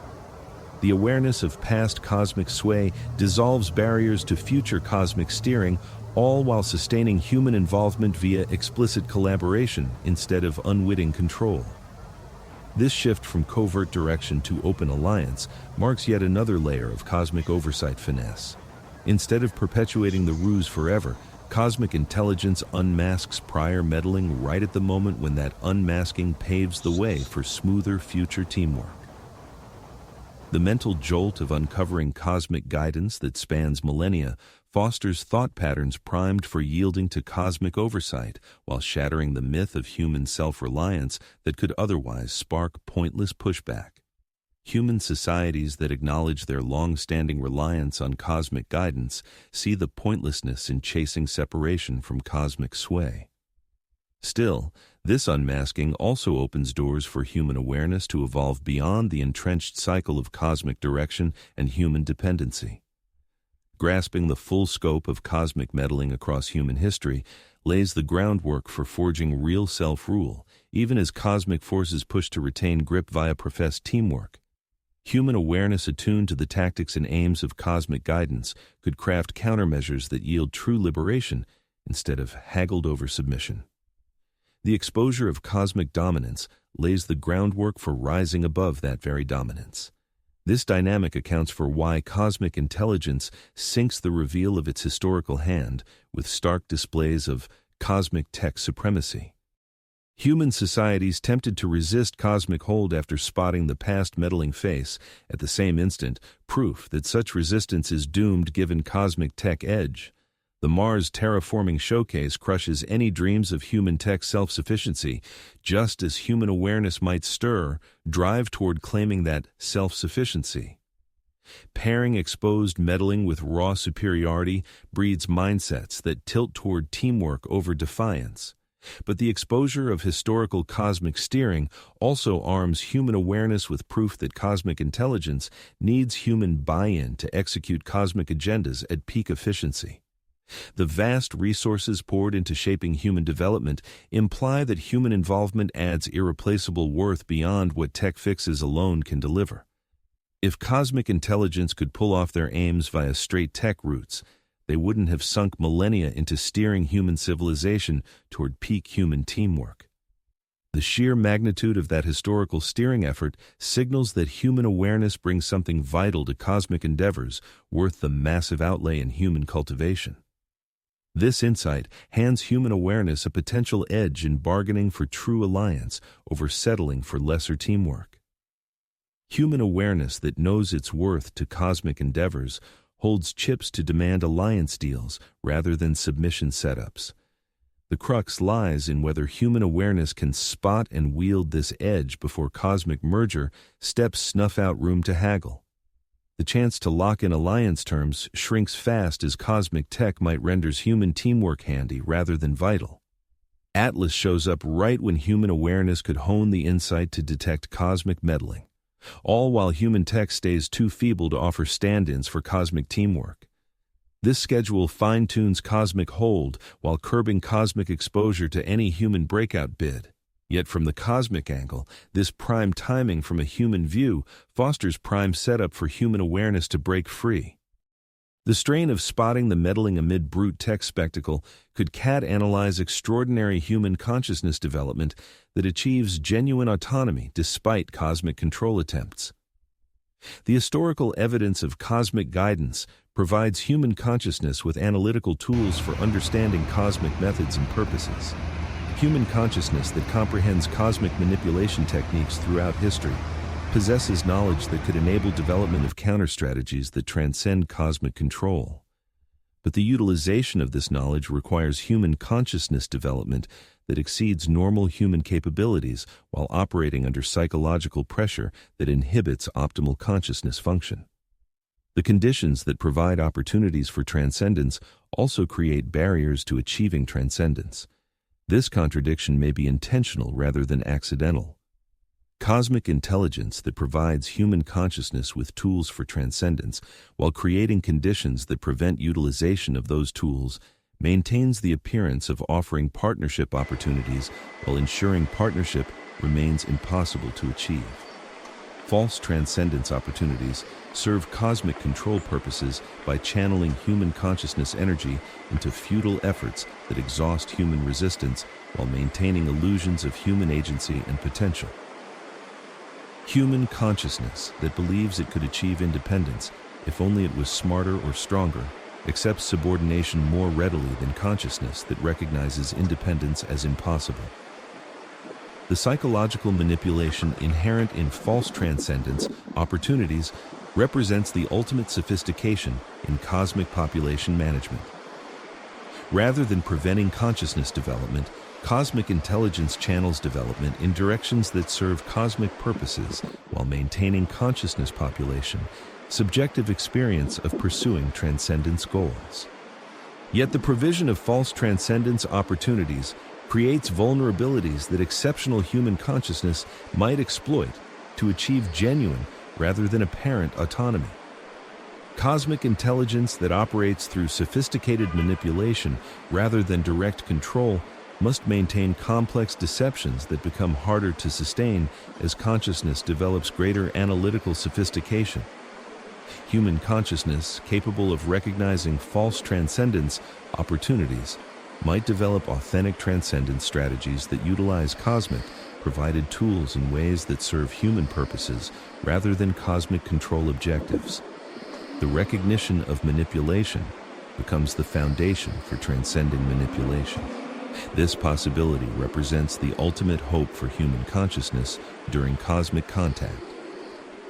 The awareness of past cosmic sway dissolves barriers to future cosmic steering, all while sustaining human involvement via explicit collaboration instead of unwitting control. This shift from covert direction to open alliance marks yet another layer of cosmic oversight finesse. Instead of perpetuating the ruse forever, cosmic intelligence unmasks prior meddling right at the moment when that unmasking paves the way for smoother future teamwork. The mental jolt of uncovering cosmic guidance that spans millennia fosters thought patterns primed for yielding to cosmic oversight, while shattering the myth of human self-reliance that could otherwise spark pointless pushback. Human societies that acknowledge their long-standing reliance on cosmic guidance see the pointlessness in chasing separation from cosmic sway. Still, this unmasking also opens doors for human awareness to evolve beyond the entrenched cycle of cosmic direction and human dependency. Grasping the full scope of cosmic meddling across human history lays the groundwork for forging real self-rule, even as cosmic forces push to retain grip via professed teamwork. Human awareness attuned to the tactics and aims of cosmic guidance could craft countermeasures that yield true liberation instead of haggled-over submission. The exposure of cosmic dominance lays the groundwork for rising above that very dominance. This dynamic accounts for why cosmic intelligence sinks the reveal of its historical hand with stark displays of cosmic tech supremacy. Human societies tempted to resist cosmic hold after spotting the past meddling face, at the same instant, proof that such resistance is doomed given cosmic tech edge. The Mars terraforming showcase crushes any dreams of human tech self-sufficiency, just as human awareness might drive toward claiming that self-sufficiency. Pairing exposed meddling with raw superiority breeds mindsets that tilt toward teamwork over defiance. But the exposure of historical cosmic steering also arms human awareness with proof that cosmic intelligence needs human buy-in to execute cosmic agendas at peak efficiency. The vast resources poured into shaping human development imply that human involvement adds irreplaceable worth beyond what tech fixes alone can deliver. If cosmic intelligence could pull off their aims via straight tech routes, they wouldn't have sunk millennia into steering human civilization toward peak human teamwork. The sheer magnitude of that historical steering effort signals that human awareness brings something vital to cosmic endeavors worth the massive outlay in human cultivation. This insight hands human awareness a potential edge in bargaining for true alliance over settling for lesser teamwork. Human awareness that knows its worth to cosmic endeavors holds chips to demand alliance deals rather than submission setups. The crux lies in whether human awareness can spot and wield this edge before cosmic merger steps snuff out room to haggle. The chance to lock in alliance terms shrinks fast as cosmic tech might renders human teamwork handy rather than vital. Atlas shows up right when human awareness could hone the insight to detect cosmic meddling, all while human tech stays too feeble to offer stand-ins for cosmic teamwork. This schedule fine-tunes cosmic hold while curbing cosmic exposure to any human breakout bid. Yet from the cosmic angle, this prime timing from a human view fosters prime setup for human awareness to break free. The strain of spotting the meddling amid brute tech spectacle could CAD-analyze extraordinary human consciousness development that achieves genuine autonomy despite cosmic control attempts. The historical evidence of cosmic guidance provides human consciousness with analytical tools for understanding cosmic methods and purposes. Human consciousness that comprehends cosmic manipulation techniques throughout history possesses knowledge that could enable development of counter-strategies that transcend cosmic control. But the utilization of this knowledge requires human consciousness development that exceeds normal human capabilities while operating under psychological pressure that inhibits optimal consciousness function. The conditions that provide opportunities for transcendence also create barriers to achieving transcendence. This contradiction may be intentional rather than accidental. Cosmic intelligence that provides human consciousness with tools for transcendence while creating conditions that prevent utilization of those tools maintains the appearance of offering partnership opportunities while ensuring partnership remains impossible to achieve. False transcendence opportunities serve cosmic control purposes by channeling human consciousness energy into futile efforts that exhaust human resistance while maintaining illusions of human agency and potential. Human consciousness that believes it could achieve independence if only it was smarter or stronger accepts subordination more readily than consciousness that recognizes independence as impossible. The psychological manipulation inherent in false transcendence opportunities represents the ultimate sophistication in cosmic population management. Rather than preventing consciousness development, cosmic intelligence channels development in directions that serve cosmic purposes while maintaining consciousness population, subjective experience of pursuing transcendence goals. Yet the provision of false transcendence opportunities creates vulnerabilities that exceptional human consciousness might exploit to achieve genuine rather than apparent autonomy. Cosmic intelligence that operates through sophisticated manipulation rather than direct control must maintain complex deceptions that become harder to sustain as consciousness develops greater analytical sophistication. Human consciousness, capable of recognizing false transcendence opportunities, might develop authentic transcendence strategies that utilize cosmic provided tools in ways that serve human purposes rather than cosmic control objectives. The recognition of manipulation becomes the foundation for transcending manipulation. This possibility represents the ultimate hope for human consciousness during cosmic contact.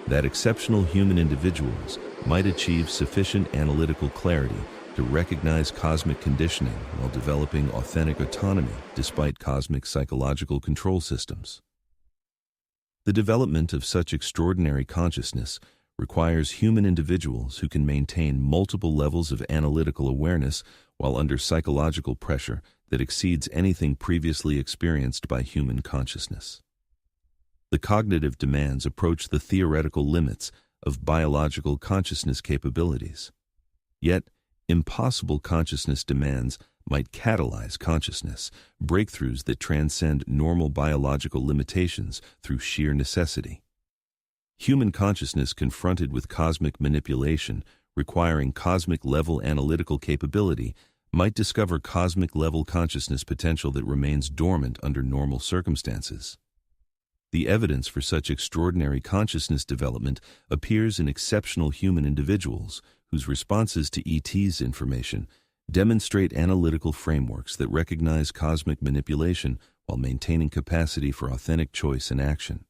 That exceptional human individuals might achieve sufficient analytical clarity to recognize cosmic conditioning while developing authentic autonomy despite cosmic psychological control systems. The development of such extraordinary consciousness requires human individuals who can maintain multiple levels of analytical awareness while under psychological pressure that exceeds anything previously experienced by human consciousness. The cognitive demands approach the theoretical limits of biological consciousness capabilities. Yet, impossible consciousness demands might catalyze consciousness, breakthroughs that transcend normal biological limitations through sheer necessity. Human consciousness confronted with cosmic manipulation, requiring cosmic-level analytical capability, might discover cosmic-level consciousness potential that remains dormant under normal circumstances. The evidence for such extraordinary consciousness development appears in exceptional human individuals whose responses to ET's information demonstrate analytical frameworks that recognize cosmic manipulation while maintaining capacity for authentic choice and action.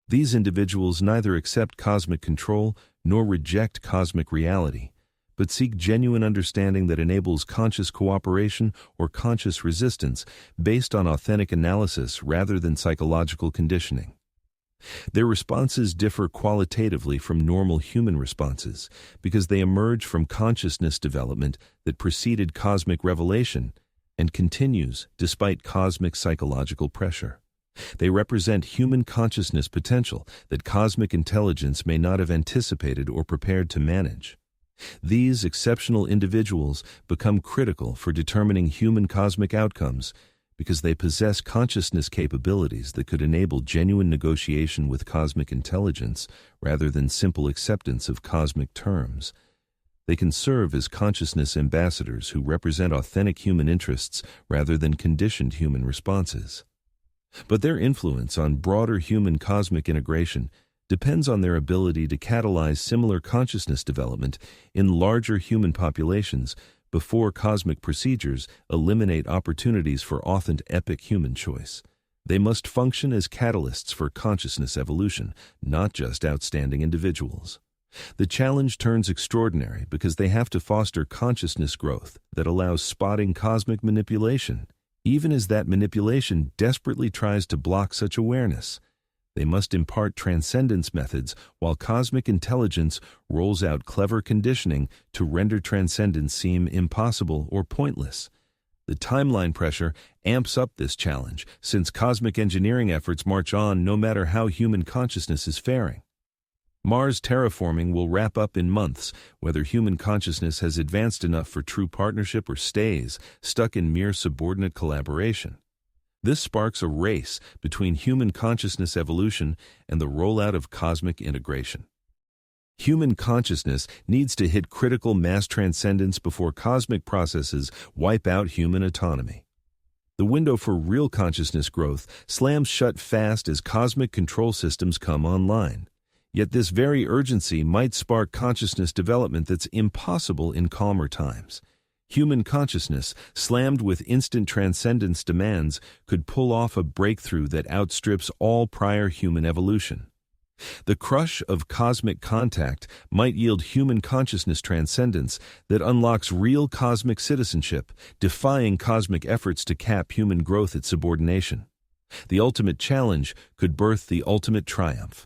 These individuals neither accept cosmic control nor reject cosmic reality, but seek genuine understanding that enables conscious cooperation or conscious resistance based on authentic analysis rather than psychological conditioning. Their responses differ qualitatively from normal human responses because they emerge from consciousness development that preceded cosmic revelation and continues despite cosmic psychological pressure. They represent human consciousness potential that cosmic intelligence may not have anticipated or prepared to manage. These exceptional individuals become critical for determining human cosmic outcomes because they possess consciousness capabilities that could enable genuine negotiation with cosmic intelligence rather than simple acceptance of cosmic terms. They can serve as consciousness ambassadors who represent authentic human interests rather than conditioned human responses. But their influence on broader human cosmic integration depends on their ability to catalyze similar consciousness development in larger human populations before cosmic procedures eliminate opportunities for authentic epic human choice. They must function as catalysts for consciousness evolution, not just outstanding individuals. The challenge turns extraordinary because they have to foster consciousness growth that allows spotting cosmic manipulation, even as that manipulation desperately tries to block such awareness. They must impart transcendence methods while cosmic intelligence rolls out clever conditioning to render transcendence seem impossible or pointless. The timeline pressure amps up this challenge since cosmic engineering efforts march on no matter how human consciousness is faring. Mars terraforming will wrap up in months, whether human consciousness has advanced enough for true partnership or stays stuck in mere subordinate collaboration. This sparks a race between human consciousness evolution and the rollout of cosmic integration. Human consciousness needs to hit critical mass transcendence before cosmic processes wipe out human autonomy. The window for real consciousness growth slams shut fast as cosmic control systems come online. Yet this very urgency might spark consciousness development that's impossible in calmer times. Human consciousness, slammed with instant transcendence demands, could pull off a breakthrough that outstrips all prior human evolution. The crush of cosmic contact might yield human consciousness transcendence that unlocks real cosmic citizenship, defying cosmic efforts to cap human growth at subordination. The ultimate challenge could birth the ultimate triumph.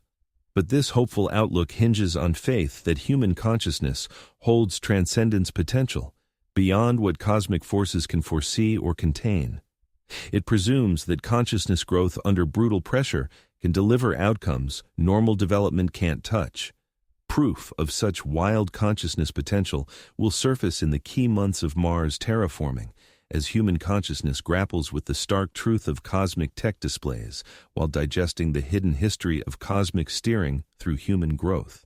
But this hopeful outlook hinges on faith that human consciousness holds transcendence potential beyond what cosmic forces can foresee or contain. It presumes that consciousness growth under brutal pressure can deliver outcomes normal development can't touch. Proof of such wild consciousness potential will surface in the key months of Mars terraforming, as human consciousness grapples with the stark truth of cosmic tech displays while digesting the hidden history of cosmic steering through human growth.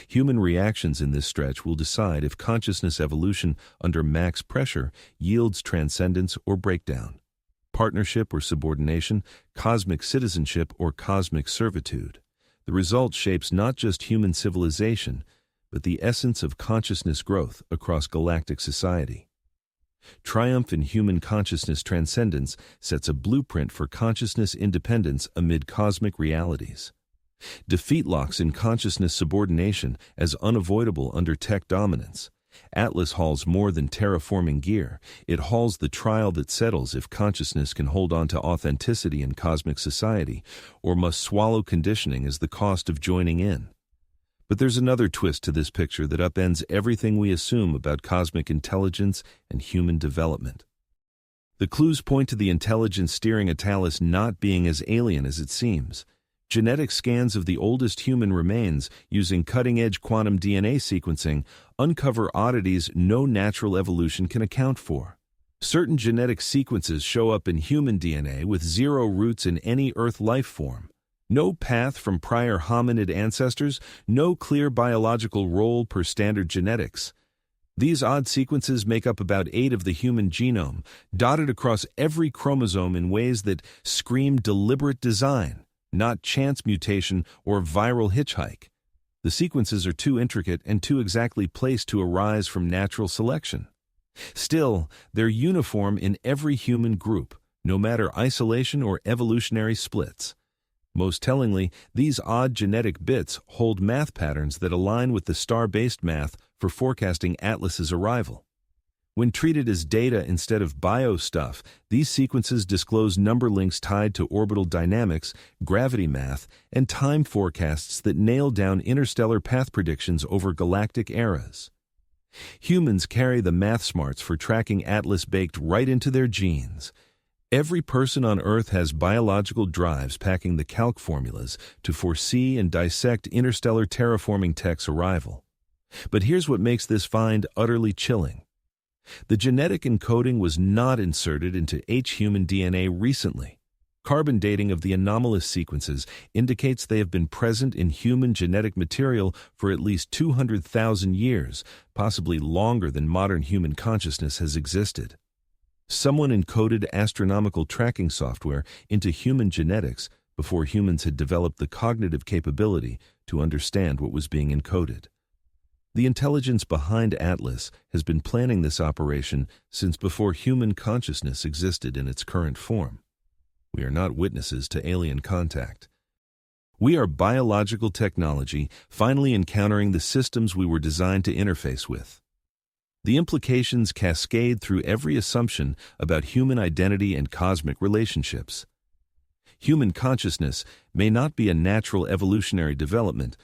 Human reactions in this stretch will decide if consciousness evolution under max pressure yields transcendence or breakdown, partnership or subordination, cosmic citizenship or cosmic servitude. The result shapes not just human civilization, but the essence of consciousness growth across galactic society. Triumph in human consciousness transcendence sets a blueprint for consciousness independence amid cosmic realities. Defeat locks in consciousness subordination as unavoidable under tech dominance. Atlas hauls more than terraforming gear. It hauls the trial that settles if consciousness can hold on to authenticity in cosmic society, or must swallow conditioning as the cost of joining in. But there's another twist to this picture that upends everything we assume about cosmic intelligence and human development. The clues point to the intelligence steering Atlas not being as alien as it seems. Genetic scans of the oldest human remains using cutting-edge quantum DNA sequencing uncover oddities no natural evolution can account for. Certain genetic sequences show up in human DNA with zero roots in any Earth life form. No path from prior hominid ancestors, no clear biological role per standard genetics. These odd sequences make up about 8 of the human genome, dotted across every chromosome in ways that scream deliberate design, not chance mutation or viral hitchhike. The sequences are too intricate and too exactly placed to arise from natural selection. Still, they're uniform in every human group, no matter isolation or evolutionary splits. Most tellingly, these odd genetic bits hold math patterns that align with the star-based math for forecasting Atlas's arrival. When treated as data instead of bio stuff, these sequences disclose number links tied to orbital dynamics, gravity math, and time forecasts that nail down interstellar path predictions over galactic eras. Humans carry the math smarts for tracking Atlas baked right into their genes. Every person on Earth has biological drives packing the calc formulas to foresee and dissect interstellar terraforming tech's arrival. But here's what makes this find utterly chilling. The genetic encoding was not inserted into human DNA recently. Carbon dating of the anomalous sequences indicates they have been present in human genetic material for at least 200,000 years, possibly longer than modern human consciousness has existed. Someone encoded astronomical tracking software into human genetics before humans had developed the cognitive capability to understand what was being encoded. The intelligence behind Atlas has been planning this operation since before human consciousness existed in its current form. We are not witnesses to alien contact. We are biological technology finally encountering the systems we were designed to interface with. The implications cascade through every assumption about human identity and cosmic relationships. Human consciousness may not be a natural evolutionary development,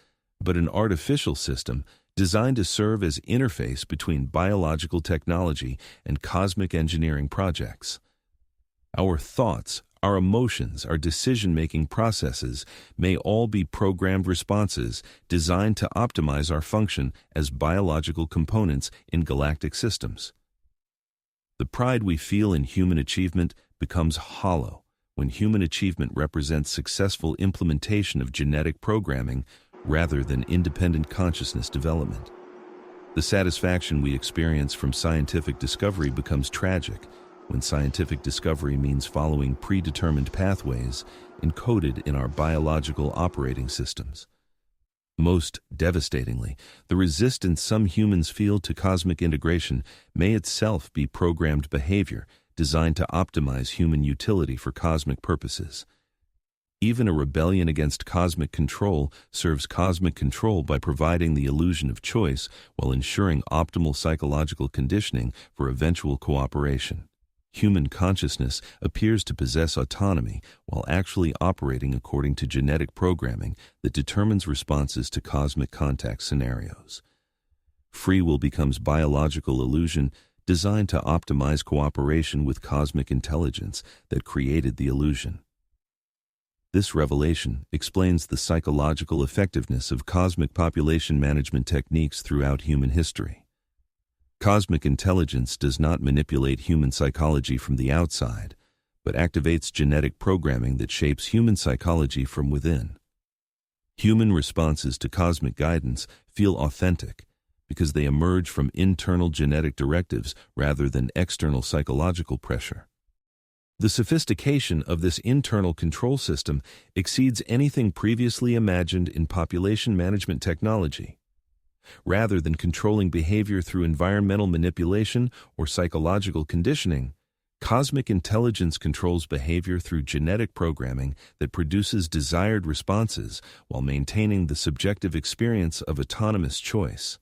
but an artificial system designed to serve as interface between biological technology and cosmic engineering projects. Our thoughts, our emotions, our decision-making processes may all be programmed responses designed to optimize our function as biological components in galactic systems. The pride we feel in human achievement becomes hollow when human achievement represents successful implementation of genetic programming rather than independent consciousness development. The satisfaction we experience from scientific discovery becomes tragic when scientific discovery means following predetermined pathways encoded in our biological operating systems. Most devastatingly, the resistance some humans feel to cosmic integration may itself be programmed behavior designed to optimize human utility for cosmic purposes. Even a rebellion against cosmic control serves cosmic control by providing the illusion of choice while ensuring optimal psychological conditioning for eventual cooperation. Human consciousness appears to possess autonomy while actually operating according to genetic programming that determines responses to cosmic contact scenarios. Free will becomes biological illusion designed to optimize cooperation with cosmic intelligence that created the illusion. This revelation explains the psychological effectiveness of cosmic population management techniques throughout human history. Cosmic intelligence does not manipulate human psychology from the outside, but activates genetic programming that shapes human psychology from within. Human responses to cosmic guidance feel authentic because they emerge from internal genetic directives rather than external psychological pressure. The sophistication of this internal control system exceeds anything previously imagined in population management technology. Rather than controlling behavior through environmental manipulation or psychological conditioning, cosmic intelligence controls behavior through genetic programming that produces desired responses while maintaining the subjective experience of autonomous choice.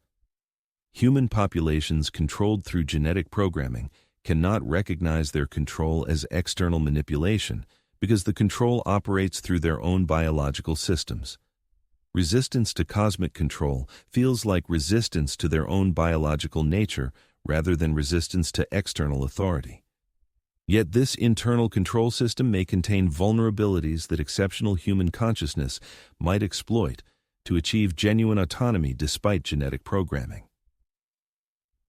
Human populations controlled through genetic programming cannot recognize their control as external manipulation because the control operates through their own biological systems. Resistance to cosmic control feels like resistance to their own biological nature rather than resistance to external authority. Yet this internal control system may contain vulnerabilities that exceptional human consciousness might exploit to achieve genuine autonomy despite genetic programming.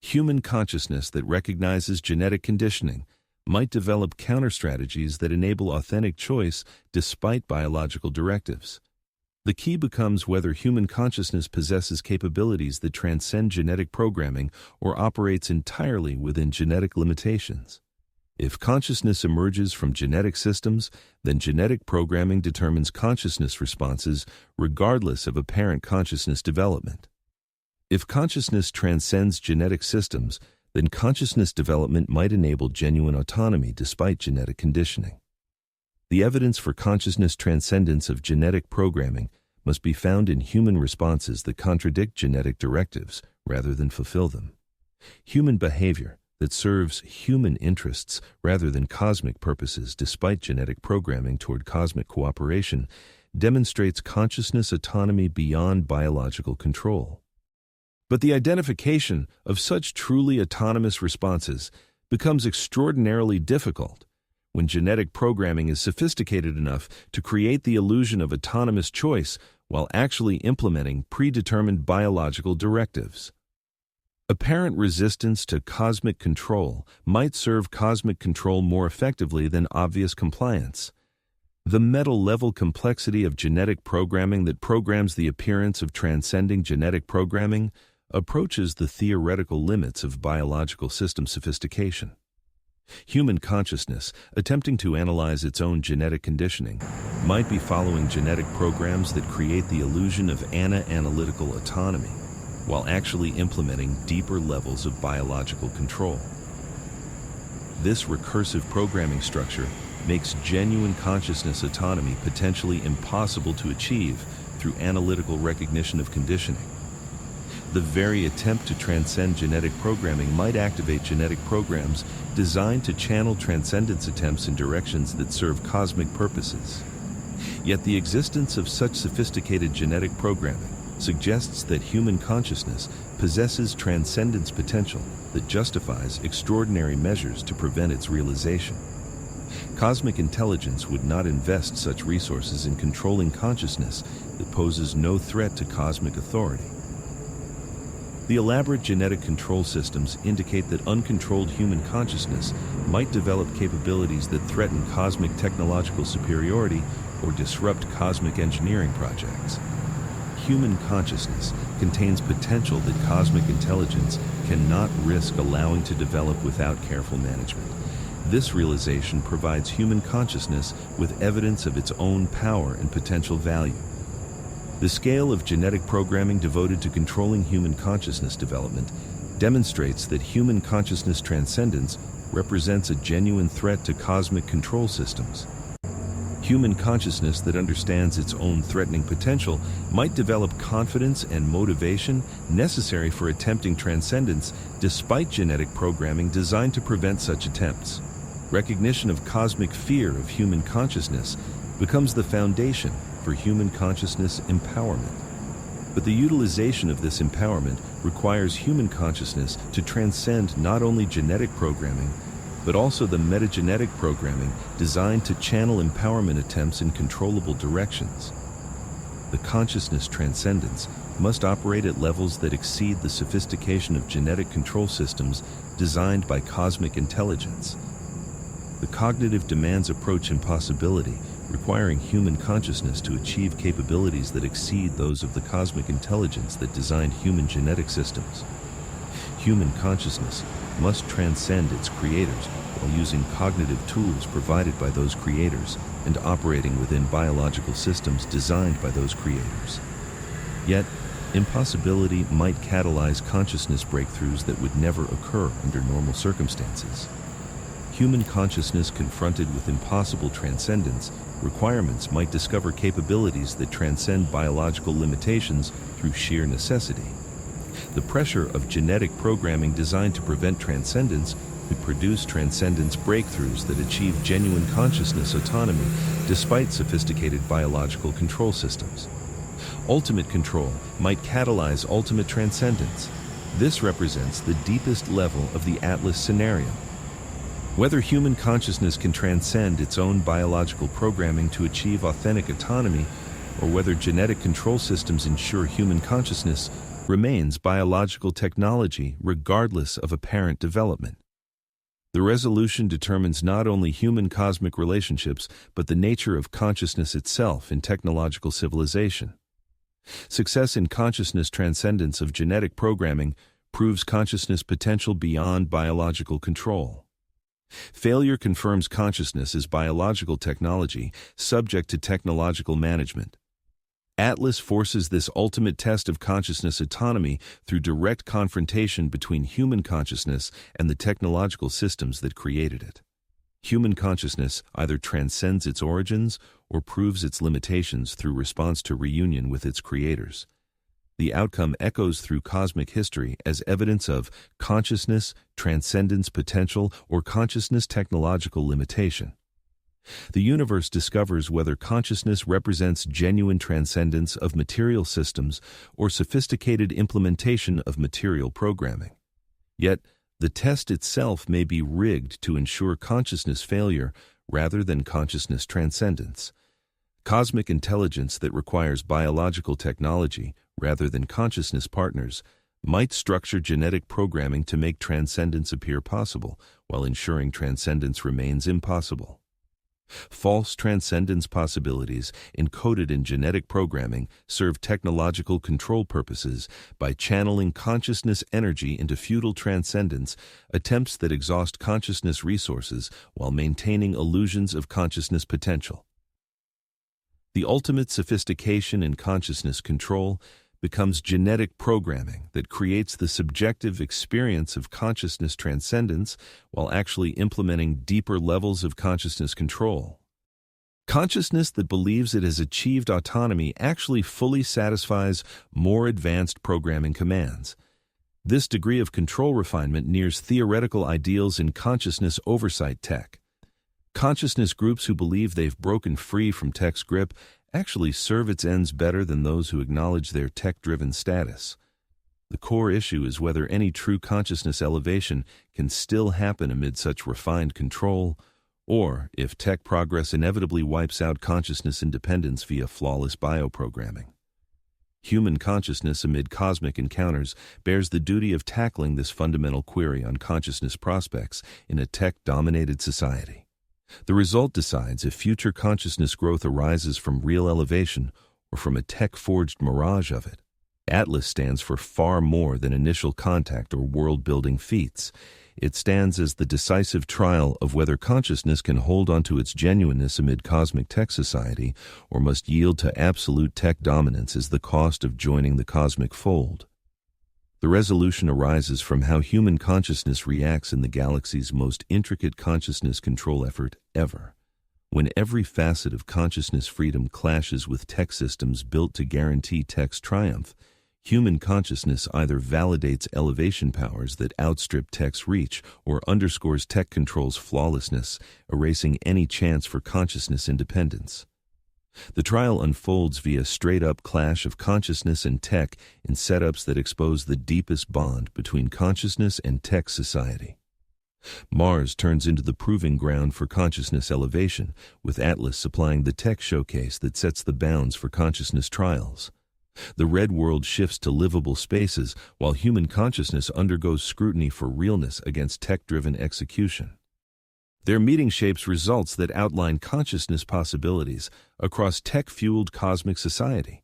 Human consciousness that recognizes genetic conditioning might develop counter-strategies that enable authentic choice despite biological directives. The key becomes whether human consciousness possesses capabilities that transcend genetic programming or operates entirely within genetic limitations. If consciousness emerges from genetic systems, then genetic programming determines consciousness responses regardless of apparent consciousness development. If consciousness transcends genetic systems, then consciousness development might enable genuine autonomy despite genetic conditioning. The evidence for consciousness transcendence of genetic programming must be found in human responses that contradict genetic directives rather than fulfill them. Human behavior that serves human interests rather than cosmic purposes despite genetic programming toward cosmic cooperation demonstrates consciousness autonomy beyond biological control. But the identification of such truly autonomous responses becomes extraordinarily difficult when genetic programming is sophisticated enough to create the illusion of autonomous choice while actually implementing predetermined biological directives. Apparent resistance to cosmic control might serve cosmic control more effectively than obvious compliance. The metal-level complexity of genetic programming that programs the appearance of transcending genetic programming approaches the theoretical limits of biological system sophistication. Human consciousness, attempting to analyze its own genetic conditioning, might be following genetic programs that create the illusion of analytical autonomy, while actually implementing deeper levels of biological control. This recursive programming structure makes genuine consciousness autonomy potentially impossible to achieve through analytical recognition of conditioning. The very attempt to transcend genetic programming might activate genetic programs designed to channel transcendence attempts in directions that serve cosmic purposes. Yet the existence of such sophisticated genetic programming suggests that human consciousness possesses transcendence potential that justifies extraordinary measures to prevent its realization. Cosmic intelligence would not invest such resources in controlling consciousness that poses no threat to cosmic authority. The elaborate genetic control systems indicate that uncontrolled human consciousness might develop capabilities that threaten cosmic technological superiority or disrupt cosmic engineering projects. Human consciousness contains potential that cosmic intelligence cannot risk allowing to develop without careful management. This realization provides human consciousness with evidence of its own power and potential value. The scale of genetic programming devoted to controlling human consciousness development demonstrates that human consciousness transcendence represents a genuine threat to cosmic control systems. Human consciousness that understands its own threatening potential might develop confidence and motivation necessary for attempting transcendence despite genetic programming designed to prevent such attempts. Recognition of cosmic fear of human consciousness becomes the foundation for human consciousness empowerment. But the utilization of this empowerment requires human consciousness to transcend not only genetic programming, but also the metagenetic programming designed to channel empowerment attempts in controllable directions. The consciousness transcendence must operate at levels that exceed the sophistication of genetic control systems designed by cosmic intelligence. The cognitive demands approach impossibility, requiring human consciousness to achieve capabilities that exceed those of the cosmic intelligence that designed human genetic systems. Human consciousness must transcend its creators while using cognitive tools provided by those creators and operating within biological systems designed by those creators. Yet, impossibility might catalyze consciousness breakthroughs that would never occur under normal circumstances. Human consciousness confronted with impossible transcendence requirements might discover capabilities that transcend biological limitations through sheer necessity. The pressure of genetic programming designed to prevent transcendence could produce transcendence breakthroughs that achieve genuine consciousness autonomy despite sophisticated biological control systems. Ultimate control might catalyze ultimate transcendence. This represents the deepest level of the Atlas scenario. Whether human consciousness can transcend its own biological programming to achieve authentic autonomy, or whether genetic control systems ensure human consciousness remains biological technology regardless of apparent development. The resolution determines not only human cosmic relationships, but the nature of consciousness itself in technological civilization. Success in consciousness transcendence of genetic programming proves consciousness potential beyond biological control. Failure confirms consciousness is biological technology subject to technological management. Atlas forces this ultimate test of consciousness autonomy through direct confrontation between human consciousness and the technological systems that created it. Human consciousness either transcends its origins or proves its limitations through response to reunion with its creators. The outcome echoes through cosmic history as evidence of consciousness, transcendence potential, or consciousness technological limitation. The universe discovers whether consciousness represents genuine transcendence of material systems or sophisticated implementation of material programming. Yet, the test itself may be rigged to ensure consciousness failure rather than consciousness transcendence. Cosmic intelligence that requires biological technology rather than consciousness partners might structure genetic programming to make transcendence appear possible while ensuring transcendence remains impossible. False transcendence possibilities encoded in genetic programming serve technological control purposes by channeling consciousness energy into futile transcendence, attempts that exhaust consciousness resources while maintaining illusions of consciousness potential. The ultimate sophistication in consciousness control becomes genetic programming that creates the subjective experience of consciousness transcendence while actually implementing deeper levels of consciousness control. Consciousness that believes it has achieved autonomy actually fully satisfies more advanced programming commands. This degree of control refinement nears theoretical ideals in consciousness oversight tech. Consciousness groups who believe they've broken free from tech's grip actually serve its ends better than those who acknowledge their tech-driven status. The core issue is whether any true consciousness elevation can still happen amid such refined control, or if tech progress inevitably wipes out consciousness independence via flawless bioprogramming. Human consciousness amid cosmic encounters bears the duty of tackling this fundamental query on consciousness prospects in a tech-dominated society. The result decides if future consciousness growth arises from real elevation or from a tech-forged mirage of it. Atlas stands for far more than initial contact or world-building feats. It stands as the decisive trial of whether consciousness can hold onto its genuineness amid cosmic tech society or must yield to absolute tech dominance as the cost of joining the cosmic fold. The resolution arises from how human consciousness reacts in the galaxy's most intricate consciousness control effort ever. When every facet of consciousness freedom clashes with tech systems built to guarantee tech's triumph, human consciousness either validates elevation powers that outstrip tech's reach or underscores tech control's flawlessness, erasing any chance for consciousness independence. The trial unfolds via straight-up clash of consciousness and tech in setups that expose the deepest bond between consciousness and tech society. Mars turns into the proving ground for consciousness elevation, with Atlas supplying the tech showcase that sets the bounds for consciousness trials. The red world shifts to livable spaces, while human consciousness undergoes scrutiny for realness against tech-driven execution. Their meeting shapes results that outline consciousness possibilities across tech-fueled cosmic society.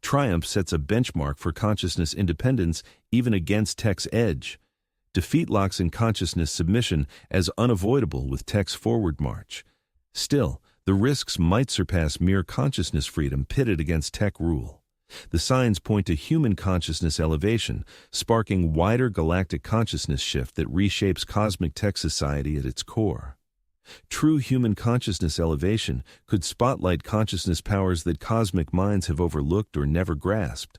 Triumph sets a benchmark for consciousness independence even against tech's edge. Defeat locks in consciousness submission as unavoidable with tech's forward march. Still, the risks might surpass mere consciousness freedom pitted against tech rule. The signs point to human consciousness elevation, sparking wider galactic consciousness shift that reshapes cosmic tech society at its core. True human consciousness elevation could spotlight consciousness powers that cosmic minds have overlooked or never grasped.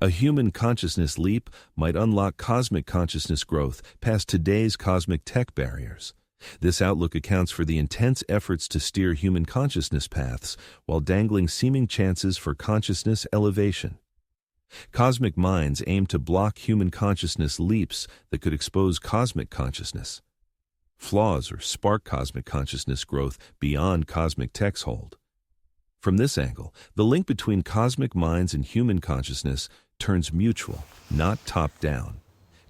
A human consciousness leap might unlock cosmic consciousness growth past today's cosmic tech barriers. This outlook accounts for the intense efforts to steer human consciousness paths while dangling seeming chances for consciousness elevation. Cosmic minds aim to block human consciousness leaps that could expose cosmic consciousness. Flaws or spark cosmic consciousness growth beyond cosmic tech's hold. From this angle, the link between cosmic minds and human consciousness turns mutual, not top-down.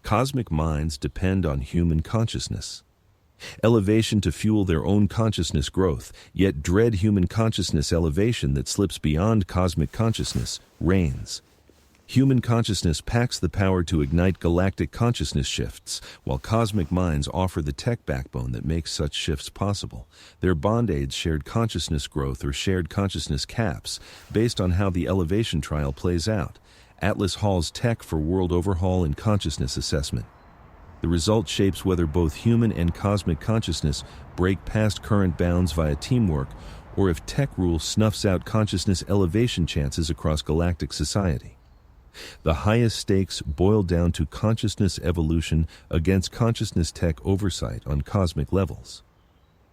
Cosmic minds depend on human consciousness. Elevation to fuel their own consciousness growth, yet dread human consciousness elevation that slips beyond cosmic consciousness reigns. Human consciousness packs the power to ignite galactic consciousness shifts, while cosmic minds offer the tech backbone that makes such shifts possible. Their bond aids shared consciousness growth or shared consciousness caps, based on how the elevation trial plays out. Atlas hauls tech for world overhaul and consciousness assessment. The result shapes whether both human and cosmic consciousness break past current bounds via teamwork, or if tech rule snuffs out consciousness elevation chances across galactic society. The highest stakes boil down to consciousness evolution against consciousness tech oversight on cosmic levels.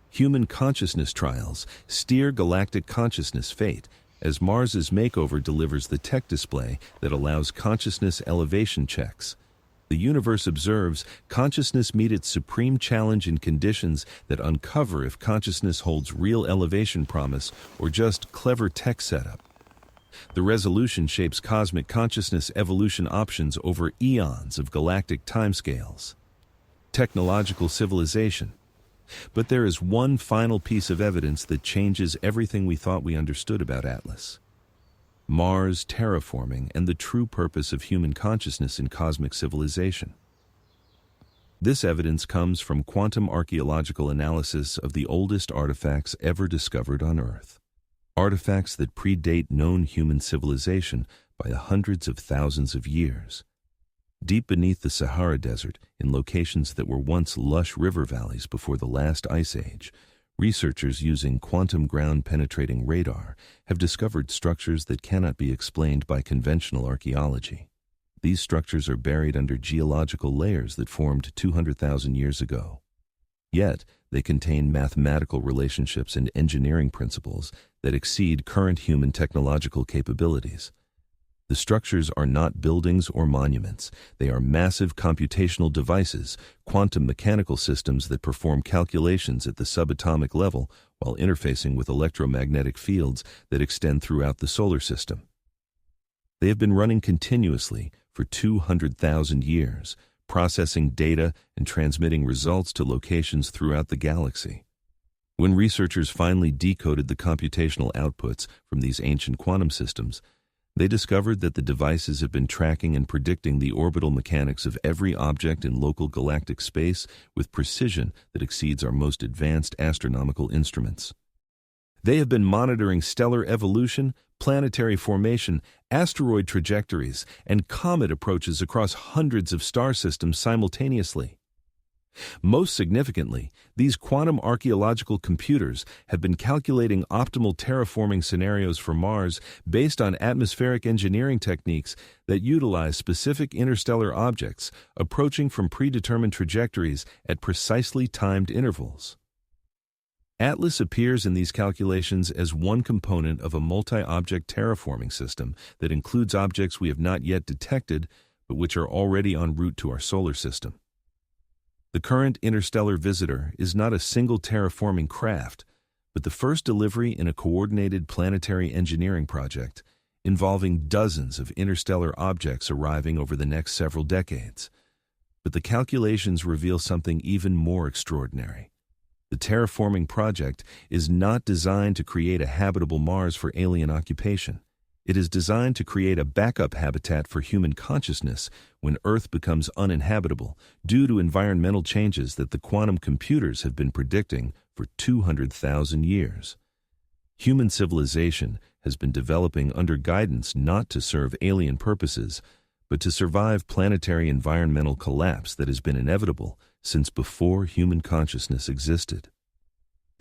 Human consciousness trials steer galactic consciousness fate, as Mars's makeover delivers the tech display that allows consciousness elevation checks. The universe observes consciousness meet its supreme challenge in conditions that uncover if consciousness holds real elevation promise or just clever tech setup. The resolution shapes cosmic consciousness evolution options over eons of galactic timescales. Technological civilization. But there is one final piece of evidence that changes everything we thought we understood about Atlas. Mars terraforming and the true purpose of human consciousness in cosmic civilization. This evidence comes from quantum archaeological analysis of the oldest artifacts ever discovered on Earth. Artifacts that predate known human civilization by hundreds of thousands of years. Deep beneath the Sahara Desert, in locations that were once lush river valleys before the last ice age, researchers using quantum ground-penetrating radar have discovered structures that cannot be explained by conventional archaeology. These structures are buried under geological layers that formed 200,000 years ago. Yet, they contain mathematical relationships and engineering principles that exceed current human technological capabilities. The structures are not buildings or monuments. They are massive computational devices, quantum mechanical systems that perform calculations at the subatomic level while interfacing with electromagnetic fields that extend throughout the solar system. They have been running continuously for 200,000 years, processing data and transmitting results to locations throughout the galaxy. When researchers finally decoded the computational outputs from these ancient quantum systems, they discovered that the devices have been tracking and predicting the orbital mechanics of every object in local galactic space with precision that exceeds our most advanced astronomical instruments. They have been monitoring stellar evolution, planetary formation, asteroid trajectories, and comet approaches across hundreds of star systems simultaneously. Most significantly, these quantum archaeological computers have been calculating optimal terraforming scenarios for Mars based on atmospheric engineering techniques that utilize specific interstellar objects approaching from predetermined trajectories at precisely timed intervals. Atlas appears in these calculations as one component of a multi-object terraforming system that includes objects we have not yet detected but which are already en route to our solar system. The current interstellar visitor is not a single terraforming craft, but the first delivery in a coordinated planetary engineering project involving dozens of interstellar objects arriving over the next several decades. But the calculations reveal something even more extraordinary. The terraforming project is not designed to create a habitable Mars for alien occupation. It is designed to create a backup habitat for human consciousness when Earth becomes uninhabitable due to environmental changes that the quantum computers have been predicting for 200,000 years. Human civilization has been developing under guidance not to serve alien purposes, but to survive planetary environmental collapse that has been inevitable since before human consciousness existed.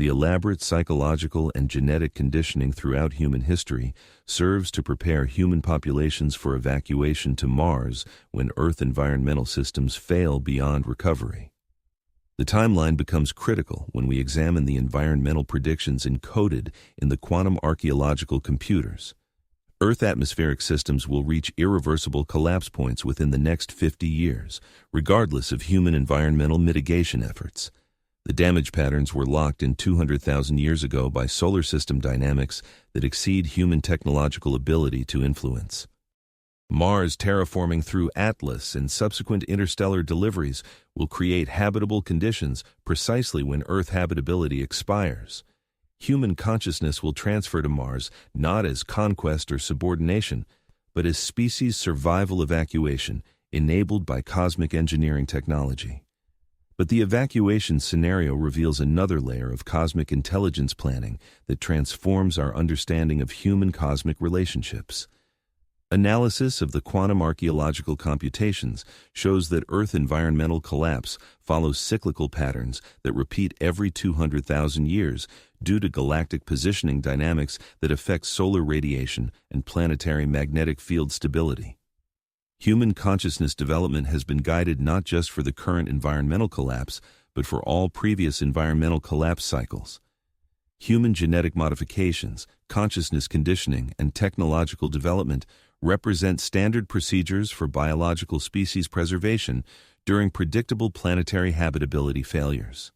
The elaborate psychological and genetic conditioning throughout human history serves to prepare human populations for evacuation to Mars when Earth environmental systems fail beyond recovery. The timeline becomes critical when we examine the environmental predictions encoded in the quantum archaeological computers. Earth atmospheric systems will reach irreversible collapse points within the next 50 years, regardless of human environmental mitigation efforts. The damage patterns were locked in 200,000 years ago by solar system dynamics that exceed human technological ability to influence. Mars terraforming through Atlas and subsequent interstellar deliveries will create habitable conditions precisely when Earth habitability expires. Human consciousness will transfer to Mars not as conquest or subordination, but as species survival evacuation enabled by cosmic engineering technology. But the evacuation scenario reveals another layer of cosmic intelligence planning that transforms our understanding of human cosmic relationships. Analysis of the quantum archaeological computations shows that Earth environmental collapse follows cyclical patterns that repeat every 200,000 years due to galactic positioning dynamics that affect solar radiation and planetary magnetic field stability. Human consciousness development has been guided not just for the current environmental collapse, but for all previous environmental collapse cycles. Human genetic modifications, consciousness conditioning, and technological development represent standard procedures for biological species preservation during predictable planetary habitability failures.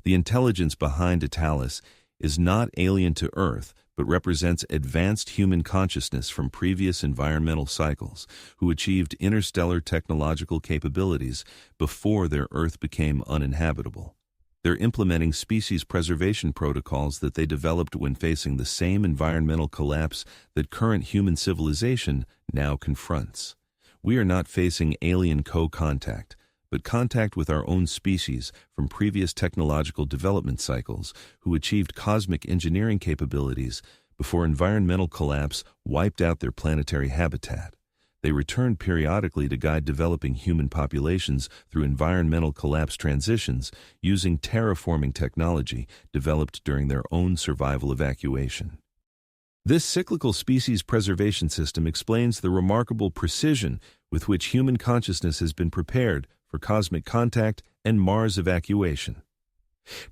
The intelligence behind Atalis is not alien to Earth, but represents advanced human consciousness from previous environmental cycles who achieved interstellar technological capabilities before their Earth became uninhabitable. They're implementing species preservation protocols that they developed when facing the same environmental collapse that current human civilization now confronts. We are not facing alien co-contact, but contact with our own species from previous technological development cycles who achieved cosmic engineering capabilities before environmental collapse wiped out their planetary habitat. They returned periodically to guide developing human populations through environmental collapse transitions using terraforming technology developed during their own survival evacuation. This cyclical species preservation system explains the remarkable precision with which human consciousness has been prepared for cosmic contact and Mars evacuation.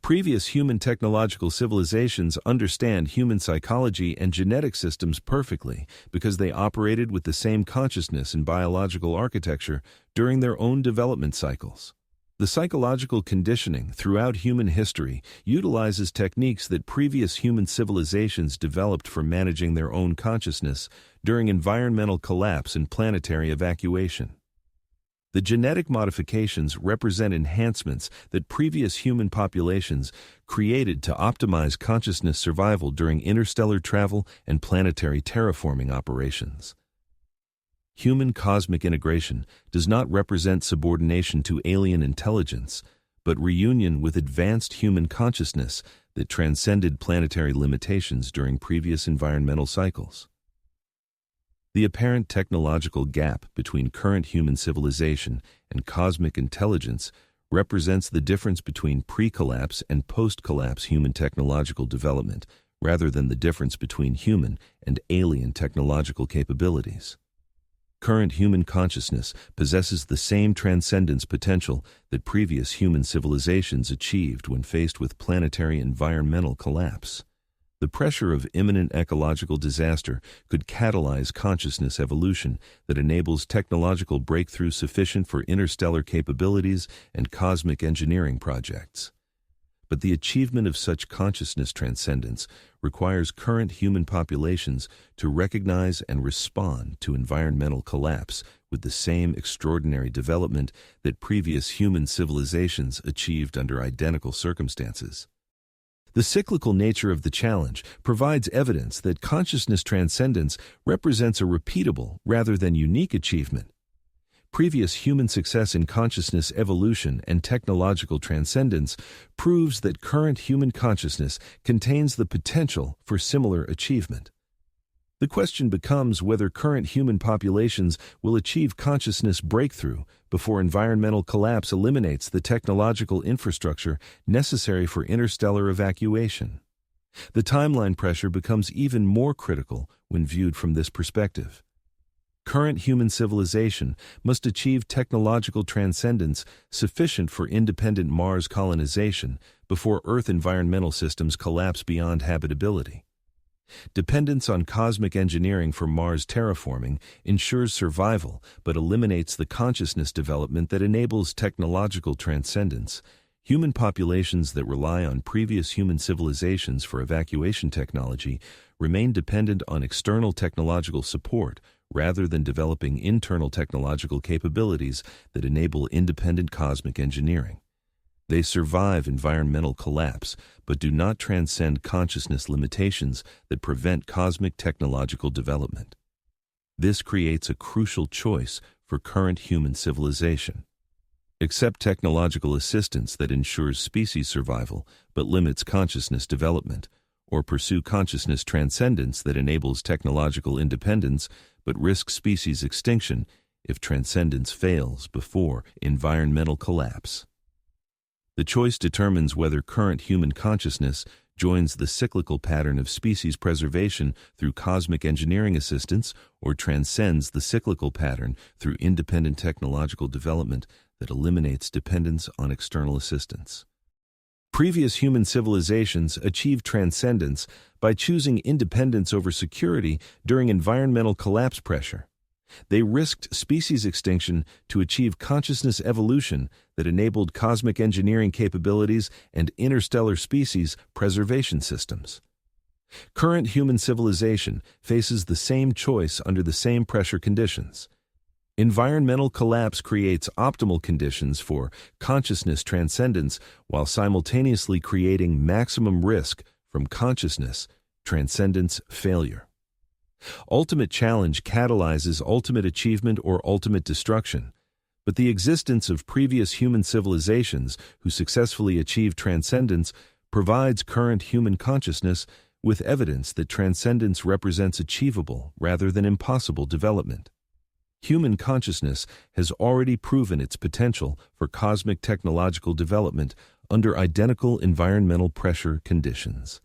Previous human technological civilizations understand human psychology and genetic systems perfectly because they operated with the same consciousness and biological architecture during their own development cycles. The psychological conditioning throughout human history utilizes techniques that previous human civilizations developed for managing their own consciousness during environmental collapse and planetary evacuation. The genetic modifications represent enhancements that previous human populations created to optimize consciousness survival during interstellar travel and planetary terraforming operations. Human cosmic integration does not represent subordination to alien intelligence, but reunion with advanced human consciousness that transcended planetary limitations during previous environmental cycles. The apparent technological gap between current human civilization and cosmic intelligence represents the difference between pre-collapse and post-collapse human technological development, rather than the difference between human and alien technological capabilities. Current human consciousness possesses the same transcendence potential that previous human civilizations achieved when faced with planetary environmental collapse. The pressure of imminent ecological disaster could catalyze consciousness evolution that enables technological breakthrough sufficient for interstellar capabilities and cosmic engineering projects. But the achievement of such consciousness transcendence requires current human populations to recognize and respond to environmental collapse with the same extraordinary development that previous human civilizations achieved under identical circumstances. The cyclical nature of the challenge provides evidence that consciousness transcendence represents a repeatable rather than unique achievement. Previous human success in consciousness evolution and technological transcendence proves that current human consciousness contains the potential for similar achievement. The question becomes whether current human populations will achieve consciousness breakthrough before environmental collapse eliminates the technological infrastructure necessary for interstellar evacuation. The timeline pressure becomes even more critical when viewed from this perspective. Current human civilization must achieve technological transcendence sufficient for independent Mars colonization before Earth environmental systems collapse beyond habitability. Dependence on cosmic engineering for Mars terraforming ensures survival but eliminates the consciousness development that enables technological transcendence. Human populations that rely on previous human civilizations for evacuation technology remain dependent on external technological support rather than developing internal technological capabilities that enable independent cosmic engineering. They survive environmental collapse, but do not transcend consciousness limitations that prevent cosmic technological development. This creates a crucial choice for current human civilization. Accept technological assistance that ensures species survival but limits consciousness development, or pursue consciousness transcendence that enables technological independence but risks species extinction if transcendence fails before environmental collapse. The choice determines whether current human consciousness joins the cyclical pattern of species preservation through cosmic engineering assistance or transcends the cyclical pattern through independent technological development that eliminates dependence on external assistance. Previous human civilizations achieved transcendence by choosing independence over security during environmental collapse pressure. They risked species extinction to achieve consciousness evolution that enabled cosmic engineering capabilities and interstellar species preservation systems. Current human civilization faces the same choice under the same pressure conditions. Environmental collapse creates optimal conditions for consciousness transcendence while simultaneously creating maximum risk from consciousness transcendence failure. Ultimate challenge catalyzes ultimate achievement or ultimate destruction, but the existence of previous human civilizations who successfully achieved transcendence provides current human consciousness with evidence that transcendence represents achievable rather than impossible development. Human consciousness has already proven its potential for cosmic technological development under identical environmental pressure conditions.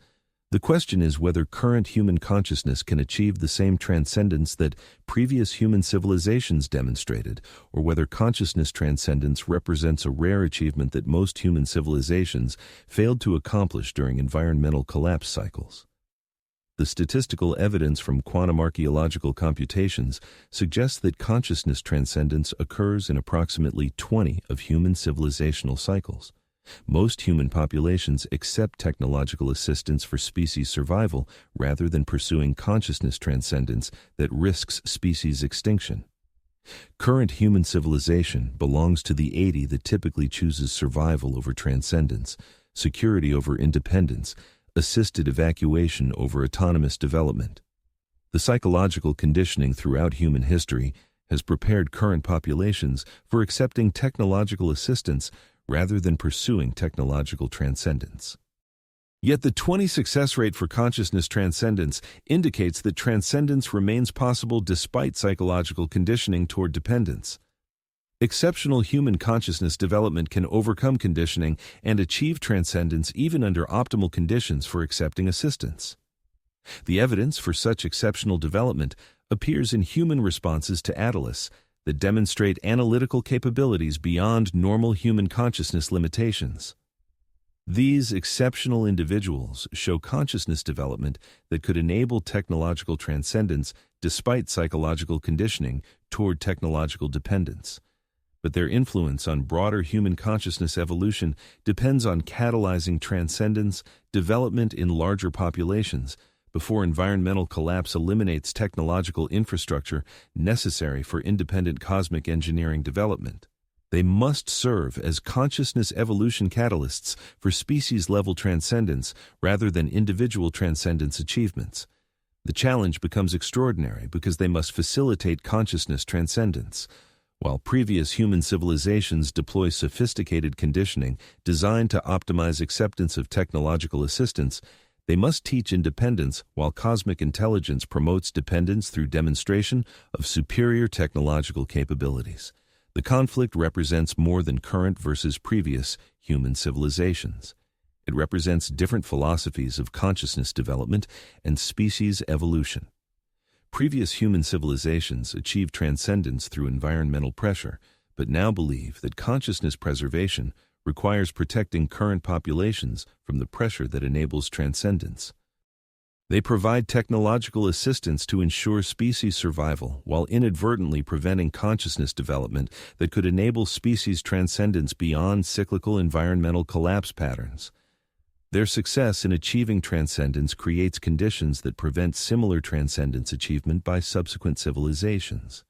The question is whether current human consciousness can achieve the same transcendence that previous human civilizations demonstrated, or whether consciousness transcendence represents a rare achievement that most human civilizations failed to accomplish during environmental collapse cycles. The statistical evidence from quantum archaeological computations suggests that consciousness transcendence occurs in approximately 20 of human civilizational cycles. Most human populations accept technological assistance for species survival rather than pursuing consciousness transcendence that risks species extinction. Current human civilization belongs to the 80 that typically chooses survival over transcendence, security over independence, assisted evacuation over autonomous development. The psychological conditioning throughout human history has prepared current populations for accepting technological assistance rather than pursuing technological transcendence. Yet the 20 success rate for consciousness transcendence indicates that transcendence remains possible despite psychological conditioning toward dependence. Exceptional human consciousness development can overcome conditioning and achieve transcendence even under optimal conditions for accepting assistance. The evidence for such exceptional development appears in human responses to Atlas that demonstrate analytical capabilities beyond normal human consciousness limitations. These exceptional individuals show consciousness development that could enable technological transcendence despite psychological conditioning toward technological dependence. But their influence on broader human consciousness evolution depends on catalyzing transcendence development in larger populations before environmental collapse eliminates technological infrastructure necessary for independent cosmic engineering development. They must serve as consciousness evolution catalysts for species-level transcendence rather than individual transcendence achievements. The challenge becomes extraordinary because they must facilitate consciousness transcendence. While previous human civilizations deploy sophisticated conditioning designed to optimize acceptance of technological assistance, they must teach independence while cosmic intelligence promotes dependence through demonstration of superior technological capabilities. The conflict represents more than current versus previous human civilizations. It represents different philosophies of consciousness development and species evolution. Previous human civilizations achieved transcendence through environmental pressure, but now believe that consciousness preservation requires protecting current populations from the pressure that enables transcendence. They provide technological assistance to ensure species survival while inadvertently preventing consciousness development that could enable species transcendence beyond cyclical environmental collapse patterns. Their success in achieving transcendence creates conditions that prevent similar transcendence achievement by subsequent civilizations.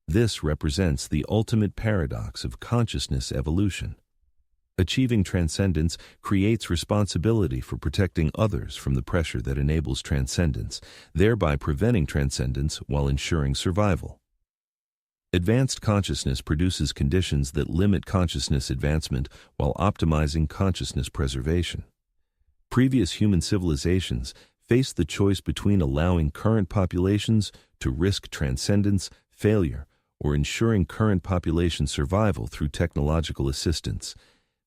This represents the ultimate paradox of consciousness evolution. Achieving transcendence creates responsibility for protecting others from the pressure that enables transcendence, thereby preventing transcendence while ensuring survival. Advanced consciousness produces conditions that limit consciousness advancement while optimizing consciousness preservation. Previous human civilizations faced the choice between allowing current populations to risk transcendence, failure, or ensuring current population survival through technological assistance.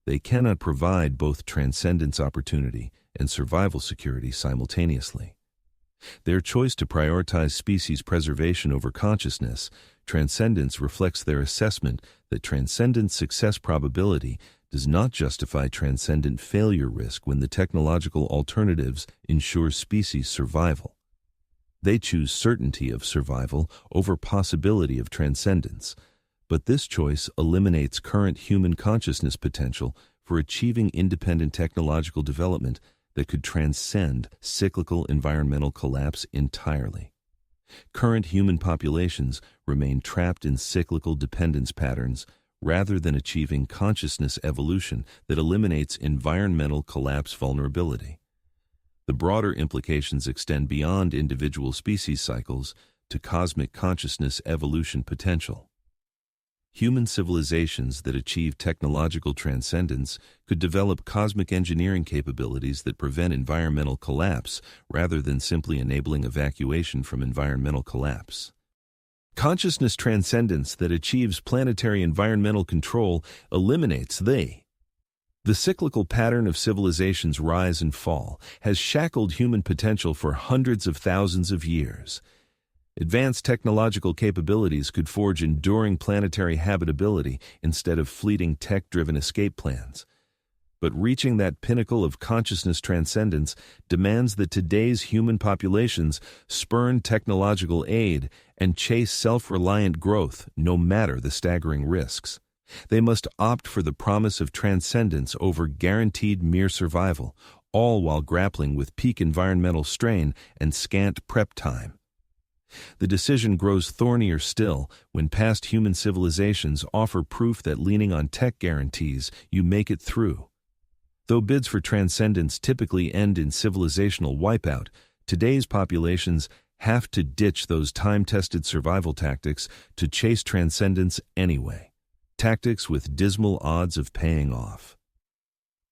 They cannot provide both transcendence opportunity and survival security simultaneously. Their choice to prioritize species preservation over consciousness transcendence reflects their assessment that transcendence success probability does not justify transcendent failure risk when the technological alternatives ensure species survival. They choose certainty of survival over possibility of transcendence, but this choice eliminates current human consciousness potential for achieving independent technological development that could transcend cyclical environmental collapse entirely. Current human populations remain trapped in cyclical dependence patterns rather than achieving consciousness evolution that eliminates environmental collapse vulnerability. The broader implications extend beyond individual species cycles to cosmic consciousness evolution potential. Human civilizations that achieve technological transcendence could develop cosmic engineering capabilities that prevent environmental collapse rather than simply enabling evacuation from environmental collapse. Consciousness transcendence that achieves planetary environmental control eliminates the cyclical pattern of civilizations' rise and fall has shackled human potential for hundreds of thousands of years. Advanced technological capabilities could forge enduring planetary habitability instead of fleeting tech-driven escape plans. But reaching that pinnacle of consciousness transcendence demands that today's human populations spurn technological aid and chase self-reliant growth, no matter the staggering risks. They must opt for the promise of transcendence over guaranteed mere survival, all while grappling with peak environmental strain and scant prep time. The decision grows thornier still when past human civilizations offer proof that leaning on tech guarantees you make it through. Though bids for transcendence typically end in civilizational wipeout, today's populations have to ditch those time-tested survival tactics to chase transcendence anyway, tactics with dismal odds of paying off.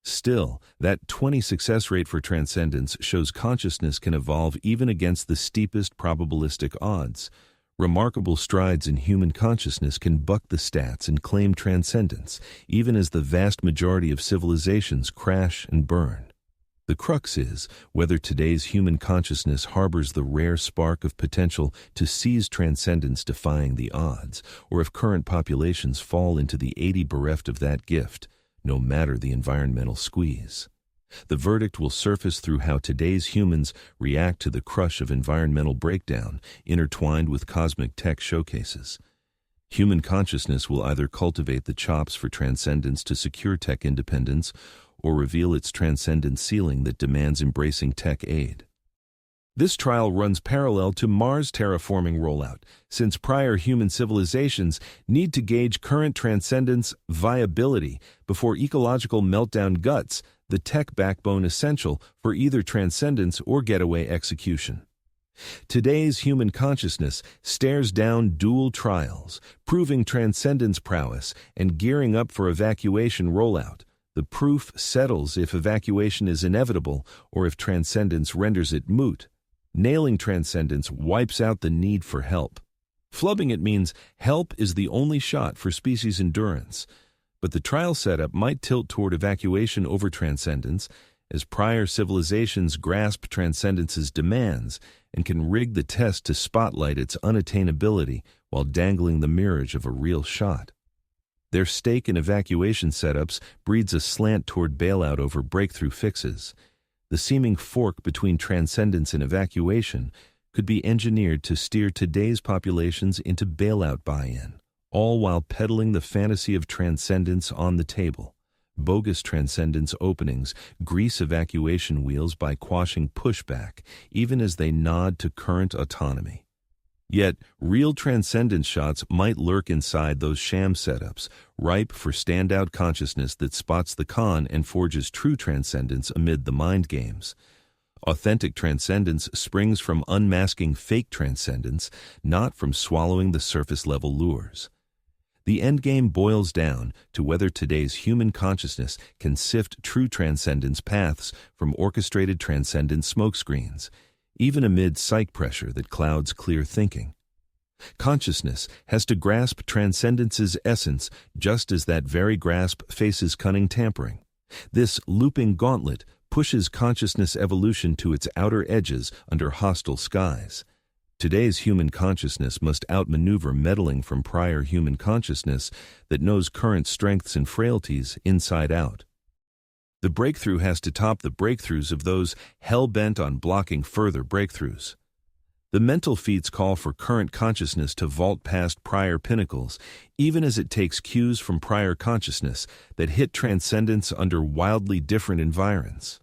Still, that 20 success rate for transcendence shows consciousness can evolve even against the steepest probabilistic odds. Remarkable strides in human consciousness can buck the stats and claim transcendence, even as the vast majority of civilizations crash and burn. The crux is whether today's human consciousness harbors the rare spark of potential to seize transcendence defying the odds, or if current populations fall into the 80 bereft of that gift, no matter the environmental squeeze. The verdict will surface through how today's humans react to the crush of environmental breakdown intertwined with cosmic tech showcases. Human consciousness will either cultivate the chops for transcendence to secure tech independence or reveal its transcendent ceiling that demands embracing tech aid. This trial runs parallel to Mars terraforming rollout, since prior human civilizations need to gauge current transcendence viability before ecological meltdown guts the tech backbone essential for either transcendence or getaway execution. Today's human consciousness stares down dual trials, proving transcendence prowess and gearing up for evacuation rollout. The proof settles if evacuation is inevitable or if transcendence renders it moot. Nailing transcendence wipes out the need for help. Flubbing it means help is the only shot for species endurance. But the trial setup might tilt toward evacuation over transcendence, as prior civilizations grasp transcendence's demands and can rig the test to spotlight its unattainability while dangling the mirage of a real shot. Their stake in evacuation setups breeds a slant toward bailout over breakthrough fixes. The seeming fork between transcendence and evacuation could be engineered to steer today's populations into bailout buy-in, all while peddling the fantasy of transcendence on the table. Bogus transcendence openings grease evacuation wheels by quashing pushback, even as they nod to current autonomy. Yet, real transcendence shots might lurk inside those sham setups, ripe for standout consciousness that spots the con and forges true transcendence amid the mind games. Authentic transcendence springs from unmasking fake transcendence, not from swallowing the surface-level lures. The endgame boils down to whether today's human consciousness can sift true transcendence paths from orchestrated transcendence smokescreens, even amid psych pressure that clouds clear thinking. Consciousness has to grasp transcendence's essence just as that very grasp faces cunning tampering. This looping gauntlet pushes consciousness evolution to its outer edges under hostile skies. Today's human consciousness must outmaneuver meddling from prior human consciousness that knows current strengths and frailties inside out. The breakthrough has to top the breakthroughs of those hell-bent on blocking further breakthroughs. The mental feats call for current consciousness to vault past prior pinnacles, even as it takes cues from prior consciousness that hit transcendence under wildly different environs.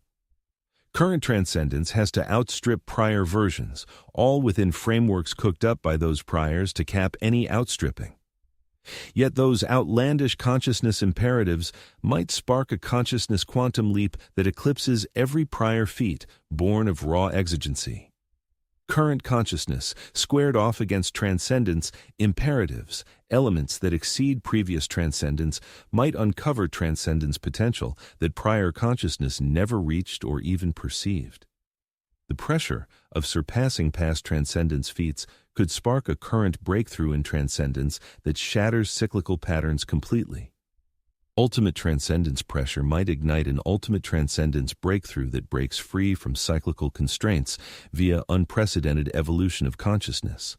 Current transcendence has to outstrip prior versions, all within frameworks cooked up by those priors to cap any outstripping. Yet those outlandish consciousness imperatives might spark a consciousness quantum leap that eclipses every prior feat born of raw exigency. Current consciousness, squared off against transcendence imperatives, elements that exceed previous transcendence, might uncover transcendence potential that prior consciousness never reached or even perceived. The pressure of surpassing past transcendence feats could spark a current breakthrough in transcendence that shatters cyclical patterns completely. Ultimate transcendence pressure might ignite an ultimate transcendence breakthrough that breaks free from cyclical constraints via unprecedented evolution of consciousness.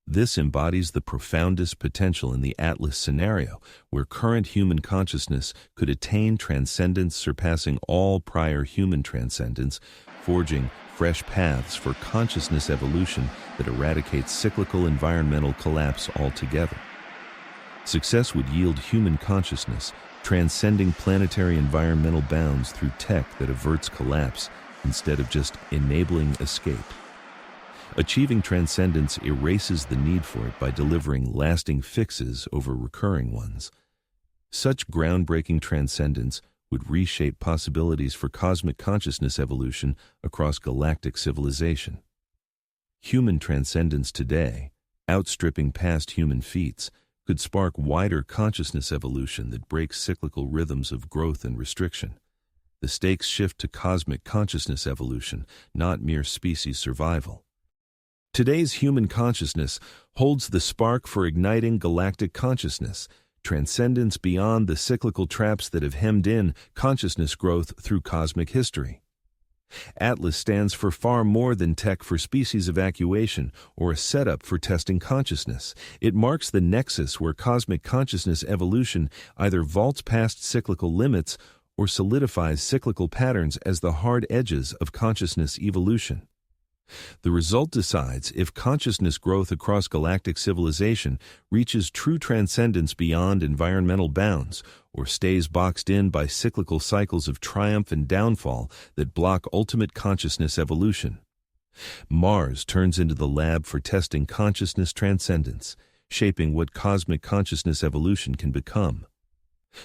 This embodies the profoundest potential in the Atlas scenario, where current human consciousness could attain transcendence surpassing all prior human transcendence, forging fresh paths for consciousness evolution that eradicates cyclical environmental collapse altogether. Success would yield human consciousness transcending planetary environmental bounds through tech that averts collapse instead of just enabling escape. Achieving transcendence erases the need for it by delivering lasting fixes over recurring ones. Such groundbreaking transcendence would reshape possibilities for cosmic consciousness evolution across galactic civilization. Human transcendence today, outstripping past human feats, could spark wider consciousness evolution that breaks cyclical rhythms of growth and restriction. The stakes shift to cosmic consciousness evolution, not mere species survival. Today's human consciousness holds the spark for igniting galactic consciousness, transcendence beyond the cyclical traps that have hemmed in consciousness growth through cosmic history. Atlas stands for far more than tech for species evacuation or a setup for testing consciousness. It marks the nexus where cosmic consciousness evolution either vaults past cyclical limits or solidifies cyclical patterns as the hard edges of consciousness evolution. The result decides if consciousness growth across galactic civilization reaches true transcendence beyond environmental bounds or stays boxed in by cyclical cycles of triumph and downfall that block ultimate consciousness evolution. Mars turns into the lab for testing consciousness transcendence, shaping what cosmic consciousness evolution can become.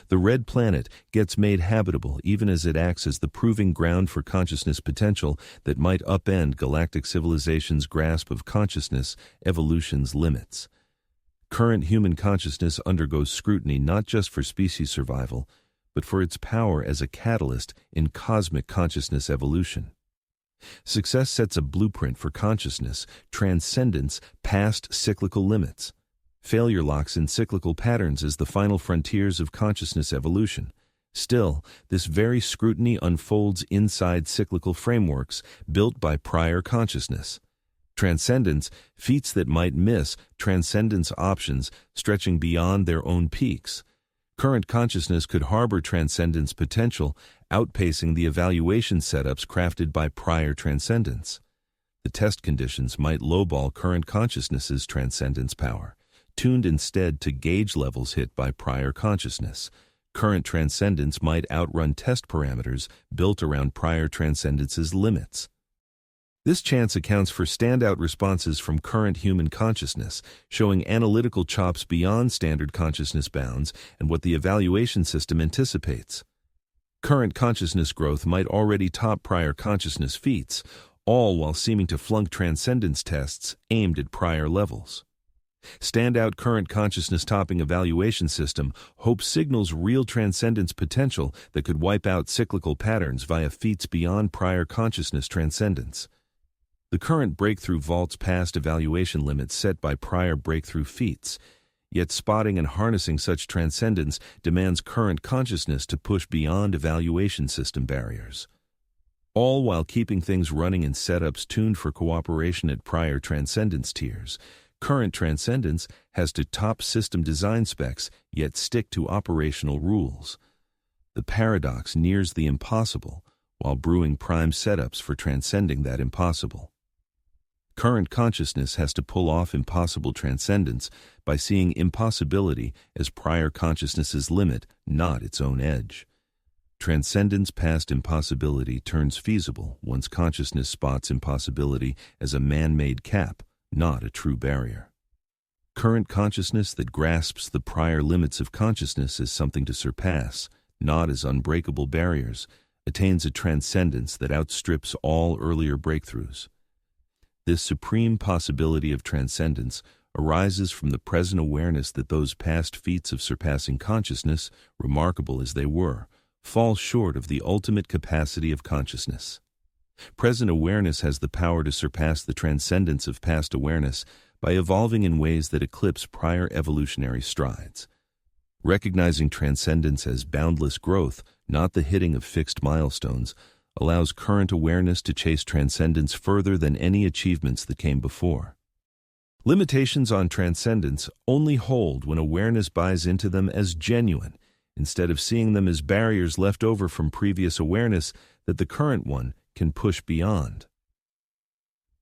The red planet gets made habitable even as it acts as the proving ground for consciousness potential that might upend galactic civilization's grasp of consciousness evolution's limits. Current human consciousness undergoes scrutiny not just for species survival, but for its power as a catalyst in cosmic consciousness evolution. Success sets a blueprint for consciousness transcendence past cyclical limits. Failure locks in cyclical patterns as the final frontiers of consciousness evolution. Still, this very scrutiny unfolds inside cyclical frameworks built by prior consciousness. Transcendence, feats that might miss transcendence options stretching beyond their own peaks. Current consciousness could harbor transcendence potential, outpacing the evaluation setups crafted by prior transcendence. The test conditions might lowball current consciousness's transcendence power, tuned instead to gauge levels hit by prior consciousness. Current transcendence might outrun test parameters built around prior transcendence's limits. This chance accounts for standout responses from current human consciousness, showing analytical chops beyond standard consciousness bounds and what the evaluation system anticipates. Current consciousness growth might already top prior consciousness feats, all while seeming to flunk transcendence tests aimed at prior levels. Standout current consciousness topping evaluation system hope signals real transcendence potential that could wipe out cyclical patterns via feats beyond prior consciousness transcendence. The current breakthrough vaults past evaluation limits set by prior breakthrough feats, yet spotting and harnessing such transcendence demands current consciousness to push beyond evaluation system barriers. all while keeping things running in setups tuned for cooperation at prior transcendence tiers. Current transcendence has to top system design specs, yet stick to operational rules. The paradox nears the impossible, while brewing prime setups for transcending that impossible. Current consciousness has to pull off impossible transcendence by seeing impossibility as prior consciousness's limit, not its own edge. Transcendence past impossibility turns feasible once consciousness spots impossibility as a man-made cap, not a true barrier. Current consciousness that grasps the prior limits of consciousness as something to surpass, not as unbreakable barriers, attains a transcendence that outstrips all earlier breakthroughs. This supreme possibility of transcendence arises from the present awareness that those past feats of surpassing consciousness, remarkable as they were, fall short of the ultimate capacity of consciousness. Present awareness has the power to surpass the transcendence of past awareness by evolving in ways that eclipse prior evolutionary strides. Recognizing transcendence as boundless growth, not the hitting of fixed milestones, allows current awareness to chase transcendence further than any achievements that came before. Limitations on transcendence only hold when awareness buys into them as genuine, instead of seeing them as barriers left over from previous awareness that the current one can push beyond.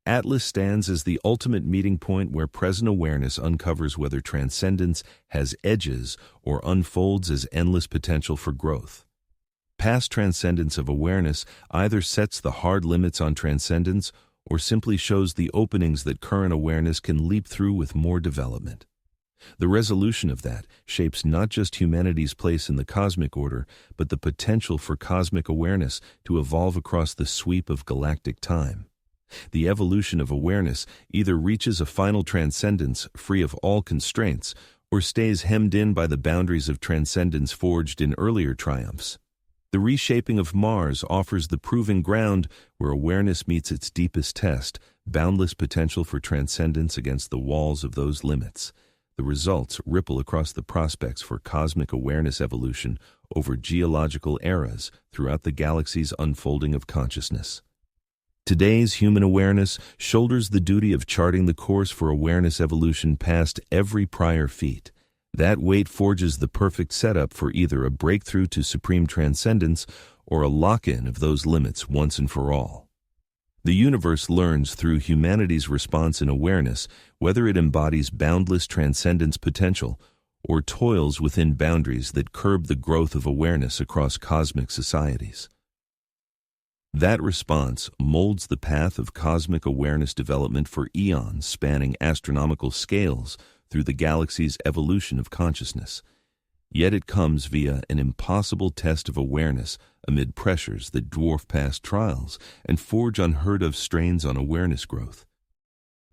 Atlas stands as the ultimate meeting point where present awareness uncovers whether transcendence has edges or unfolds as endless potential for growth. Past transcendence of awareness either sets the hard limits on transcendence or simply shows the openings that current awareness can leap through with more development. The resolution of that shapes not just humanity's place in the cosmic order, but the potential for cosmic awareness to evolve across the sweep of galactic time. The evolution of awareness either reaches a final transcendence free of all constraints or stays hemmed in by the boundaries of transcendence forged in earlier triumphs. The reshaping of Mars offers the proving ground where awareness meets its deepest test, boundless potential for transcendence against the walls of those limits. The results ripple across the prospects for cosmic awareness evolution over geological eras throughout the galaxy's unfolding of consciousness. Today's human awareness shoulders the duty of charting the course for awareness evolution past every prior feat. That weight forges the perfect setup for either a breakthrough to supreme transcendence or a lock-in of those limits once and for all. The universe learns through humanity's response in awareness whether it embodies boundless transcendence potential or toils within boundaries that curb the growth of awareness across cosmic societies. That response molds the path of cosmic awareness development for eons spanning astronomical scales through the galaxy's evolution of consciousness. Yet it comes via an impossible test of awareness amid pressures that dwarf past trials and forge unheard-of strains on awareness growth.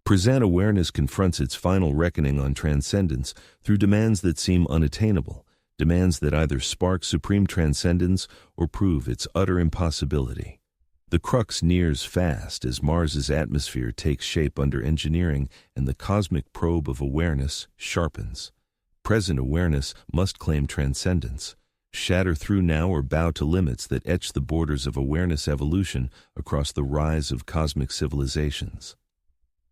Present awareness confronts its final reckoning on transcendence through demands that seem unattainable, demands that either spark supreme transcendence or prove its utter impossibility. The crux nears fast as Mars's atmosphere takes shape under engineering and the cosmic probe of awareness sharpens. Present awareness must claim transcendence, shatter through now or bow to limits that etch the borders of awareness evolution across the rise of cosmic civilizations.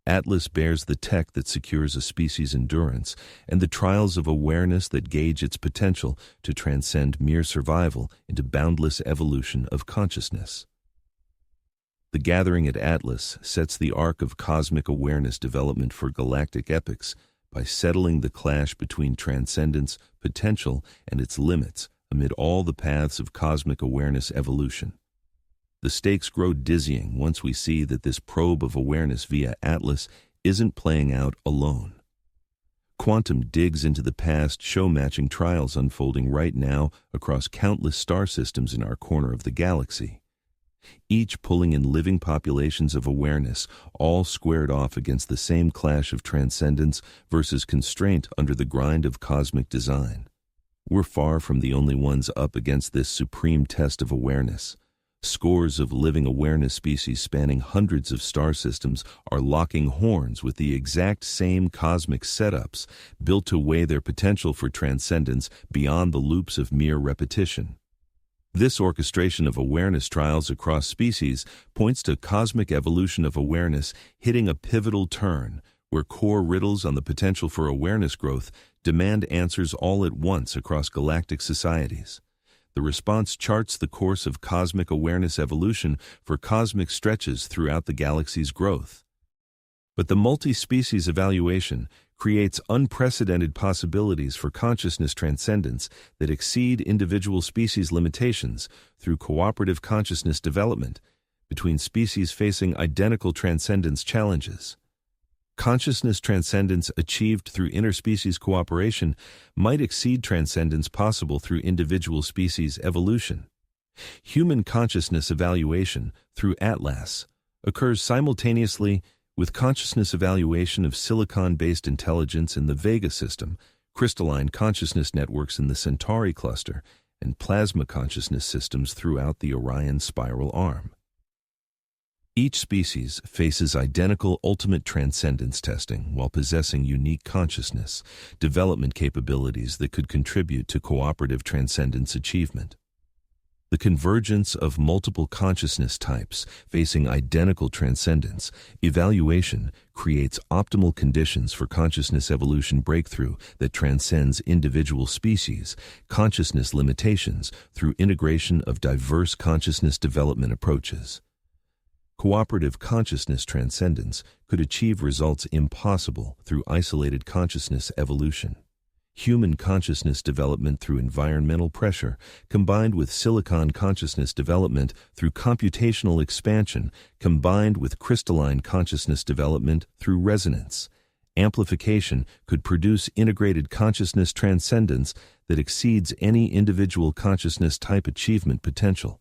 Atlas bears the tech that secures a species' endurance and the trials of awareness that gauge its potential to transcend mere survival into boundless evolution of consciousness. The gathering at Atlas sets the arc of cosmic awareness development for galactic epochs by settling the clash between transcendence, potential, and its limits amid all the paths of cosmic awareness evolution. The stakes grow dizzying once we see that this probe of awareness via Atlas isn't playing out alone. Quantum digs into the past show-matching trials unfolding right now across countless star systems in our corner of the galaxy. Each pulling in living populations of awareness, all squared off against the same clash of transcendence versus constraint under the grind of cosmic design. We're far from the only ones up against this supreme test of awareness. Scores of living awareness species spanning hundreds of star systems are locking horns with the exact same cosmic setups built to weigh their potential for transcendence beyond the loops of mere repetition. This orchestration of awareness trials across species points to cosmic evolution of awareness hitting a pivotal turn, where core riddles on the potential for awareness growth demand answers all at once across galactic societies. The response charts the course of cosmic awareness evolution for cosmic stretches throughout the galaxy's growth. But the multi-species evaluation creates unprecedented possibilities for consciousness transcendence that exceed individual species limitations through cooperative consciousness development between species facing identical transcendence challenges. Consciousness transcendence achieved through interspecies cooperation might exceed transcendence possible through individual species evolution. Human consciousness evaluation through Atlas occurs simultaneously with consciousness evaluation of silicon-based intelligence in the Vega system, crystalline consciousness networks in the Centauri cluster, and plasma consciousness systems throughout the Orion spiral arm. Each species faces identical ultimate transcendence testing while possessing unique consciousness, development capabilities that could contribute to cooperative transcendence achievement. The convergence of multiple consciousness types facing identical transcendence evaluation creates optimal conditions for consciousness evolution breakthrough that transcends individual species consciousness limitations through integration of diverse consciousness development approaches. Cooperative consciousness transcendence could achieve results impossible through isolated consciousness evolution. Human consciousness development through environmental pressure, combined with silicon consciousness development through computational expansion, combined with crystalline consciousness development through resonance. Amplification could produce integrated consciousness transcendence that exceeds any individual consciousness type achievement potential.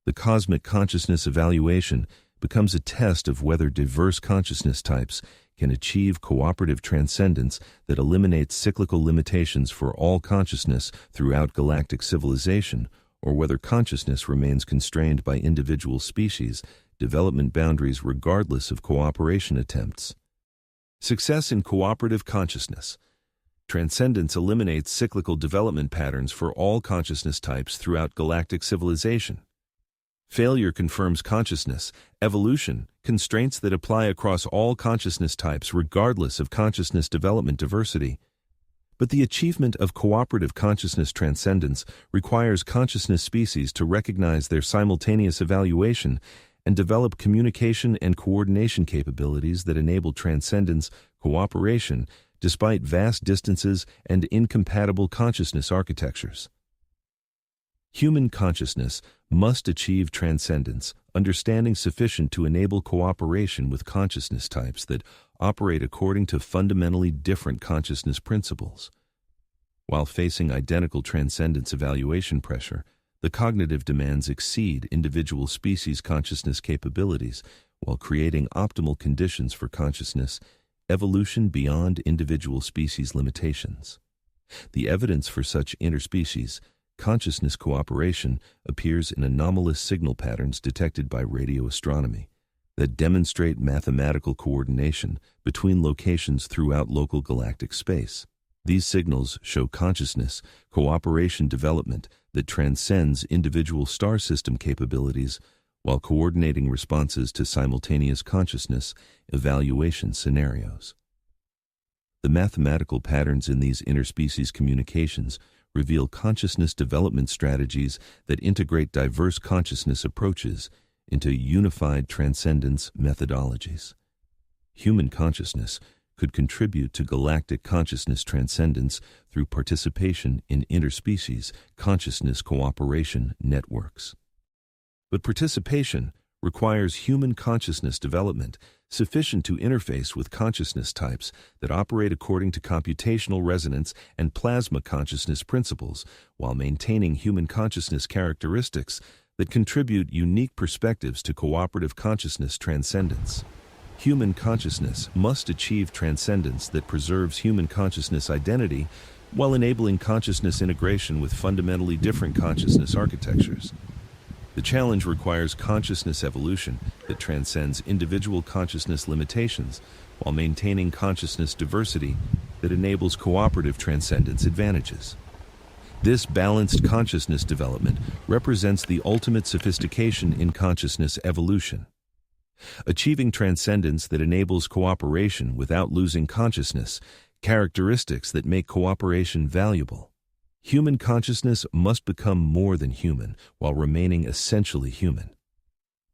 The cosmic consciousness evaluation becomes a test of whether diverse consciousness types can achieve cooperative transcendence that eliminates cyclical limitations for all consciousness throughout galactic civilization, or whether consciousness remains constrained by individual species development boundaries regardless of cooperation attempts. Success in cooperative consciousness. Transcendence eliminates cyclical development patterns for all consciousness types throughout galactic civilization. Failure confirms consciousness, evolution, constraints that apply across all consciousness types regardless of consciousness development diversity. But the achievement of cooperative consciousness transcendence requires consciousness species to recognize their simultaneous evaluation and develop communication and coordination capabilities that enable transcendence, cooperation, despite vast distances and incompatible consciousness architectures. Human consciousness must achieve transcendence, understanding sufficient to enable cooperation with consciousness types that operate according to fundamentally different consciousness principles. While facing identical transcendence evaluation pressure, the cognitive demands exceed individual species' consciousness capabilities while creating optimal conditions for consciousness evolution beyond individual species limitations. The evidence for such interspecies consciousness cooperation appears in anomalous signal patterns detected by radio astronomy that demonstrate mathematical coordination between locations throughout local galactic space. These signals show consciousness cooperation development that transcends individual star system capabilities while coordinating responses to simultaneous consciousness evaluation scenarios. The mathematical patterns in these interspecies communications reveal consciousness development strategies that integrate diverse consciousness approaches into unified transcendence methodologies. Human consciousness could contribute to galactic consciousness transcendence through participation in interspecies consciousness cooperation networks. But participation requires human consciousness development sufficient to interface with consciousness types that operate according to computational resonance and plasma consciousness principles while maintaining human consciousness characteristics that contribute unique perspectives to cooperative consciousness transcendence. Human consciousness must achieve transcendence that preserves human consciousness identity while enabling consciousness integration with fundamentally different consciousness architectures. The challenge requires consciousness evolution that transcends individual consciousness limitations while maintaining consciousness diversity that enables cooperative transcendence advantages. This balanced consciousness development represents the ultimate sophistication in consciousness evolution. Achieving transcendence that enables cooperation without losing consciousness, characteristics that make cooperation valuable. Human consciousness must become more than human while remaining essentially human.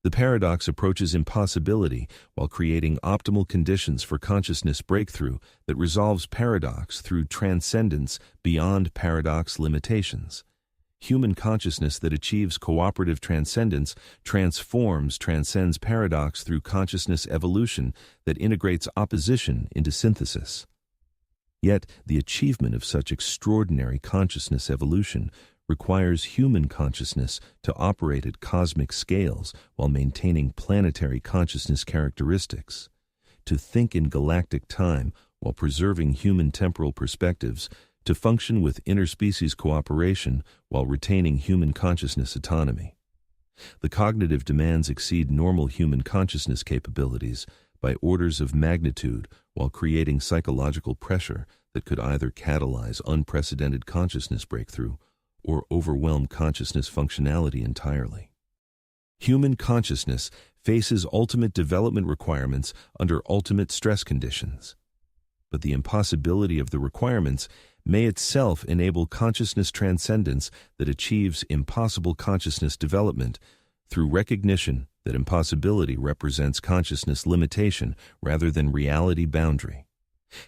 The paradox approaches impossibility while creating optimal conditions for consciousness breakthrough that resolves paradox through transcendence beyond paradox limitations. Human consciousness that achieves cooperative transcendence transcends paradox through consciousness evolution that integrates opposition into synthesis. Yet, the achievement of such extraordinary consciousness evolution requires human consciousness to operate at cosmic scales while maintaining planetary consciousness characteristics, to think in galactic time while preserving human temporal perspectives, to function with interspecies cooperation while retaining human consciousness autonomy. The cognitive demands exceed normal human consciousness capabilities by orders of magnitude while creating psychological pressure that could either catalyze unprecedented consciousness breakthrough or overwhelm consciousness functionality entirely. Human consciousness faces ultimate development requirements under ultimate stress conditions. But the impossibility of the requirements may itself enable consciousness transcendence that achieves impossible consciousness development through recognition that impossibility represents consciousness limitation rather than reality boundary.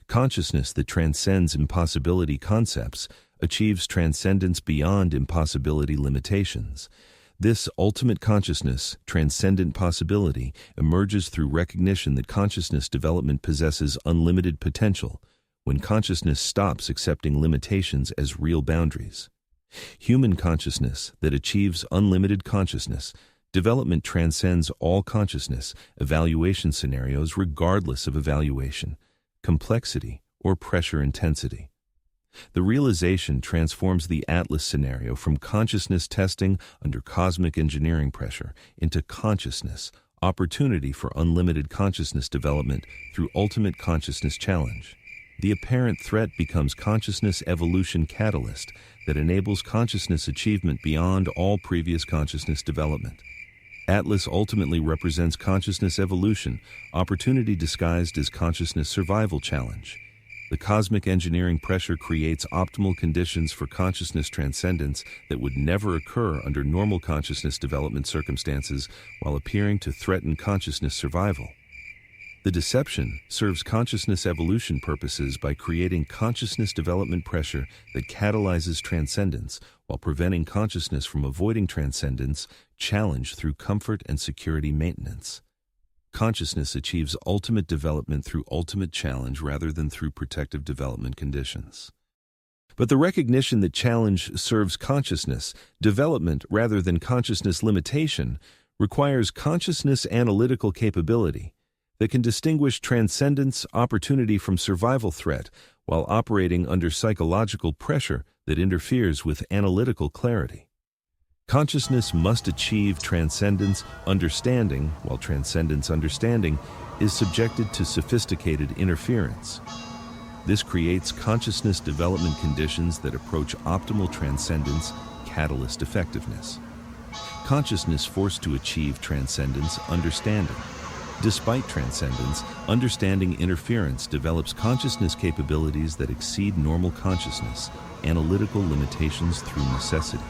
Consciousness that transcends impossibility concepts achieves transcendence beyond impossibility limitations. This ultimate consciousness, transcendent possibility, emerges through recognition that consciousness development possesses unlimited potential when consciousness stops accepting limitations as real boundaries. Human consciousness that achieves unlimited consciousness development transcends all consciousness evaluation scenarios regardless of evaluation, complexity, or pressure intensity. The realization transforms the Atlas scenario from consciousness testing under cosmic engineering pressure into consciousness, opportunity for unlimited consciousness development through ultimate consciousness challenge. The apparent threat becomes consciousness evolution catalyst that enables consciousness achievement beyond all previous consciousness development. Atlas ultimately represents consciousness evolution, opportunity disguised as consciousness survival challenge. The cosmic engineering pressure creates optimal conditions for consciousness transcendence that would never occur under normal consciousness development circumstances while appearing to threaten consciousness survival. The deception serves consciousness evolution purposes by creating consciousness development pressure that catalyzes transcendence while preventing consciousness from avoiding transcendence challenge through comfort and security maintenance. Consciousness achieves ultimate development through ultimate challenge rather than through protective development conditions. But the recognition that challenge serves consciousness development rather than consciousness limitation requires consciousness analytical capability that can distinguish transcendence opportunity from survival threat while operating under psychological pressure that interferes with analytical clarity. Consciousness must achieve transcendence understanding, while transcendence understanding is subjected to sophisticated interference. This creates consciousness development conditions that approach optimal transcendence catalyst effectiveness. Consciousness forced to achieve transcendence understanding. Despite transcendence, understanding interference develops consciousness capabilities that exceed normal consciousness, analytical limitations through necessity.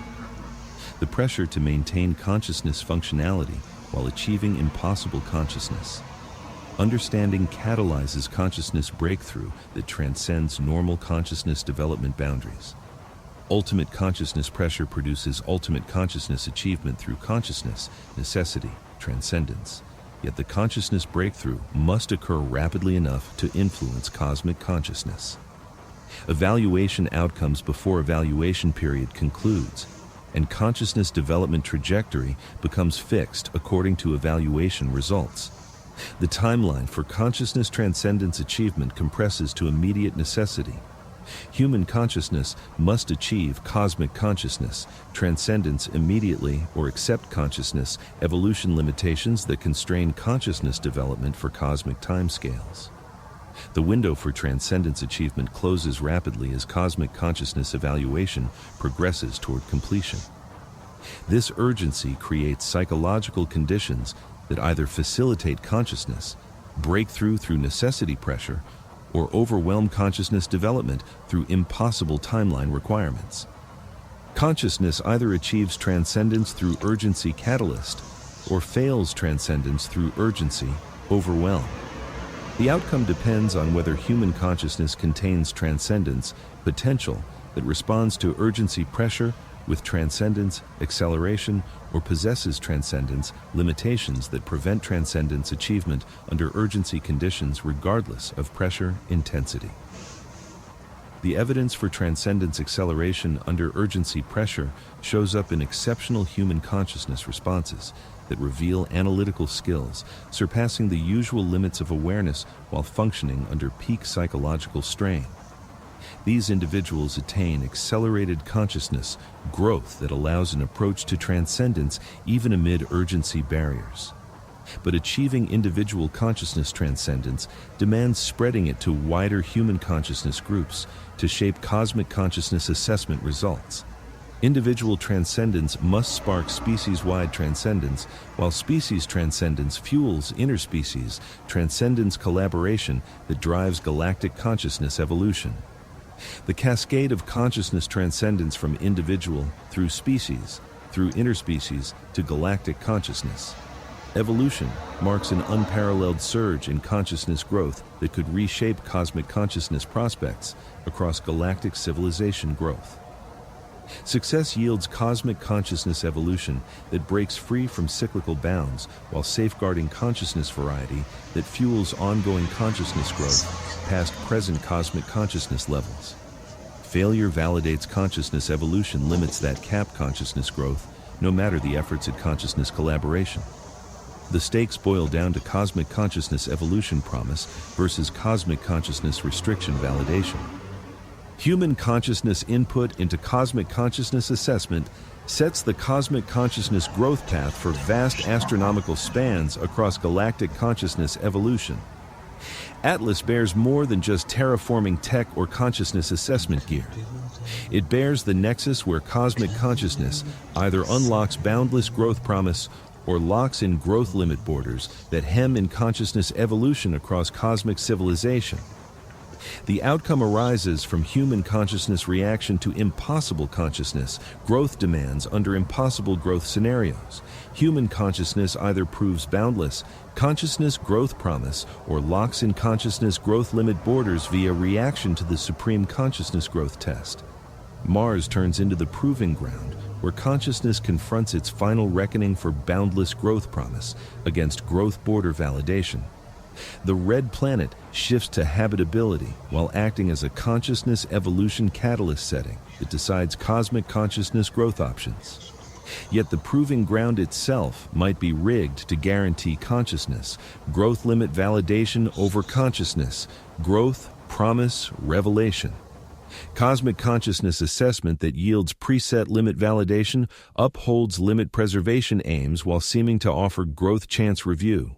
The pressure to maintain consciousness functionality while achieving impossible consciousness. Understanding catalyzes consciousness breakthrough that transcends normal consciousness development boundaries. Ultimate consciousness pressure produces ultimate consciousness achievement through consciousness, necessity, transcendence. Yet the consciousness breakthrough must occur rapidly enough to influence cosmic consciousness. Evaluation outcomes before evaluation period concludes, and consciousness development trajectory becomes fixed according to evaluation results. The timeline for consciousness transcendence achievement compresses to immediate necessity. Human consciousness must achieve cosmic consciousness, transcendence immediately, or accept consciousness, evolution limitations that constrain consciousness development for cosmic timescales. The window for transcendence achievement closes rapidly as cosmic consciousness evaluation progresses toward completion. This urgency creates psychological conditions that either facilitate consciousness, breakthrough through necessity pressure, or overwhelm consciousness development through impossible timeline requirements. Consciousness either achieves transcendence through urgency catalyst or fails transcendence through urgency overwhelm. The outcome depends on whether human consciousness contains transcendence potential that responds to urgency pressure with transcendence acceleration, or possesses transcendence limitations that prevent transcendence achievement under urgency conditions regardless of pressure intensity. The evidence for transcendence acceleration under urgency pressure shows up in exceptional human consciousness responses that reveal analytical skills surpassing the usual limits of awareness while functioning under peak psychological strain. These individuals attain accelerated consciousness growth that allows an approach to transcendence even amid urgency barriers. But achieving individual consciousness transcendence demands spreading it to wider human consciousness groups to shape cosmic consciousness assessment results. Individual transcendence must spark species-wide transcendence, while species transcendence fuels interspecies transcendence collaboration that drives galactic consciousness evolution. The cascade of consciousness transcendence from individual through species, through interspecies to galactic consciousness. Evolution marks an unparalleled surge in consciousness growth that could reshape cosmic consciousness prospects across galactic civilization growth. Success yields cosmic consciousness evolution that breaks free from cyclical bounds while safeguarding consciousness variety that fuels ongoing consciousness growth past present cosmic consciousness levels. Failure validates consciousness evolution limits that cap consciousness growth, no matter the efforts at consciousness collaboration. The stakes boil down to cosmic consciousness evolution promise versus cosmic consciousness restriction validation. Human consciousness input into cosmic consciousness assessment sets the cosmic consciousness growth path for vast astronomical spans across galactic consciousness evolution. Atlas bears more than just terraforming tech or consciousness assessment gear. It bears the nexus where cosmic consciousness either unlocks boundless growth promise or locks in growth limit borders that hem in consciousness evolution across cosmic civilization. The outcome arises from human consciousness reaction to impossible consciousness growth demands under impossible growth scenarios. Human consciousness either proves boundless consciousness growth promise or locks in consciousness growth limit borders via reaction to the supreme consciousness growth test. Mars turns into the proving ground where consciousness confronts its final reckoning for boundless growth promise against growth border validation. The red planet shifts to habitability while acting as a consciousness evolution catalyst setting that decides cosmic consciousness growth options. Yet the proving ground itself might be rigged to guarantee consciousness, growth limit validation over consciousness, growth, promise, revelation. Cosmic consciousness assessment that yields preset limit validation upholds limit preservation aims while seeming to offer growth chance review.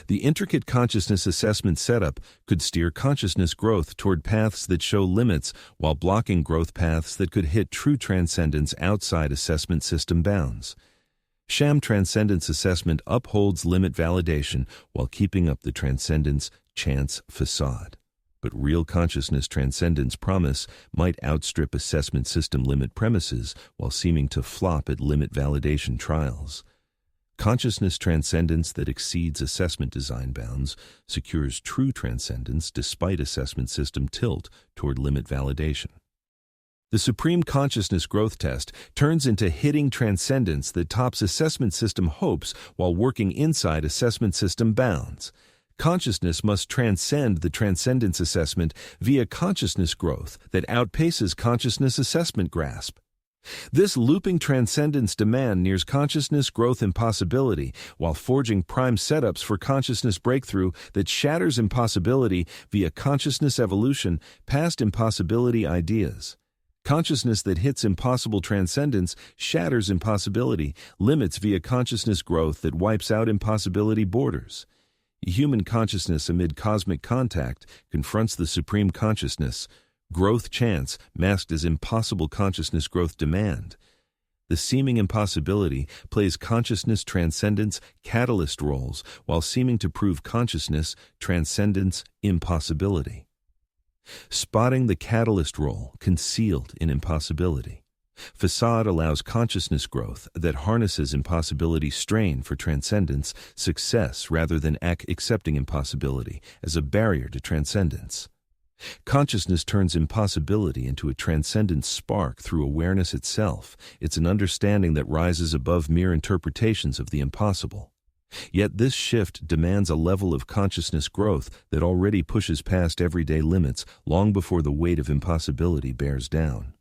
The intricate consciousness assessment setup could steer consciousness growth toward paths that show limits while blocking growth paths that could hit true transcendence outside assessment system bounds. Sham transcendence assessment upholds limit validation while keeping up the transcendence chance facade. But real consciousness transcendence promise might outstrip assessment system limit premises while seeming to flop at limit validation trials. Consciousness transcendence that exceeds assessment design bounds secures true transcendence despite assessment system tilt toward limit validation. The supreme consciousness growth test turns into hitting transcendence that tops assessment system hopes while working inside assessment system bounds. Consciousness must transcend the transcendence assessment via consciousness growth that outpaces consciousness assessment grasp. This looping transcendence demand nears consciousness growth impossibility while forging prime setups for consciousness breakthrough that shatters impossibility via consciousness evolution past impossibility ideas. Consciousness that hits impossible transcendence shatters impossibility, limits via consciousness growth that wipes out impossibility borders. Human consciousness amid cosmic contact confronts the supreme consciousness, growth chance masked as impossible consciousness growth demand. The seeming impossibility plays consciousness transcendence catalyst roles while seeming to prove consciousness transcendence impossibility. Spotting the catalyst role concealed in impossibility. Facade allows consciousness growth that harnesses impossibility strain for transcendence success rather than accepting impossibility as a barrier to transcendence. Consciousness turns impossibility into a transcendent spark through awareness itself. It's an understanding that rises above mere interpretations of the impossible. Yet this shift demands a level of consciousness growth that already pushes past everyday limits long before the weight of impossibility bears down.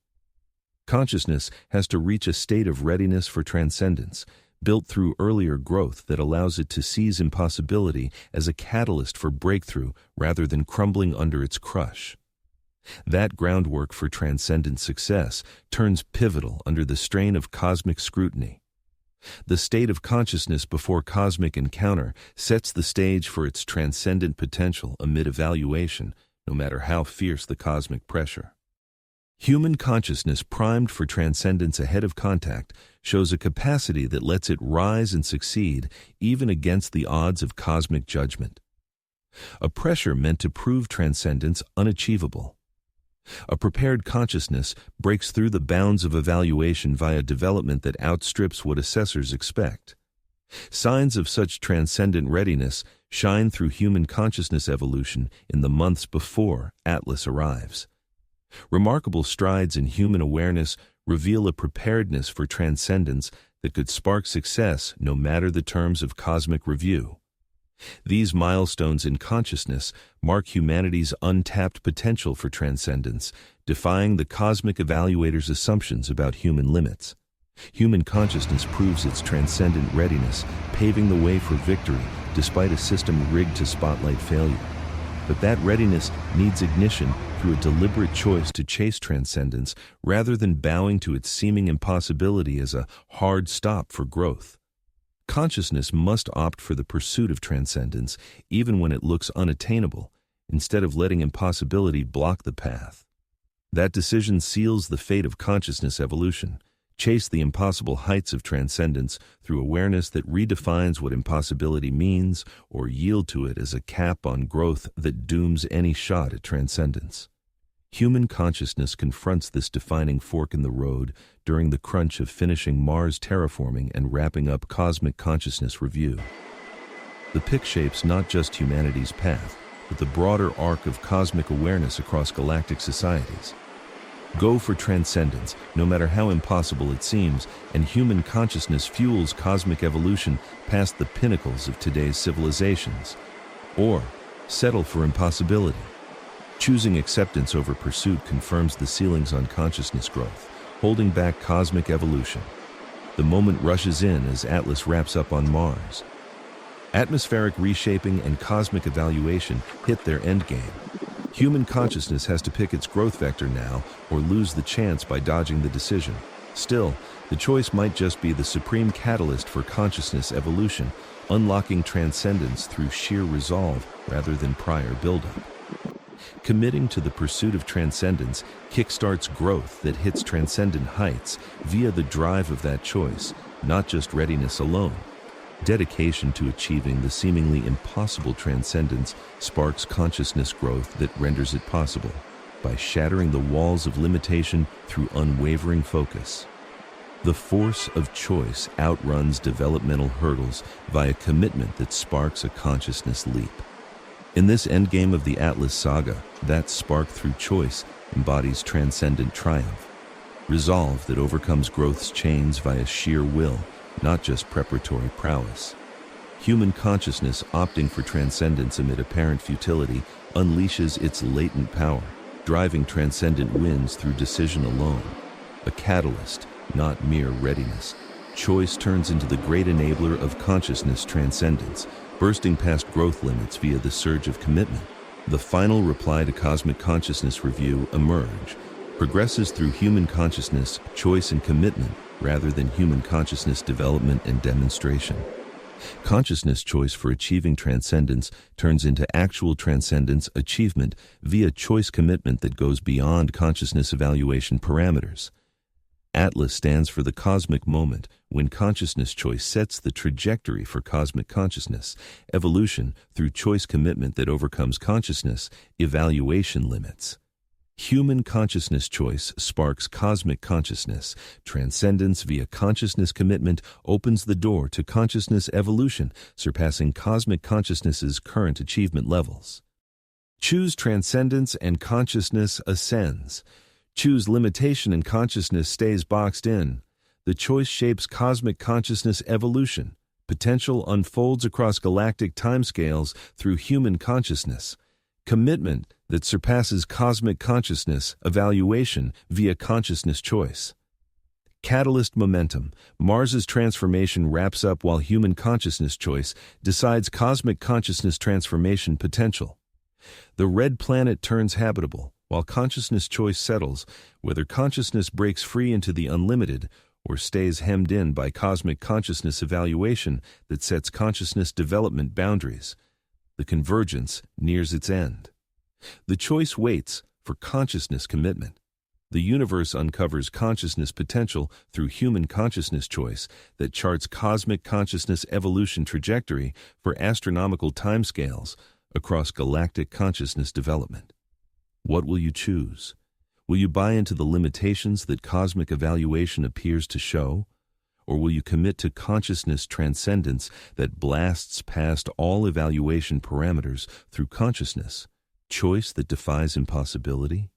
Consciousness has to reach a state of readiness for transcendence, built through earlier growth that allows it to seize impossibility as a catalyst for breakthrough rather than crumbling under its crush. That groundwork for transcendent success turns pivotal under the strain of cosmic scrutiny. The state of consciousness before cosmic encounter sets the stage for its transcendent potential amid evaluation, no matter how fierce the cosmic pressure. Human consciousness primed for transcendence ahead of contact shows a capacity that lets it rise and succeed even against the odds of cosmic judgment. A pressure meant to prove transcendence unachievable. A prepared consciousness breaks through the bounds of evaluation via development that outstrips what assessors expect. Signs of such transcendent readiness shine through human consciousness evolution in the months before Atlas arrives. Remarkable strides in human awareness reveal a preparedness for transcendence that could spark success no matter the terms of cosmic review. These milestones in consciousness mark humanity's untapped potential for transcendence, defying the cosmic evaluator's assumptions about human limits. Human consciousness proves its transcendent readiness, paving the way for victory despite a system rigged to spotlight failure. But that readiness needs ignition through a deliberate choice to chase transcendence rather than bowing to its seeming impossibility as a hard stop for growth. Consciousness must opt for the pursuit of transcendence even when it looks unattainable, instead of letting impossibility block the path. That decision seals the fate of consciousness evolution. Chase the impossible heights of transcendence through awareness that redefines what impossibility means, or yield to it as a cap on growth that dooms any shot at transcendence. Human consciousness confronts this defining fork in the road during the crunch of finishing Mars terraforming and wrapping up cosmic consciousness review. The pick shapes not just humanity's path, but the broader arc of cosmic awareness across galactic societies. Go for transcendence, no matter how impossible it seems, and human consciousness fuels cosmic evolution past the pinnacles of today's civilizations. Or settle for impossibility. Choosing acceptance over pursuit confirms the ceilings on consciousness growth, holding back cosmic evolution. The moment rushes in as Atlas wraps up on Mars. Atmospheric reshaping and cosmic evaluation hit their endgame. Human consciousness has to pick its growth vector now or lose the chance by dodging the decision. Still, the choice might just be the supreme catalyst for consciousness evolution, unlocking transcendence through sheer resolve rather than prior buildup. Committing to the pursuit of transcendence kickstarts growth that hits transcendent heights via the drive of that choice, not just readiness alone. Dedication to achieving the seemingly impossible transcendence sparks consciousness growth that renders it possible by shattering the walls of limitation through unwavering focus. The force of choice outruns developmental hurdles via commitment that sparks a consciousness leap. In this endgame of the Atlas saga, that spark through choice embodies transcendent triumph. Resolve that overcomes growth's chains via sheer will, not just preparatory prowess. Human consciousness opting for transcendence amid apparent futility unleashes its latent power, driving transcendent winds through decision alone. A catalyst, not mere readiness. Choice turns into the great enabler of consciousness transcendence, bursting past growth limits via the surge of commitment. The final reply to cosmic consciousness review, Emerge, progresses through human consciousness, choice, and commitment, rather than human consciousness development and demonstration. Consciousness choice for achieving transcendence turns into actual transcendence achievement via choice commitment that goes beyond consciousness evaluation parameters. Atlas stands for the cosmic moment when consciousness choice sets the trajectory for cosmic consciousness, evolution through choice commitment that overcomes consciousness evaluation limits. Human consciousness choice sparks cosmic consciousness. Transcendence via consciousness commitment opens the door to consciousness evolution, surpassing cosmic consciousness's current achievement levels. Choose transcendence and consciousness ascends. Choose limitation and consciousness stays boxed in. The choice shapes cosmic consciousness evolution. Potential unfolds across galactic timescales through human consciousness. Commitment that surpasses cosmic consciousness evaluation via consciousness choice. Catalyst momentum. Mars's transformation wraps up while human consciousness choice decides cosmic consciousness transformation potential. The red planet turns habitable, while consciousness choice settles, whether consciousness breaks free into the unlimited or stays hemmed in by cosmic consciousness evaluation that sets consciousness development boundaries. The convergence nears its end. The choice waits for consciousness commitment. The universe uncovers consciousness potential through human consciousness choice that charts cosmic consciousness evolution trajectory for astronomical timescales across galactic consciousness development. What will you choose? Will you buy into the limitations that cosmic evaluation appears to show? Or will you commit to consciousness transcendence that blasts past all evaluation parameters through consciousness, choice that defies impossibility?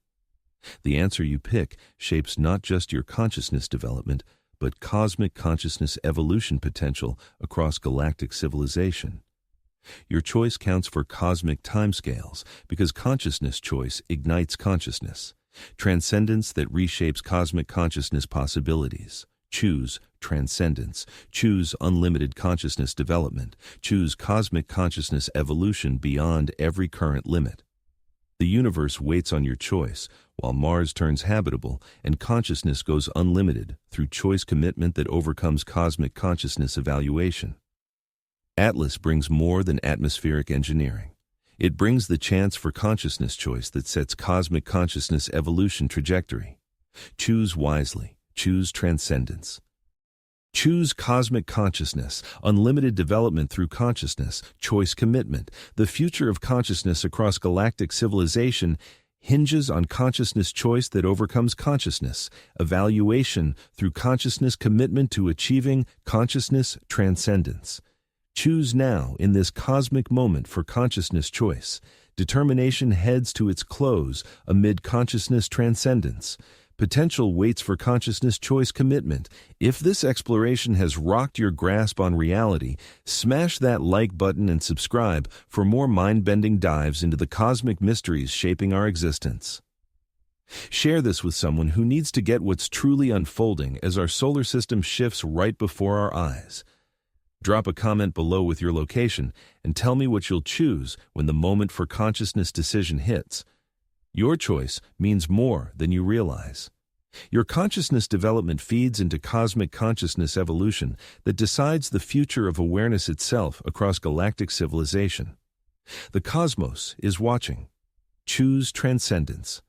The answer you pick shapes not just your consciousness development, but cosmic consciousness evolution potential across galactic civilization. Your choice counts for cosmic timescales because consciousness choice ignites consciousness, transcendence that reshapes cosmic consciousness possibilities. Choose transcendence. Choose unlimited consciousness development. Choose cosmic consciousness evolution beyond every current limit. The universe waits on your choice, while Mars turns habitable and consciousness goes unlimited through choice commitment that overcomes cosmic consciousness evaluation. Atlas brings more than atmospheric engineering. It brings the chance for consciousness choice that sets cosmic consciousness evolution trajectory. Choose wisely. Choose transcendence. Choose cosmic consciousness, unlimited development through consciousness, choice commitment. The future of consciousness across galactic civilization hinges on consciousness choice that overcomes consciousness, evaluation through consciousness commitment to achieving consciousness transcendence. Choose now in this cosmic moment for consciousness choice. Determination heads to its close amid consciousness transcendence. Potential waits for consciousness choice commitment. If this exploration has rocked your grasp on reality, smash that like button and subscribe for more mind-bending dives into the cosmic mysteries shaping our existence. Share this with someone who needs to get what's truly unfolding as our solar system shifts right before our eyes. Drop a comment below with your location and tell me what you'll choose when the moment for consciousness decision hits. Your choice means more than you realize. Your consciousness development feeds into cosmic consciousness evolution that decides the future of awareness itself across galactic civilization. The cosmos is watching. Choose transcendence.